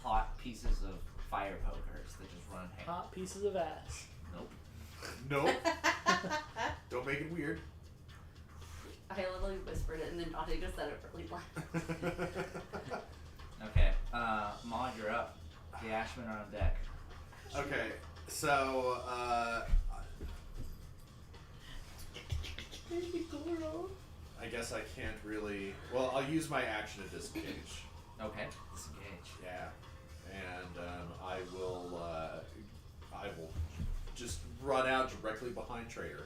S4: hot pieces of fire pokers that just run hair.
S3: Hot pieces of ass.
S4: Nope.
S2: Nope. Don't make it weird.
S6: I literally whispered it and then Dante just said it really loud.
S4: Okay. Maud, you're up. The Ashmen are on deck.
S2: Okay, so I guess I can't really. Well, I'll use my action to disengage.
S4: Okay. Disengage.
S2: Yeah, and I will just run out directly behind Trader.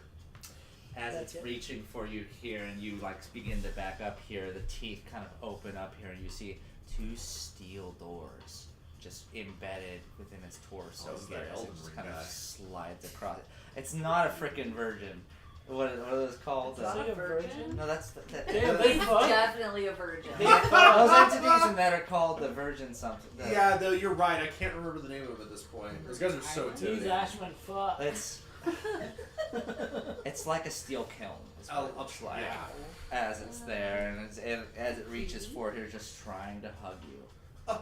S4: As
S3: That's
S4: it's
S3: it.
S4: reaching for you here and you like begin to back up here, the teeth kind of open up here and you see two steel doors just embedded within its torso
S2: Oh, it's
S4: here
S2: that
S4: as it
S2: Elden
S4: just
S2: Ring
S4: kind
S2: guy.
S4: of slides across it. It's not a freaking virgin. What are those called?
S3: Is he a virgin?
S4: No, that's
S3: Damn, they
S6: He's
S3: fuck.
S6: definitely a virgin.
S4: those entities in that are called the virgin something.
S2: Yeah, though you're right. I can't remember the name of it at this point. Those guys are so
S3: These
S2: intimidating.
S3: Ashman fuck.
S4: It's like a steel kiln. Is what it looks like.
S2: Yeah.
S4: As it's there and as it reaches for it, you're just trying to hug you.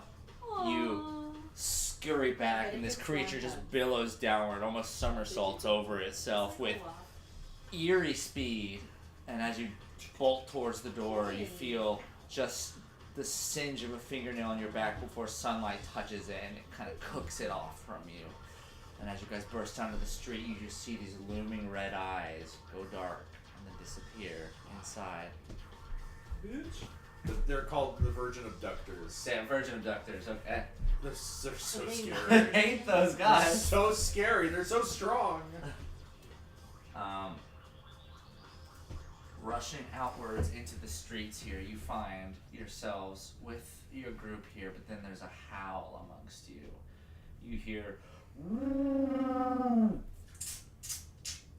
S4: You scurry back and this creature just billows downward, almost somersaults over itself with eerie speed. And as you bolt towards the door, you feel just the singe of a fingernail on your back before sunlight touches it and it kind of cooks it off from you. And as you guys burst onto the street, you just see these looming red eyes go dark and then disappear inside.
S2: They're called the Virgin Abductors.
S4: Sam, virgin abductors, okay.
S2: They're so
S6: I
S2: scary.
S4: hate those
S2: They're
S4: guys.
S2: so scary. They're so strong.
S4: Rushing outwards into the streets here, you find yourselves with your group here, but then there's a howl amongst you. You hear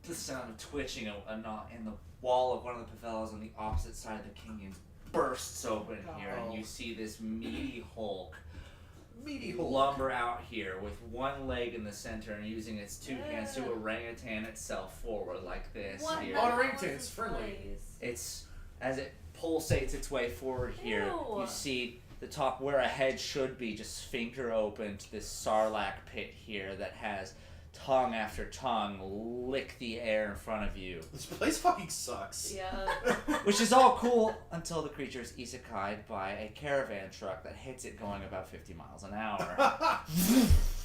S4: the sound of twitching in the wall of one of the favelas on the opposite side of the canyon bursts open here, and you see this meaty Hulk lumber out here with one leg in the center and using its two hands to orangutan itself forward like this
S6: What
S4: here.
S6: the hell
S2: Orangutans,
S6: is this
S2: friendly.
S6: place?
S4: It's as it pulsates its way forward here.
S6: Ew.
S4: You see the top where a head should be just sphincter open to this sarlacc pit here that has tongue after tongue lick the air in front of you.
S2: This place fucking sucks.
S6: Yeah.
S4: Which is all cool until the creature is isekai'd by a caravan truck that hits it going about 50 miles an hour.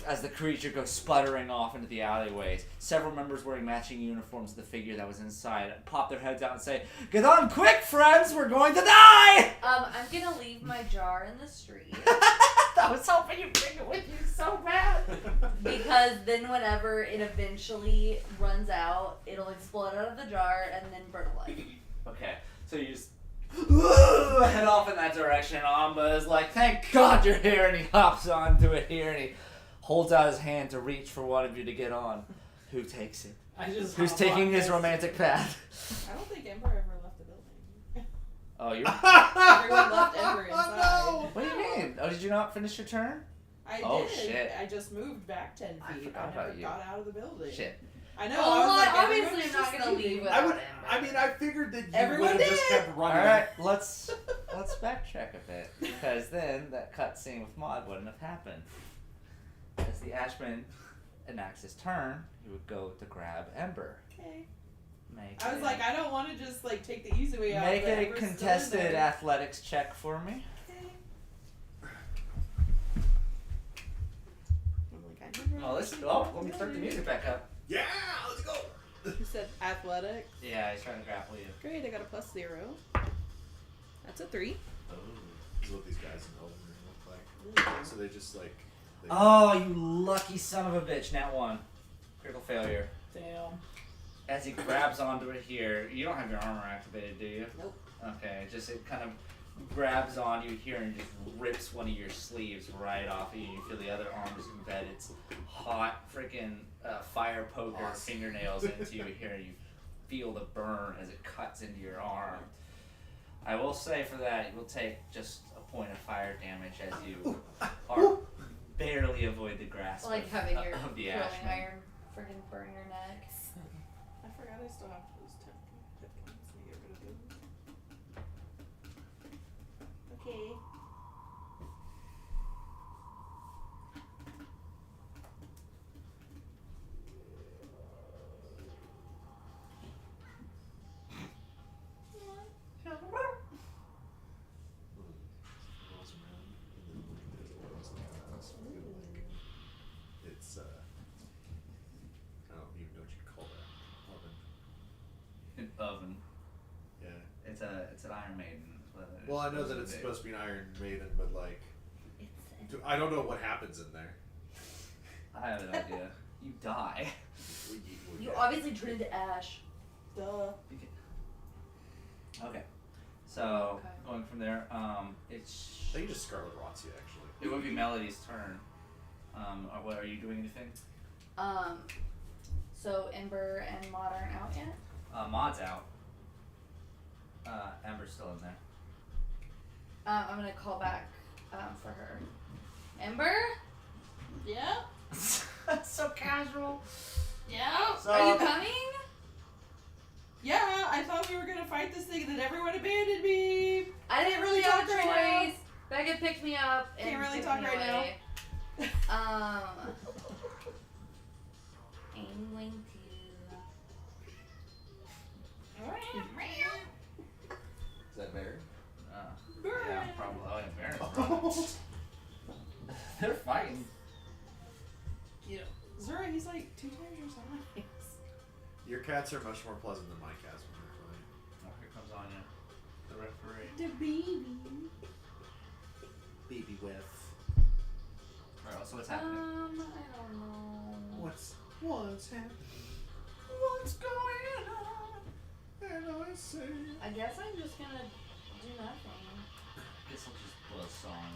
S4: As the creature goes sputtering off into the alleyways, several members wearing matching uniforms of the figure that was inside pop their heads out and say, "Get on quick, friends! We're going to die!"
S6: I'm gonna leave my jar in the street
S4: I was hoping you'd bring it with you so bad.
S6: because then whenever it eventually runs out, it'll explode out of the jar and then burn alive.
S4: Okay, so you just head off in that direction. Amba is like, "Thank God you're here," and he hops onto it here and he holds out his hand to reach for one of you to get on. Who takes it?
S3: I just
S4: Who's
S3: hop
S4: taking
S3: on
S4: his
S3: this.
S4: romantic path?
S7: I don't think Ember ever left the building.
S4: Oh, you're.
S7: Everyone left Ember inside.
S4: What do you mean? Oh, did you not finish your turn?
S7: I
S4: Oh,
S7: did.
S4: shit.
S7: I just moved back 10 feet.
S4: I forgot
S7: never
S4: about you.
S7: got out of the building.
S4: Shit.
S7: I know.
S6: Oh,
S7: I was
S6: well,
S7: like,
S6: obviously
S7: everyone's
S6: I'm not
S7: just
S6: gonna
S7: leaving.
S6: leave
S2: I
S6: without
S2: would.
S6: him.
S2: I mean, I figured that you
S7: Everyone
S2: would have just
S7: did.
S2: kept running.
S4: All right, let's backtrack a bit because then that cutscene with Maud wouldn't have happened. As the Ashman enacts his turn, he would go to grab Ember.
S7: Okay.
S4: Make
S7: I was
S4: a-
S7: like, I don't want to just like take the easy way out.
S4: Make
S7: but
S4: a
S7: Ember's still in
S4: contested
S7: there.
S4: athletics check for me.
S7: Okay. I'm like, I never
S4: Oh,
S7: actually
S4: let me start the music back up.
S2: Yeah, let's go.
S7: You said athletics.
S4: Yeah, he's trying to grapple you.
S7: Great, I got a +0. That's a 3.
S2: Oh, this is what these guys know. So they just like. They,
S4: Oh, you lucky son of a bitch! Nat 1. Critical failure.
S3: Damn.
S4: As he grabs onto it here, you don't have your armor activated, do you?
S5: Nope.
S4: Okay, just it kind of grabs on you here and just rips one of your sleeves right off of you. You feel the other arm is embedded. It's hot freaking fire poker
S2: Awesome.
S4: fingernails into you here. You feel the burn as it cuts into your arm. I will say for that, you will take just a point of fire damage as you are barely avoid the grasp
S5: Like
S4: of,
S5: having your
S4: of the
S5: curling
S4: ashman.
S5: iron friggin' burn your neck.
S1: I forgot I still have those 10 hit points. Let me get rid of those. Okay.
S2: rolls around and then look at what else they have. So I'm gonna, like, it's I don't even know what you call that. Oven.
S4: An oven.
S2: Yeah.
S4: It's an Iron Maiden. Is what it is
S2: Well, I know that it's
S4: be.
S2: supposed to be an Iron Maiden, but like,
S5: It's
S2: I don't know what happens in there.
S4: I have an idea. You die.
S5: you obviously turn into ash.
S1: Duh.
S4: Okay. So
S5: Okay.
S4: going from there, it's
S2: I think you just Scarlet Rots you actually.
S4: it would be Melody's turn. What are you doing anything?
S5: So Ember and Maud aren't out yet?
S4: Maud's out. Amber's still in there.
S5: I'm gonna call back for her. Ember?
S1: Yeah?
S4: So casual.
S1: Yeah?
S4: So,
S5: Are you coming?
S1: Yeah, I thought we were gonna fight this thing and then everyone abandoned me.
S5: I didn't
S1: really
S5: have
S1: talk
S5: a
S1: right
S5: choice. Becca picked me up and
S1: Can't really
S5: took
S1: talk
S5: me
S1: right now.
S5: away. I'm going to.
S2: Is that Barry?
S4: Yeah, probably. Oh, yeah, Baron's running. They're fighting.
S1: You know, Zura, he's like 2 times your size.
S2: Your cats are much more pleasant than my cats when they're playing.
S4: Oh, here comes Anya, the referee.
S1: The baby.
S2: Baby with.
S4: Alright, so what's happening?
S5: I don't know.
S2: What's happening? What's going on? And I say.
S5: I guess I'm just gonna do nothing.
S4: Guess I'll just blow a song.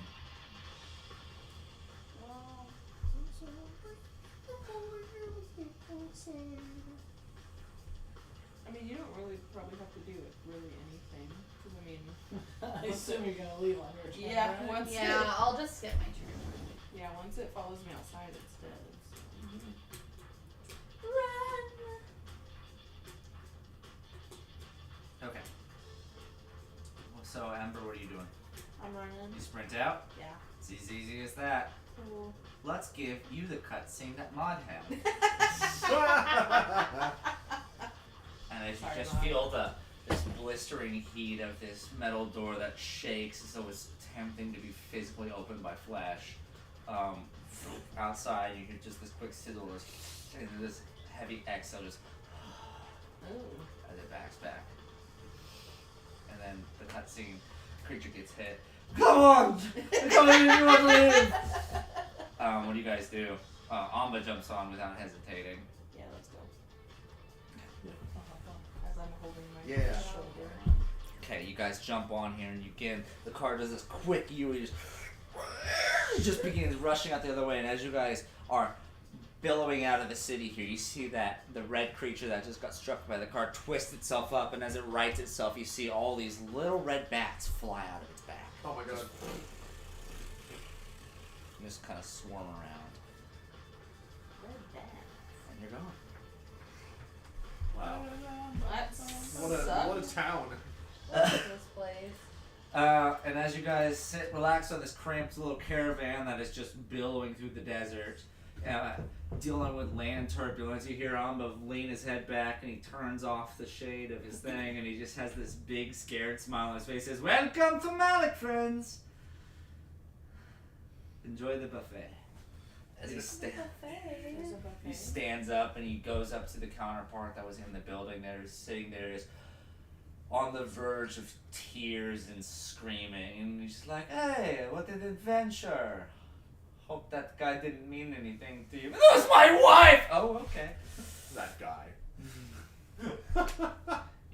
S5: Well,
S1: I mean, you don't really probably have to do it really anything. 'Cause I mean,
S3: I assume you're gonna leave on your turn.
S1: yeah,
S3: right?
S1: once
S5: yeah,
S1: it,
S5: I'll just skip my turn.
S1: yeah, once it follows me outside, it's dead. So.
S5: Run!
S4: Okay. So, Amber, what are you doing?
S1: I'm running.
S4: You sprint out?
S1: Yeah.
S4: It's as easy as that.
S1: Cool.
S4: Let's give you the cutscene that Maud had. And as you
S1: Sorry,
S4: just
S1: Maud.
S4: feel this blistering heat of this metal door that shakes as though it's attempting to be physically opened by flesh. Outside, you hear just this quick sizzle and this heavy exhale just
S1: Oh.
S4: as it backs back. And then the cutscene creature gets hit. Come on! Come on, you want to live! What do you guys do? Amba jumps on without hesitating.
S1: Yeah, let's go. As I'm holding my
S2: Yeah.
S1: shoulder.
S4: Okay, you guys jump on here, and you again, the car does this quick U, it just begins rushing out the other way, and as you guys are billowing out of the city here, you see that the red creature that just got struck by the car twists itself up, and as it rights itself, you see all these little red bats fly out of its back.
S2: Oh my god.
S4: And just kind of swarm around, and you're gone. Wow.
S1: That's
S2: What a town.
S5: This place.
S4: And as you guys sit, relax on this cramped little caravan that is just billowing through the desert, dealing with land turbulence, you hear Amba lean his head back and he turns off the shade of his thing and he just has this big scared smile on his face. He says, "Welcome to Malik, friends. Enjoy the buffet." As he,
S1: There's a
S4: he
S1: buffet.
S4: stands up and he goes up to the counterpart that was in the building there, sitting there. Is on the verge of tears and screaming, and he's like, "Hey, what an adventure! Hope that guy didn't mean anything to you." That was my wife! Oh, okay.
S2: That guy.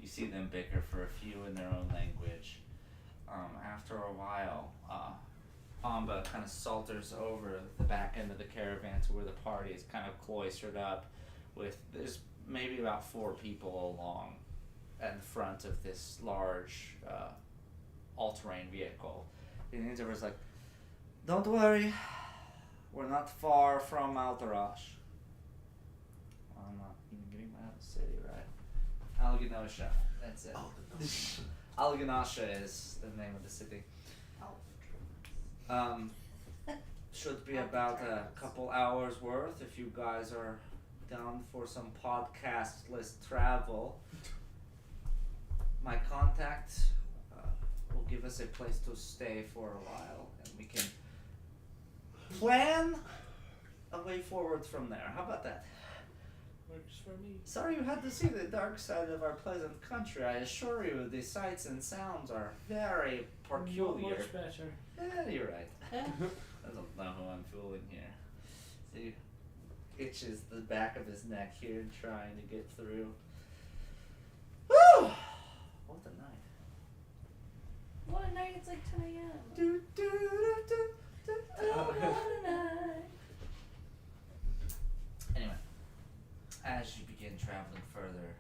S4: You see them bicker for a few in their own language. After a while, Amba kind of salters over the back end of the caravan to where the party is kind of cloistered up with, there's maybe about 4 people along at the front of this large all-terrain vehicle. And Interver's like, "Don't worry, we're not far from Altarash." I'm not even getting my own city right. Algenosha, that's it. Algenosha is the name of the city. Should be about a couple hours worth if you guys are down for some podcastless travel. My contact will give us a place to stay for a while, and we can plan a way forward from there. How about that?
S3: Works for me.
S4: Sorry you had to see the dark side of our pleasant country. I assure you, the sights and sounds are very peculiar.
S3: Much better.
S4: Yeah, you're right. I don't know who I'm fooling here. See, itches the back of his neck here, trying to get through. Woo! What a night.
S6: What a night, it's like 10 a.m.
S4: Do, do, do, do, do, do.
S6: What a night.
S4: Anyway, as you begin traveling further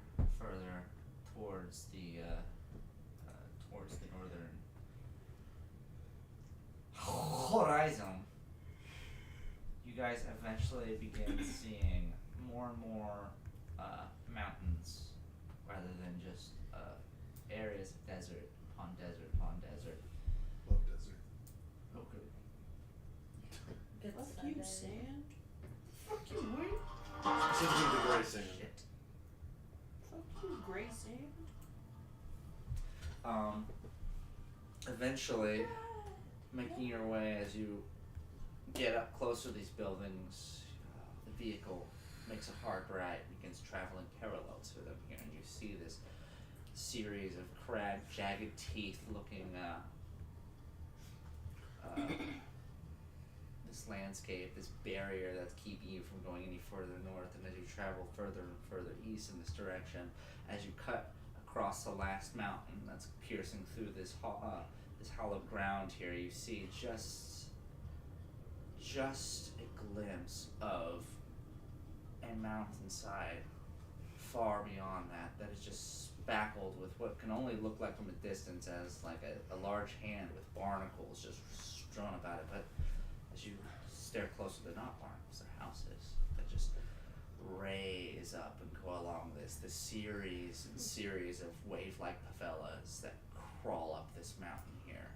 S4: towards the northern horizon, you guys eventually begin seeing more and more mountains rather than just areas of desert upon desert upon desert.
S2: Love desert.
S4: Okay.
S1: Fuck you, sand. Fuck you, Wayne.
S2: Specifically the gray sand.
S4: Shit.
S1: Fuck you, gray sand.
S4: Eventually, making your way as you get up close to these buildings, the vehicle makes a hard right, begins traveling parallel to them here, and you see this series of crabbed, jagged teeth looking this landscape, this barrier that's keeping you from going any further north, and as you travel further and further east in this direction, as you cut across the last mountain that's piercing through this hollow ground here, you see just a glimpse of a mountainside far beyond that is just spackled with what can only look like from a distance as like a large hand with barnacles just strewn about it, but as you stare closer, they're not barnacles, they're houses that just raise up and go along this series and series of wave-like favelas that crawl up this mountain here.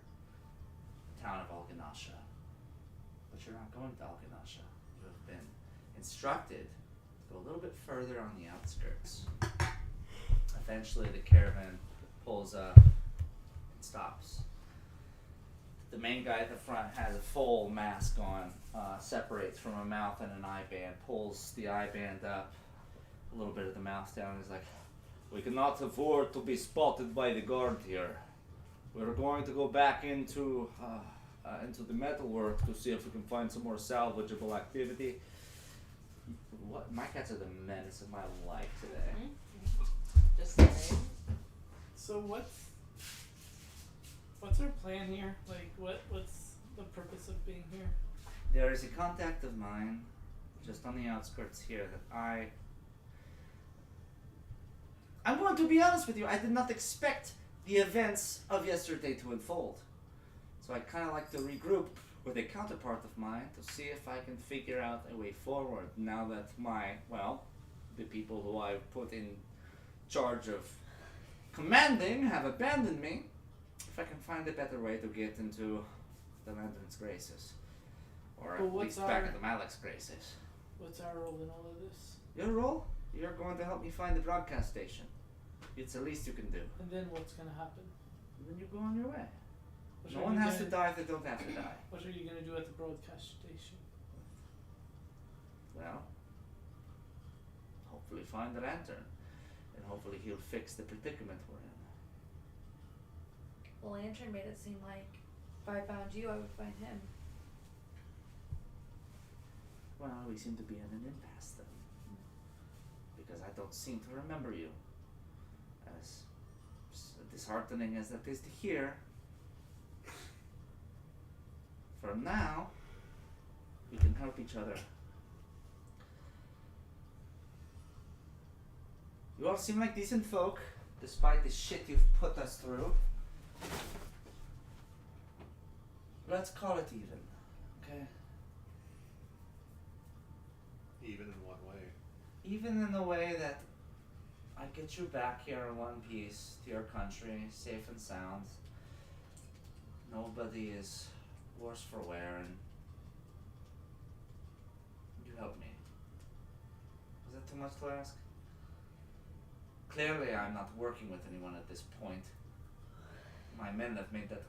S4: The town of Algenosha. But you're not going to Algenosha. You have been instructed to go a little bit further on the outskirts. Eventually the caravan pulls up and stops. The main guy at the front has a full mask on, separates from a mouth and an eye band, pulls the eye band up, a little bit of the mouth down, and is like, "We cannot afford to be spotted by the guard here. We're going to go back into the metalwork to see if we can find some more salvageable activity." What? My cats are the menace of my life today.
S7: Just saying.
S3: So what's our plan here? Like, what's the purpose of being here?
S4: There is a contact of mine, just on the outskirts here, that I'm going to be honest with you, I did not expect the events of yesterday to unfold. So I kind of like to regroup with a counterpart of mine to see if I can figure out a way forward now that the people who I put in charge of commanding have abandoned me. If I can find a better way to get into the Lantern's graces. Or
S3: Well,
S4: at
S3: what's
S4: least back
S3: our-
S4: at the Malek's graces.
S3: What's our role in all of this?
S4: Your role? You're going to help me find the broadcast station. It's the least you can do.
S3: And then what's gonna happen?
S4: And then you go on your way.
S3: What
S4: No
S3: are
S4: one
S3: you
S4: has to
S3: gonna-
S4: die if they don't have to die.
S3: What are you gonna do at the broadcast station?
S4: Well, hopefully find the Lantern. And hopefully he'll fix the predicament we're in.
S5: The lantern made it seem like if I found you, I would find him.
S4: Well, we seem to be in an impasse then. Because I don't seem to remember you. As disheartening as that is to hear. For now, we can help each other. You all seem like decent folk, despite the shit you've put us through. Let's call it even, okay?
S2: Even in what way?
S4: Even in the way that I get you back here in one piece to your country, safe and sound. Nobody is worse for wear, and you help me. Was that too much to ask? Clearly, I'm not working with anyone at this point. My men have made that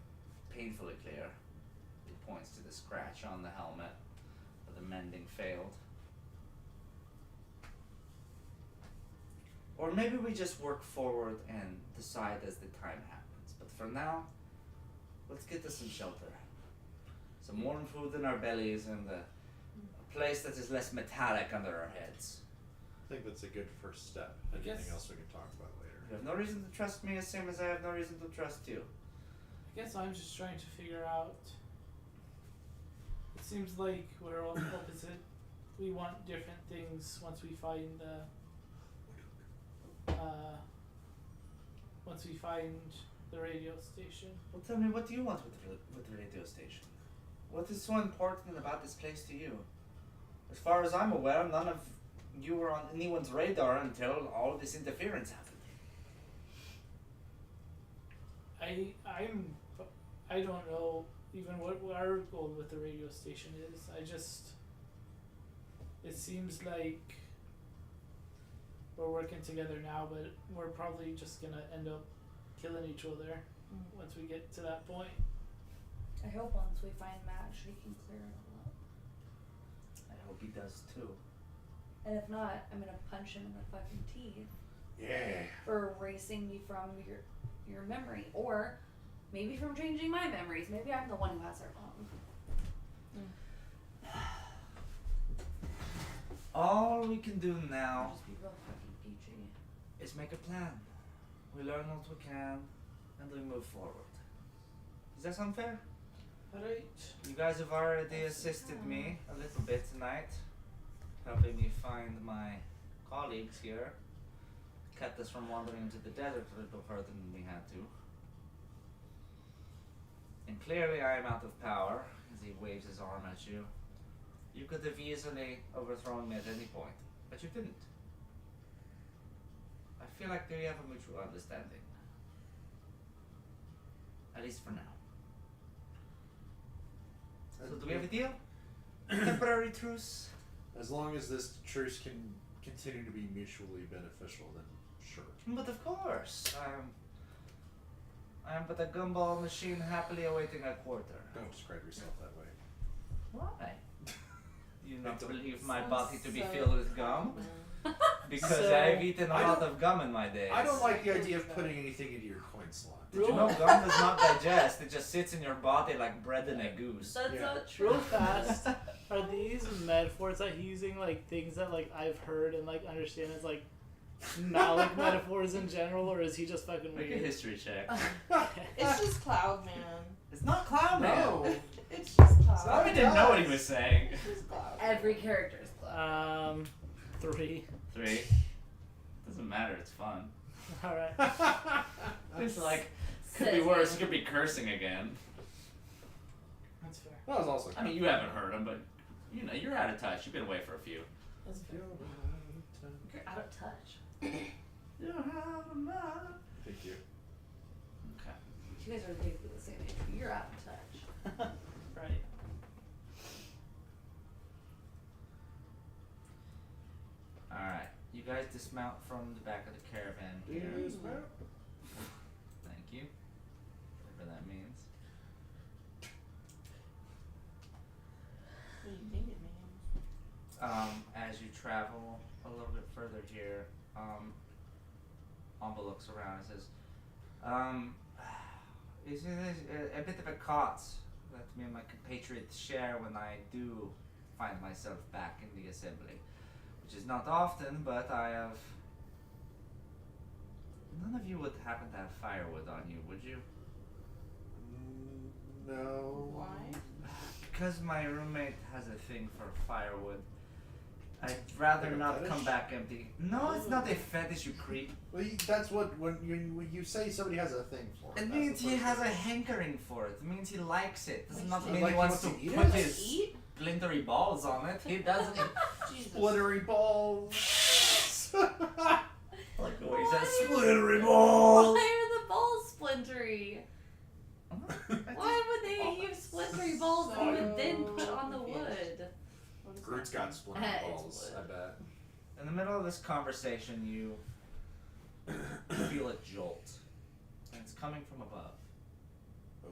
S4: painfully clear. It points to the scratch on the helmet, but the mending failed. Or maybe we just work forward and decide as the time happens. But for now, let's get us some shelter. Some warm food in our bellies and a place that is less metallic under our heads.
S2: I think that's a good first step.
S3: I
S2: Anything
S3: guess-
S2: else we can talk about later?
S4: You have no reason to trust me, as same as I have no reason to trust you.
S3: I guess I'm just trying to figure out. It seems like we're all opposite. We want different things once we find the. Once we find the radio station.
S4: Well, tell me, what do you want with the radio station? What is so important about this place to you? As far as I'm aware, none of you were on anyone's radar until all of this interference happened.
S3: I don't know even what our goal with the radio station is. It seems like we're working together now, but we're probably just gonna end up killing each other once we get to that point.
S5: I hope once we find Matt, she can clear it all up.
S4: I hope he does too.
S5: And if not, I'm gonna punch him in the fucking teeth
S2: Yeah.
S5: for erasing me from your memory, or maybe from changing my memories. Maybe I'm the one who has it wrong.
S4: All we can do
S5: I'll
S4: now
S5: just be real fucking peachy.
S4: is make a plan. We learn what we can, and we move forward. Does that sound fair?
S3: Alright.
S4: You guys have already assisted me a little bit tonight, helping me find my colleagues here. Kept us from wandering into the desert a little further than we had to. And clearly I am out of power, as he waves his arm at you. You could have easily overthrown me at any point, but you didn't. I feel like we have a mutual understanding. At least for now. So do we have a deal? Temporary truce?
S2: As long as this truce can continue to be mutually beneficial, then sure.
S4: But of course, I am but a gumball machine happily awaiting a quarter.
S2: Don't describe yourself that way.
S4: Why? Do you not
S2: don't-
S4: believe my
S1: Sounds
S4: body to be
S1: so
S4: filled with gum? Because
S3: So,
S4: I've eaten a
S2: I
S4: lot
S2: don't-
S4: of gum in my days.
S2: I don't like the idea of putting anything into your coin slot.
S4: Did you know gum does not digest? It just sits in your body like bread in a goose.
S6: That's
S2: Yeah.
S6: not true.
S3: Real fast. Are these metaphors that he's using like things that like I've heard and like understand as like Malik metaphors in general, or is he just fucking
S4: Make a
S3: weird?
S4: history check.
S1: It's just Cloud Man.
S4: It's not Clown Man.
S2: No.
S1: It's just Cloud.
S4: So I didn't know what he was saying.
S1: It's just Cloud.
S6: Every character is clever.
S3: 3.
S4: 3. Doesn't matter, it's fun.
S3: Alright.
S4: It's like, could be worse, you could be cursing again.
S3: That's fair.
S2: That was also.
S4: I mean, you haven't heard him, but you know, you're out of touch. You've been away for a few.
S3: That's fair.
S6: You're out of touch.
S4: You're out of mind.
S2: Thank you.
S4: Okay.
S6: You guys are basically the same age, but you're out of touch.
S3: Right.
S4: Alright. You guys dismount from the back of the caravan here. Thank you. Whatever that means.
S1: What do you think it means?
S4: As you travel a little bit further here, Amba looks around and says, It's a bit of a cot that me and my compatriots share when I do find myself back in the assembly. Which is not often, but I have... None of you would happen to have firewood on you, would you?
S2: No.
S7: Why?
S4: Because my roommate has a thing for firewood. I'd rather
S2: Like a
S4: not
S2: fetish?
S4: come back empty. No, it's not a fetish, you creep.
S2: Well, that's what when you say somebody has a thing for it.
S4: It
S2: that's
S4: means
S2: the
S4: he
S2: first
S4: has a
S2: thing.
S4: hankering for it. It means he likes it. Does not
S2: Like
S4: mean
S2: he
S4: he wants
S2: wants
S4: to
S2: to eat
S4: put
S2: it?
S4: his
S7: Eat?
S4: splintery balls on it. He doesn't.
S7: Jesus.
S2: Splintery balls.
S4: Like the way he says
S6: Why?
S4: splintery balls.
S6: Why are the balls splintery? Why would they use splintery balls that you would then put on the wood?
S2: Groot's got splintery
S6: It's
S2: balls. I
S6: wood.
S2: bet.
S4: In the middle of this conversation, you feel a jolt, and it's coming from above.
S2: Oh.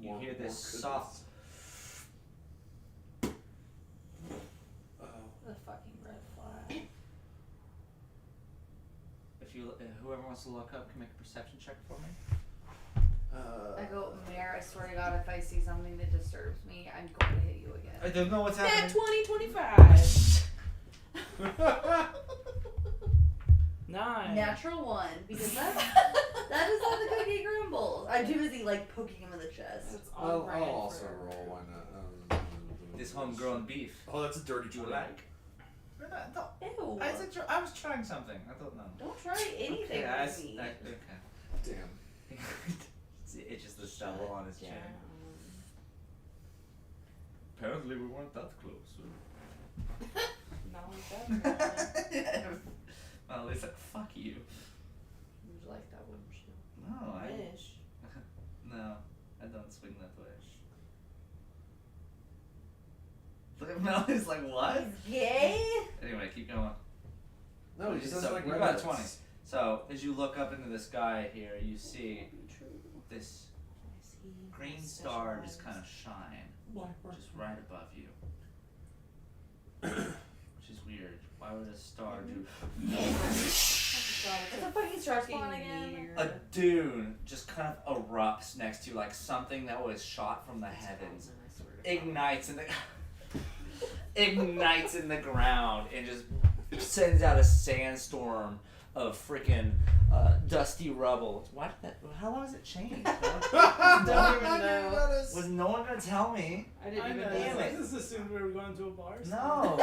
S4: You hear this
S2: goodness.
S4: soft.
S2: Oh.
S6: The fucking red flag.
S4: If you, whoever wants to look up, can make a perception check for me.
S5: I go, Mayor, I swear to God, if I see something that disturbs me, I'm going to hit you again.
S4: I don't know what's
S7: Nat
S4: happening.
S7: 2025.
S3: 9.
S6: Natural 1, because that is how the cookie crumbles. I'm too busy like poking him in the chest.
S7: That's
S2: I'll
S7: all right
S2: also
S7: for-
S2: roll. Why not?
S4: This homegrown beef.
S2: Oh, that's a dirty
S4: Do you
S2: 20.
S4: like?
S6: Ew.
S4: I was trying something. I thought no.
S6: Don't try anything
S4: Okay,
S6: with me.
S4: okay.
S2: Damn.
S4: See, it itches the stubble on his chin.
S7: Yeah.
S4: Apparently, we weren't that close.
S7: Not like that.
S4: Well, it's like fuck you.
S5: Would you like that, wouldn't you?
S4: No, I
S7: Wish.
S4: no, I don't swing that wish. Look at Melody's like what?
S6: He's gay?
S4: Anyway, keep going.
S2: No, he just
S4: So,
S2: like
S4: we're about 20. So as you look up into the sky here, you see this green star just kind of shine, just right above you. Which is weird. Why would a star do?
S6: It's a fucking star spawn again.
S4: A dune just kind of erupts next to you, like something that was shot from the heavens, ignites in the ignites in the ground and just sends out a sandstorm of freaking dusty rubble. Why did that? How long has it changed?
S7: Don't even know.
S4: Was no one gonna tell me?
S7: I didn't
S3: I
S7: even
S3: know.
S4: Damn
S7: know.
S4: it.
S3: I just assumed we were going to a bar.
S4: No.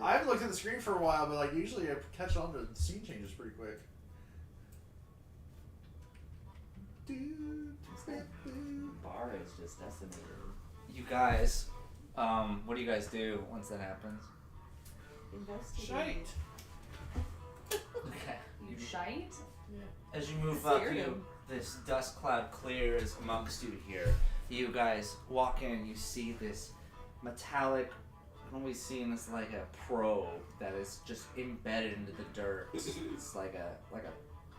S2: I haven't looked at the screen for a while, but like usually I catch on to the scene changes pretty quick.
S6: Bar is just decimated.
S4: You guys, what do you guys do once that happens?
S7: Investigate.
S4: Okay.
S6: You shite?
S4: As you move up,
S7: Scared him.
S4: this dust cloud clears amongst you here. You guys walk in, you see this metallic, what we see is like a probe that is just embedded into the dirt. It's like a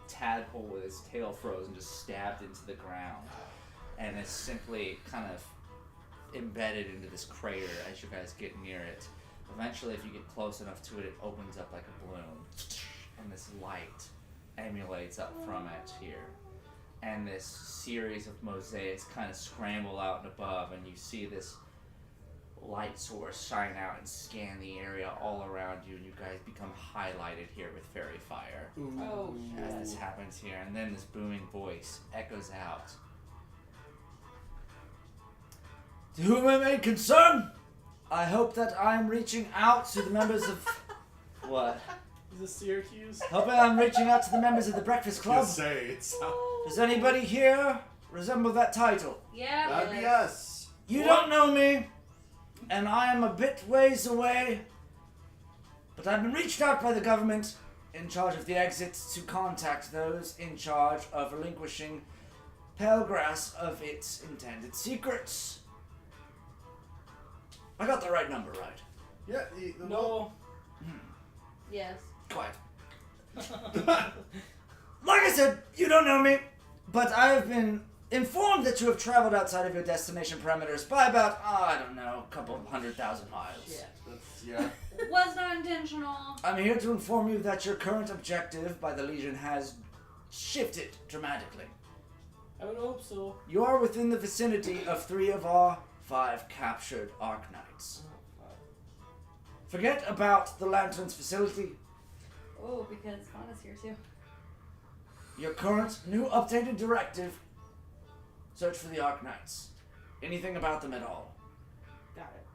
S4: tadpole with its tail frozen, just stabbed into the ground. And it's simply kind of embedded into this crater as you guys get near it. Eventually, if you get close enough to it, it opens up like a balloon. And this light emulates up from it here. And this series of mosaics kind of scramble out and above, and you see this light source shine out and scan the area all around you, and you guys become highlighted here with fairy fire.
S7: Oh,
S4: As this happens here, and then this booming voice echoes out. To whom I may concern, I hope that I am reaching out to the members of... What?
S3: Is this Syracuse?
S4: Hope I'm reaching out to the members of the Breakfast Club.
S2: Just say it's
S4: Does anybody here resemble that title?
S6: Yeah,
S2: that'd be
S6: but
S2: us.
S4: You don't know me, and I am a bit ways away, but I've been reached out by the government in charge of the exits to contact those in charge of relinquishing Palegrass of its intended secrets. I got the right number, right?
S2: Yeah.
S3: No.
S6: yes.
S4: Quiet. Like I said, you don't know me, but I have been informed that you have traveled outside of your destination parameters by about, I don't know, a couple of 100,000 miles.
S2: Yeah.
S6: Was not intentional.
S4: I'm here to inform you that your current objective by the Legion has shifted dramatically.
S3: I would hope so.
S8: You are within the vicinity of 3 of our 5 captured Arknights. Forget about the Lanterns facility.
S6: Oh, because Fauna's here too.
S8: Your current, new, updated directive. Search for the Arknights. Anything about them at all.
S7: Got it.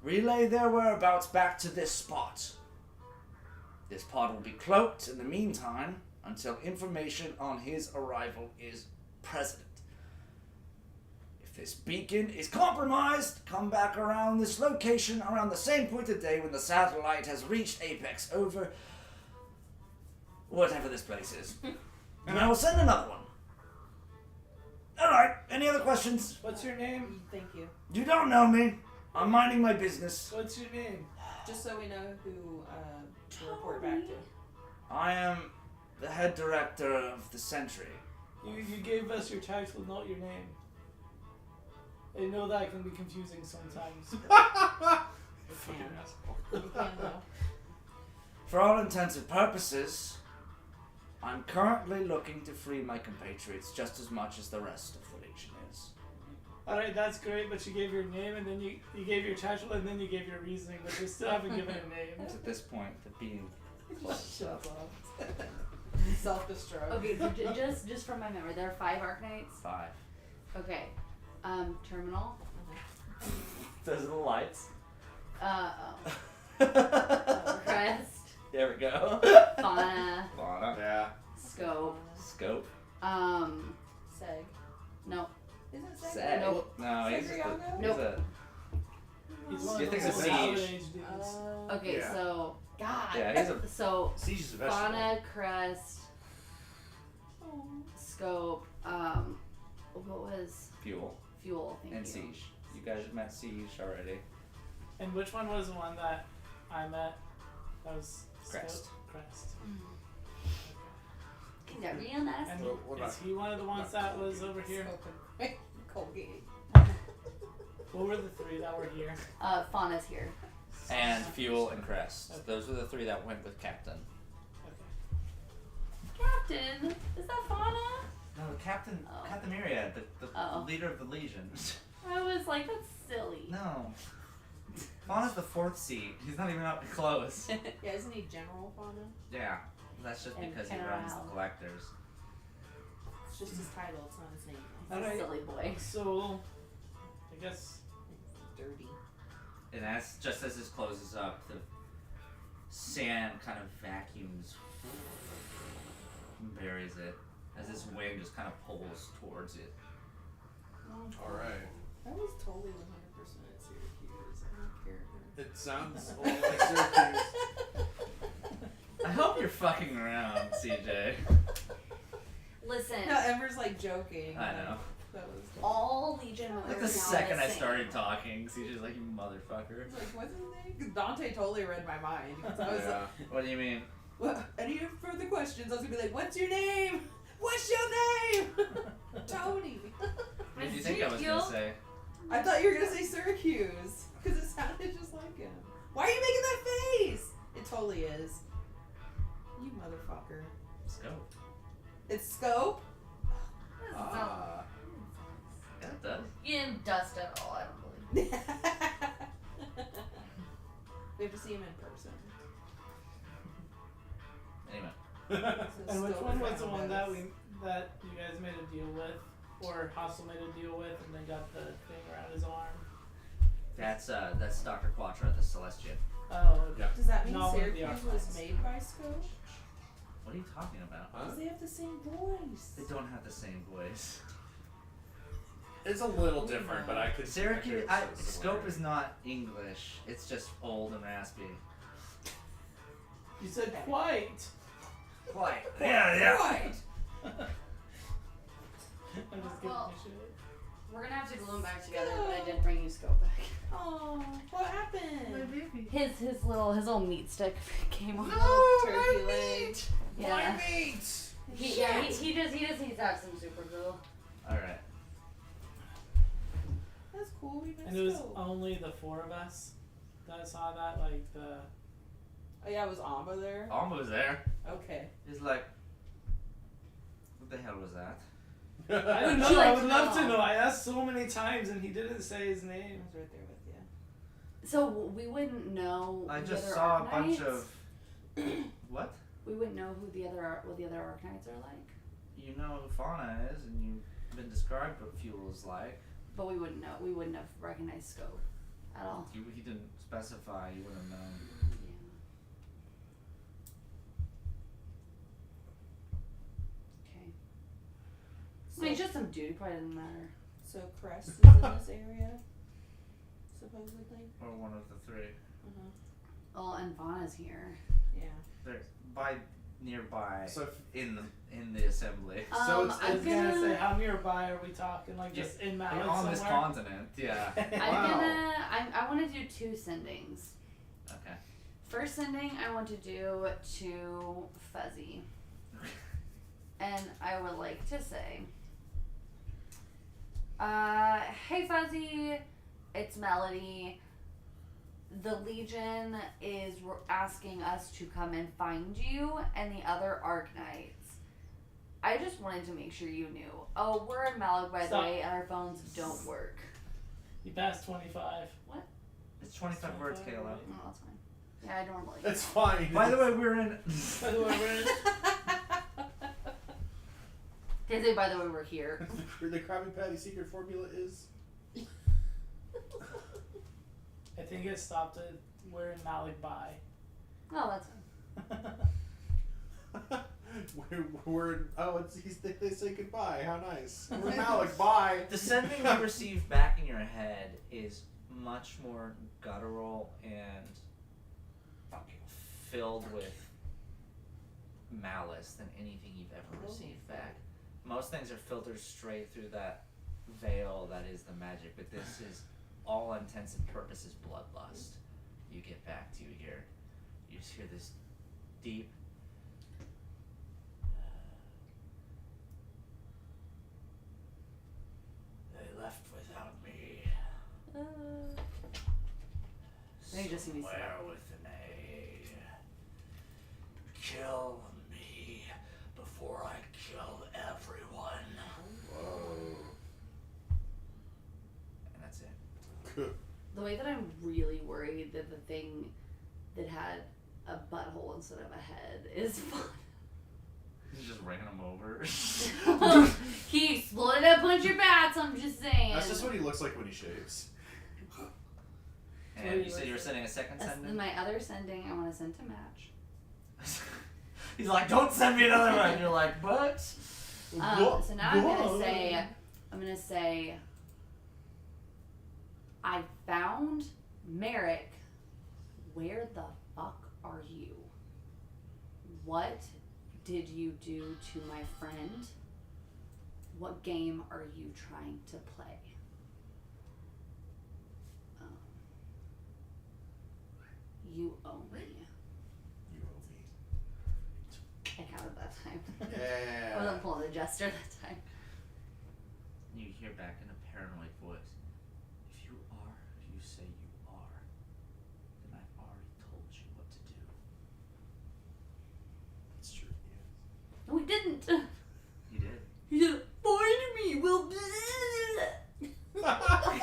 S8: Relay their whereabouts back to this spot. This pod will be cloaked in the meantime until information on his arrival is present. If this beacon is compromised, come back around this location around the same point of day when the satellite has reached apex over whatever this place is. And I will send another one. Alright, any other questions?
S3: What's your name?
S7: Thank you.
S8: You don't know me. I'm minding my business.
S3: What's your name?
S7: Just so we know who to report back to.
S8: I am the head director of the Sentry.
S3: You gave us your title, not your name. I know that can be confusing sometimes.
S2: Fucking asshole.
S7: You can though.
S8: For all intents and purposes, I'm currently looking to free my compatriots just as much as the rest of the Legion is.
S3: Alright, that's great, but you gave your name and then you gave your title and then you gave your reasoning, but you still haven't given a name.
S8: It's at this point that being close
S3: Shut
S8: up.
S3: up.
S7: Self-destruct.
S6: Okay, so just from my memory, there are 5 Arknights.
S8: 5.
S6: Okay. Terminal.
S8: Those are the lights.
S6: Crest.
S8: There we go.
S6: Fauna.
S8: Fauna.
S2: Yeah.
S6: Scope.
S8: Scope.
S7: Seg.
S6: No.
S7: Isn't Seg?
S8: Seg.
S6: Nope.
S8: No, he's just a,
S7: Segriano?
S8: he's
S6: Nope.
S8: a
S3: He's one
S8: You
S3: of
S8: think
S3: those
S8: it's
S3: Golden
S8: Siege?
S3: Age dudes.
S6: Okay,
S2: Yeah.
S6: so
S7: God.
S8: yeah, he's a
S6: so
S2: Siege is a vegetable.
S6: Fauna, Crest, Scope. What was
S8: fuel
S6: Fuel? Thank
S8: and
S6: you.
S8: Siege. You guys have met Siege already.
S3: And which one was the one that I met? That was
S8: Crest.
S3: Crest.
S6: Is that real nasty?
S3: And
S2: What about-
S3: is he one of the ones that was over here?
S7: Open. Colgate.
S3: What were the 3 that were here?
S6: Fauna's here.
S8: And Fuel and Crest. Those are the 3 that went with Captain.
S3: Okay.
S6: Captain, is that Fauna?
S4: No, Captain
S6: Oh.
S4: Captain Myriad, the
S6: Oh.
S4: leader of the Legion.
S6: I was like, that's silly.
S4: No. Fauna's the 4th seat. He's not even up close.
S7: Yeah, isn't he General Fauna?
S4: Yeah. That's just
S6: And
S4: because he
S6: General.
S4: runs the collectors.
S7: It's just his title, it's not his name.
S6: He's a
S3: Alright.
S6: silly boy.
S3: So, I guess
S7: Dirty.
S4: And as just as this closes up, the sand kind of vacuums and buries it as this wind just kind of pulls towards it.
S2: Alright.
S7: That was totally 100% Syracuse. I don't care.
S2: It sounds a little like Syracuse.
S4: I hope you're fucking around, CJ.
S6: Listen,
S7: No, Ember's like joking.
S4: I know.
S7: That was.
S6: all Legion members
S4: Like the
S6: now
S4: second
S6: the
S4: I
S6: same.
S4: started talking, CJ's like, you motherfucker.
S7: Like, what's his name? 'Cause Dante totally read my mind. 'Cause I was
S2: Yeah.
S4: What do you mean?
S7: like, well, any further questions? I was gonna be like, what's your name? What's your name? Tony.
S4: What did you think I was gonna say?
S7: I thought you were gonna say Syracuse because it sounded just like him. Why are you making that face? It totally is. You motherfucker.
S4: Scope.
S7: It's Scope.
S2: Ah.
S4: Yeah, it does.
S6: You didn't dust at all, I don't believe.
S7: We have to see him in person.
S4: Anyway.
S7: So
S3: and which
S7: Scope
S3: one was the
S7: found
S3: one
S7: us.
S3: that you guys made a deal with, or Hostile made a deal with, and then got the thing around his arm?
S4: That's Dr. Quattro, the Celestian.
S3: Oh, okay.
S2: Yeah.
S7: Does that mean
S3: No, one of the
S7: Syracuse
S3: Archives.
S7: was made by Scope?
S4: What are you talking about?
S2: Huh?
S7: Because they have the same voice.
S4: They don't have the same voice.
S2: It's a little different, but I could.
S4: Syracuse,
S2: I could say
S4: Scope
S2: similar.
S4: is not English. It's just old and raspy.
S3: You said quite.
S4: Quite.
S7: Right.
S3: I'm just giving
S6: Well,
S3: you shit.
S6: We're gonna have to glue them back together, but I did bring you Scope back.
S7: Oh, what happened?
S6: His little meat stick came off.
S7: Turkey leg.
S6: Yeah.
S2: My meat.
S6: He just needs to have some super glue.
S4: Alright.
S7: That's cool. We
S3: And it was
S7: Scope.
S3: only the 4 of us that saw that, like the.
S7: Oh yeah, was Amba there?
S4: Almost there.
S7: Okay.
S4: He's like, what the hell was that?
S3: I don't know.
S6: She
S3: I
S6: likes
S3: would love to
S6: to know.
S3: know. I asked so many times and he didn't say his
S7: I
S3: name.
S7: was right there with you.
S6: So we wouldn't know.
S4: I
S6: the
S4: just
S6: other
S4: saw a bunch
S6: Arknights?
S4: of. What?
S6: We wouldn't know what the other Arknights are like,
S4: You know who Fauna is, and you've been described what Fuel is like.
S6: but we wouldn't know. We wouldn't have recognized Scope at all.
S4: He didn't specify. You wouldn't have known.
S6: Okay. I mean, just some dude. Probably doesn't matter.
S1: So Crest is in this area, supposedly.
S4: Or one of the three.
S6: Oh, and Vana's here.
S1: Yeah.
S4: They're by nearby
S2: So
S4: in the assembly.
S2: So it's-
S3: I
S6: I'm
S3: was gonna say,
S6: gonna.
S3: how nearby are we talking? Like just in Malik
S4: on
S3: somewhere?
S4: this continent, yeah.
S6: I want to do 2 sendings.
S4: Okay.
S6: First sending I want to do to Fuzzy. And I would like to say, hey Fuzzy, it's Melody. The Legion is asking us to come and find you and the other Arknights. I just wanted to make sure you knew. Oh, we're in Malik, by the
S3: Stop.
S6: way, and our phones don't work.
S3: You passed 25.
S4: It's 25 words,
S3: 25,
S4: Kayla.
S3: right?
S6: Oh, that's fine. Yeah, I normally.
S2: It's fine.
S4: By the way, we're in.
S3: By the way, we're in.
S6: Did they, by the way, we're here.
S2: the Krabby Patty secret formula is.
S3: I think it stopped at we're in Malik by.
S6: Oh, that's fine.
S2: They say goodbye. How nice. We're Malik. Bye.
S4: The sending you receive back in your head is much more guttural and filled with malice than anything you've ever received back. Most things are filtered straight through that veil that is the magic, but this is all intents and purposes bloodlust. You get back to you here. You just hear this deep they left without me.
S6: They just see me
S4: Somewhere with an A. Kill me before I kill everyone.
S2: Whoa.
S4: And that's it.
S6: The way that I'm really worried that the thing that had a butthole instead of a head is fun.
S4: You just ran him over.
S6: He exploded a bunch of bats, I'm just saying.
S2: That's just what he looks like when he shaves.
S4: And you said you were sending a second
S6: That's
S4: sending?
S6: my other sending I want to send to Match.
S4: He's like, don't send me another one. And you're like, but?
S6: So now I'm gonna say, I found Merrick. Where the fuck are you? What did you do to my friend? What game are you trying to play? You owe me.
S2: You owe
S6: I counted that time.
S2: me.
S6: I
S2: Yeah.
S6: wasn't pulling the jester that time.
S4: You hear back in a paranoid voice, if you are who you say you are, then I've already told you what to do.
S2: It's true.
S6: No, we didn't.
S4: You did.
S6: He said, find me, we'll
S4: He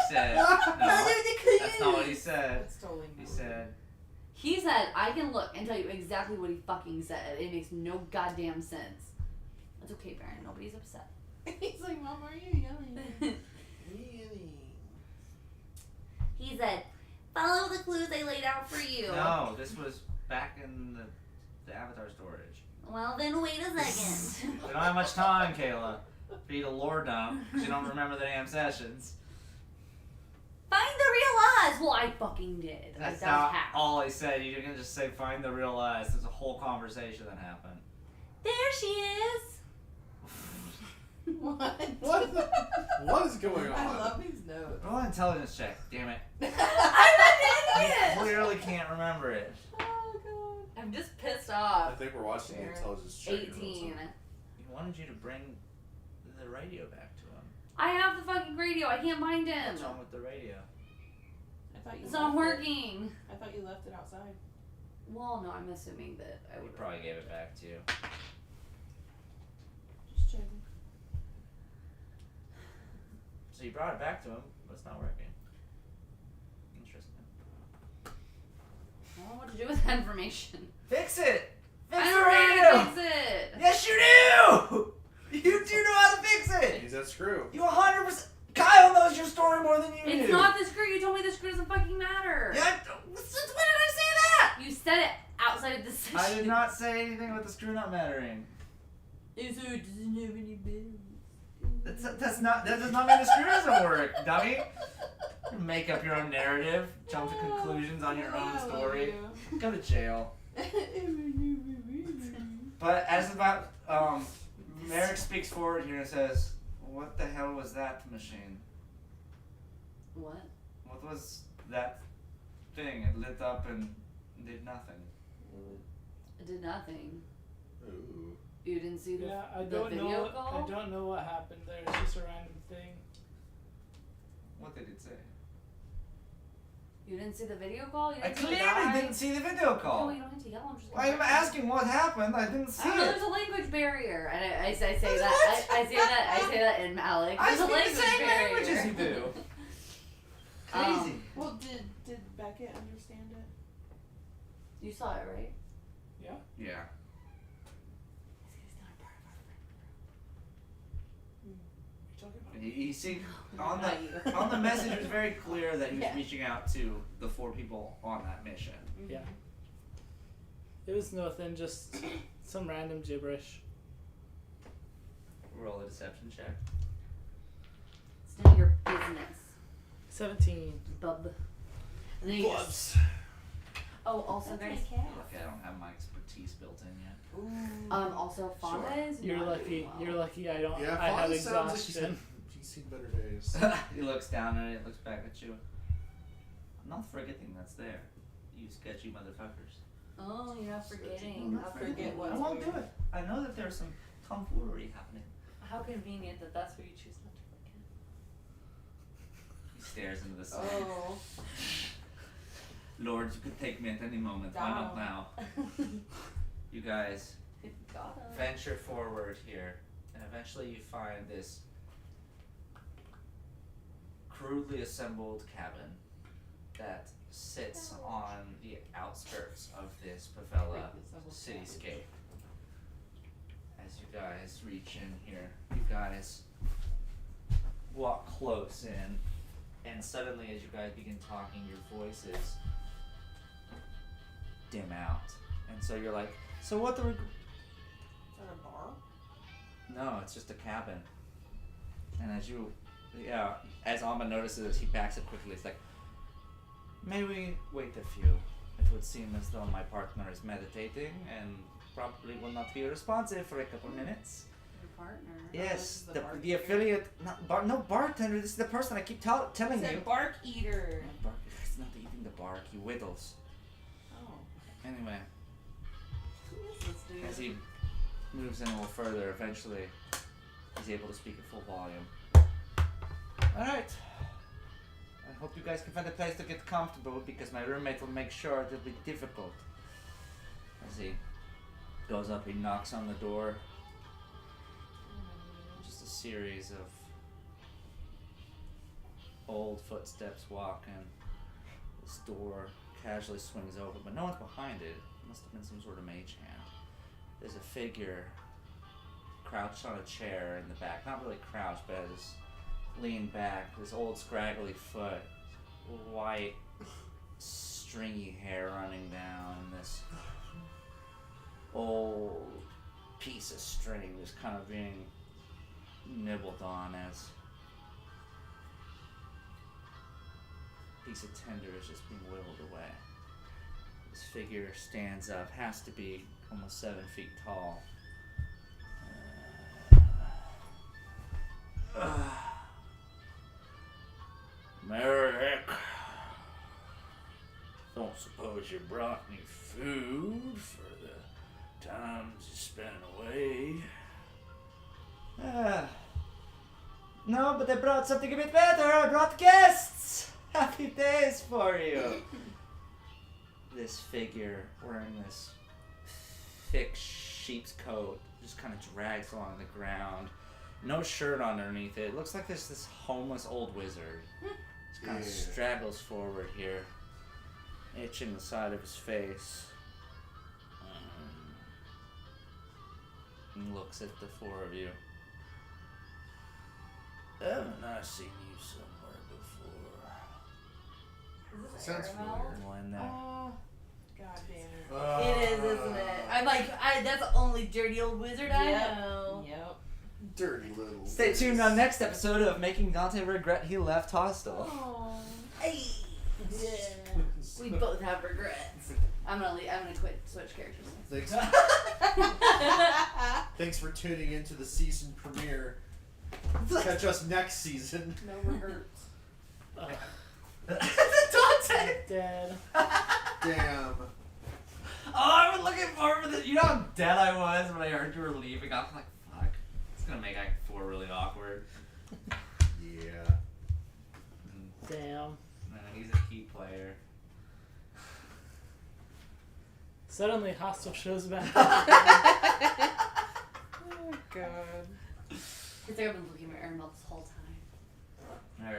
S4: said, no, that's not what he said.
S7: That's totally
S4: He
S7: not.
S4: said,
S6: He said, I can look and tell you exactly what he fucking said. It makes no goddamn sense. That's okay, Baron. Nobody's upset.
S1: He's like, Mom, are you yelling?
S6: He said, follow the clues I laid out for you.
S4: no, this was back in the Avatar storage.
S6: Well, then wait a second.
S4: We don't have much time, Kayla, for you to lore dump, because you don't remember the damn sessions.
S6: Find the real Oz. Well, I fucking did.
S4: That's
S6: that was
S4: not
S6: half.
S4: all I said. You can just say, find the real eyes. There's a whole conversation that happened.
S6: There she is.
S1: What?
S2: What is going on?
S7: I love these notes.
S4: Roll an intelligence check, damn it.
S6: I'm an
S4: You
S6: idiot.
S4: clearly can't remember it.
S1: Oh, God.
S6: I'm just pissed
S2: I
S6: off.
S2: think we're watching the
S1: Fair.
S2: intelligence check.
S6: 18.
S4: He wanted you to bring the radio back to him.
S6: I have the fucking radio. I can't find him.
S4: What's wrong with the radio?
S1: I thought you
S6: It's not
S1: left it.
S6: working.
S1: I thought you left it outside.
S6: Well, no, I'm assuming that I
S4: We
S6: would.
S4: probably gave it back to you.
S1: Just checking.
S4: So you brought it back to him, but it's not working. Interesting.
S6: I don't know what to do with that information.
S4: Fix it! Fix
S6: I
S4: the
S6: don't know
S4: radio!
S6: how to fix it.
S4: Yes, you do! You do know how to fix it!
S2: Use that screw.
S4: You 100%. Kyle knows your story more than you do.
S6: It's not the screw. You told me the screw doesn't fucking matter.
S4: Yeah, since when did I say that?
S6: You said it outside of the session.
S4: I did not say anything about the screw not mattering.
S6: So it doesn't have any bells.
S4: That does not mean the screw doesn't work, dummy. You make up your own narrative, jump to conclusions on your own story. Go to jail. But as about Merrick speaks forward here and says, "What the hell was that machine?
S6: What?
S4: What was that thing? It lit up and did nothing."
S6: It did nothing.
S2: Ooh.
S6: You didn't see the,
S3: Yeah, I
S6: the
S3: don't
S6: video
S3: know.
S6: call?
S3: I don't know what happened there. It's just a random thing.
S4: What did it say?
S6: You didn't see the video call? You
S4: I
S6: didn't see the
S4: clearly
S6: guy?
S4: didn't see the video
S6: No,
S4: call.
S6: you don't have to yell. I'm just
S4: I'm asking what happened. I didn't see
S6: I don't know,
S4: it.
S6: there's a language barrier. And I say
S4: There's
S6: that.
S4: what?
S6: I say that in Malik.
S4: I
S6: There's a
S4: speak the
S6: language
S4: same
S6: barrier.
S4: language as you do. Crazy.
S1: Well, did Beckett understand it?
S6: You saw it, right?
S3: Yeah.
S4: Yeah.
S3: What are you talking about?
S4: You see, on
S6: Not
S4: the
S6: you.
S4: on the message, it was very clear that he was
S6: Yeah.
S4: reaching out to the 4 people on that mission.
S3: Yeah. It was nothing. Just some random gibberish.
S4: Roll a deception check.
S6: It's none of your business,
S3: 17.
S6: bub. And then you just, oh, also guys,
S4: Lucky I don't have my expertise built in yet.
S6: also Fonda is
S3: You're
S6: not
S3: lucky.
S6: doing well.
S3: You're lucky. I don't.
S2: Yeah,
S3: I have
S2: Fonda sounds like he's
S3: exhaustion.
S2: seen better days.
S4: He looks down at it, looks back at you. I'm not forgetting that's there. You sketchy motherfuckers.
S6: Oh, you're not forgetting. How
S7: forget
S6: convenient.
S7: what-
S4: I won't do it. I know that there's some tomfoolery happening.
S6: How convenient that that's what you choose not to forget.
S4: He stares into the sun.
S7: Oh.
S4: Lord, you could take me at any moment. Why not
S7: Down.
S4: now? You guys
S6: Got him.
S4: venture forward here, and eventually you find this crudely assembled cabin that sits on the outskirts of this favela cityscape. As you guys reach in here, you guys walk close in, and suddenly as you guys begin talking, your voices dim out. And so you're like, so what the
S1: Is that a bar?
S4: No, it's just a cabin. And as Alma notices it, he backs it quickly. It's like, may we wait a few? It would seem as though my partner is meditating and probably will not be responsive for a couple minutes.
S6: Your partner.
S4: Yes,
S7: this is the
S4: the
S7: barkeep.
S4: affiliate, no bartender, this is the person I keep telling
S7: It's
S4: you.
S7: a bark eater.
S4: Bark, he's not eating the bark, he whittles.
S7: Oh.
S4: Anyway,
S6: Who is this dude?
S4: as he moves in a little further, eventually he's able to speak at full volume. Alright. I hope you guys can find a place to get comfortable because my roommate will make sure it'll be difficult. As he goes up, he knocks on the door. Just a series of old footsteps walk and this door casually swings open, but no one's behind it. It must have been some sort of mage hand. There's a figure crouched on a chair in the back. Not really crouched, but as leaned back, this old scraggly foot, white stringy hair running down, this old piece of string just kind of being nibbled on as a piece of tinder is just being whittled away. This figure stands up, has to be almost 7 feet tall. Merrick, don't suppose you brought any food for the times you spent away? No, but I brought something a bit better. I brought guests. Happy days for you. This figure wearing this thick sheep's coat just kind of drags along the ground.
S8: No shirt underneath it. Looks like there's this homeless old wizard. Just kind of
S2: Yeah.
S8: straggles forward here, itching the side of his face. And looks at the four of you. Haven't I seen you somewhere before?
S6: Is this
S2: Sounds
S6: Aramel?
S2: familiar.
S8: One there.
S7: Oh, god damn it.
S6: It is, isn't it? I'm like, that's the only dirty old wizard I
S7: Yep.
S6: know.
S7: Yep.
S2: Dirty little.
S8: Stay tuned on next episode of Making Dante Regret He Left Hostel.
S6: Oh. Hey. Yeah. We both have regrets. I'm gonna quit. Switch characters.
S2: Thanks. Thanks for tuning into the season premiere. Catch us next season.
S6: No regrets.
S8: Dante!
S3: Dead.
S2: Damn.
S4: Oh, I was looking forward to this. You know how dead I was when I heard you were leaving? I was like, fuck. It's gonna make Act 4 really awkward.
S2: Yeah.
S3: Damn.
S4: No, he's a key player.
S3: Suddenly, Hostel shows back.
S7: Oh god.
S6: It's like I've been looking at Aramel this whole time.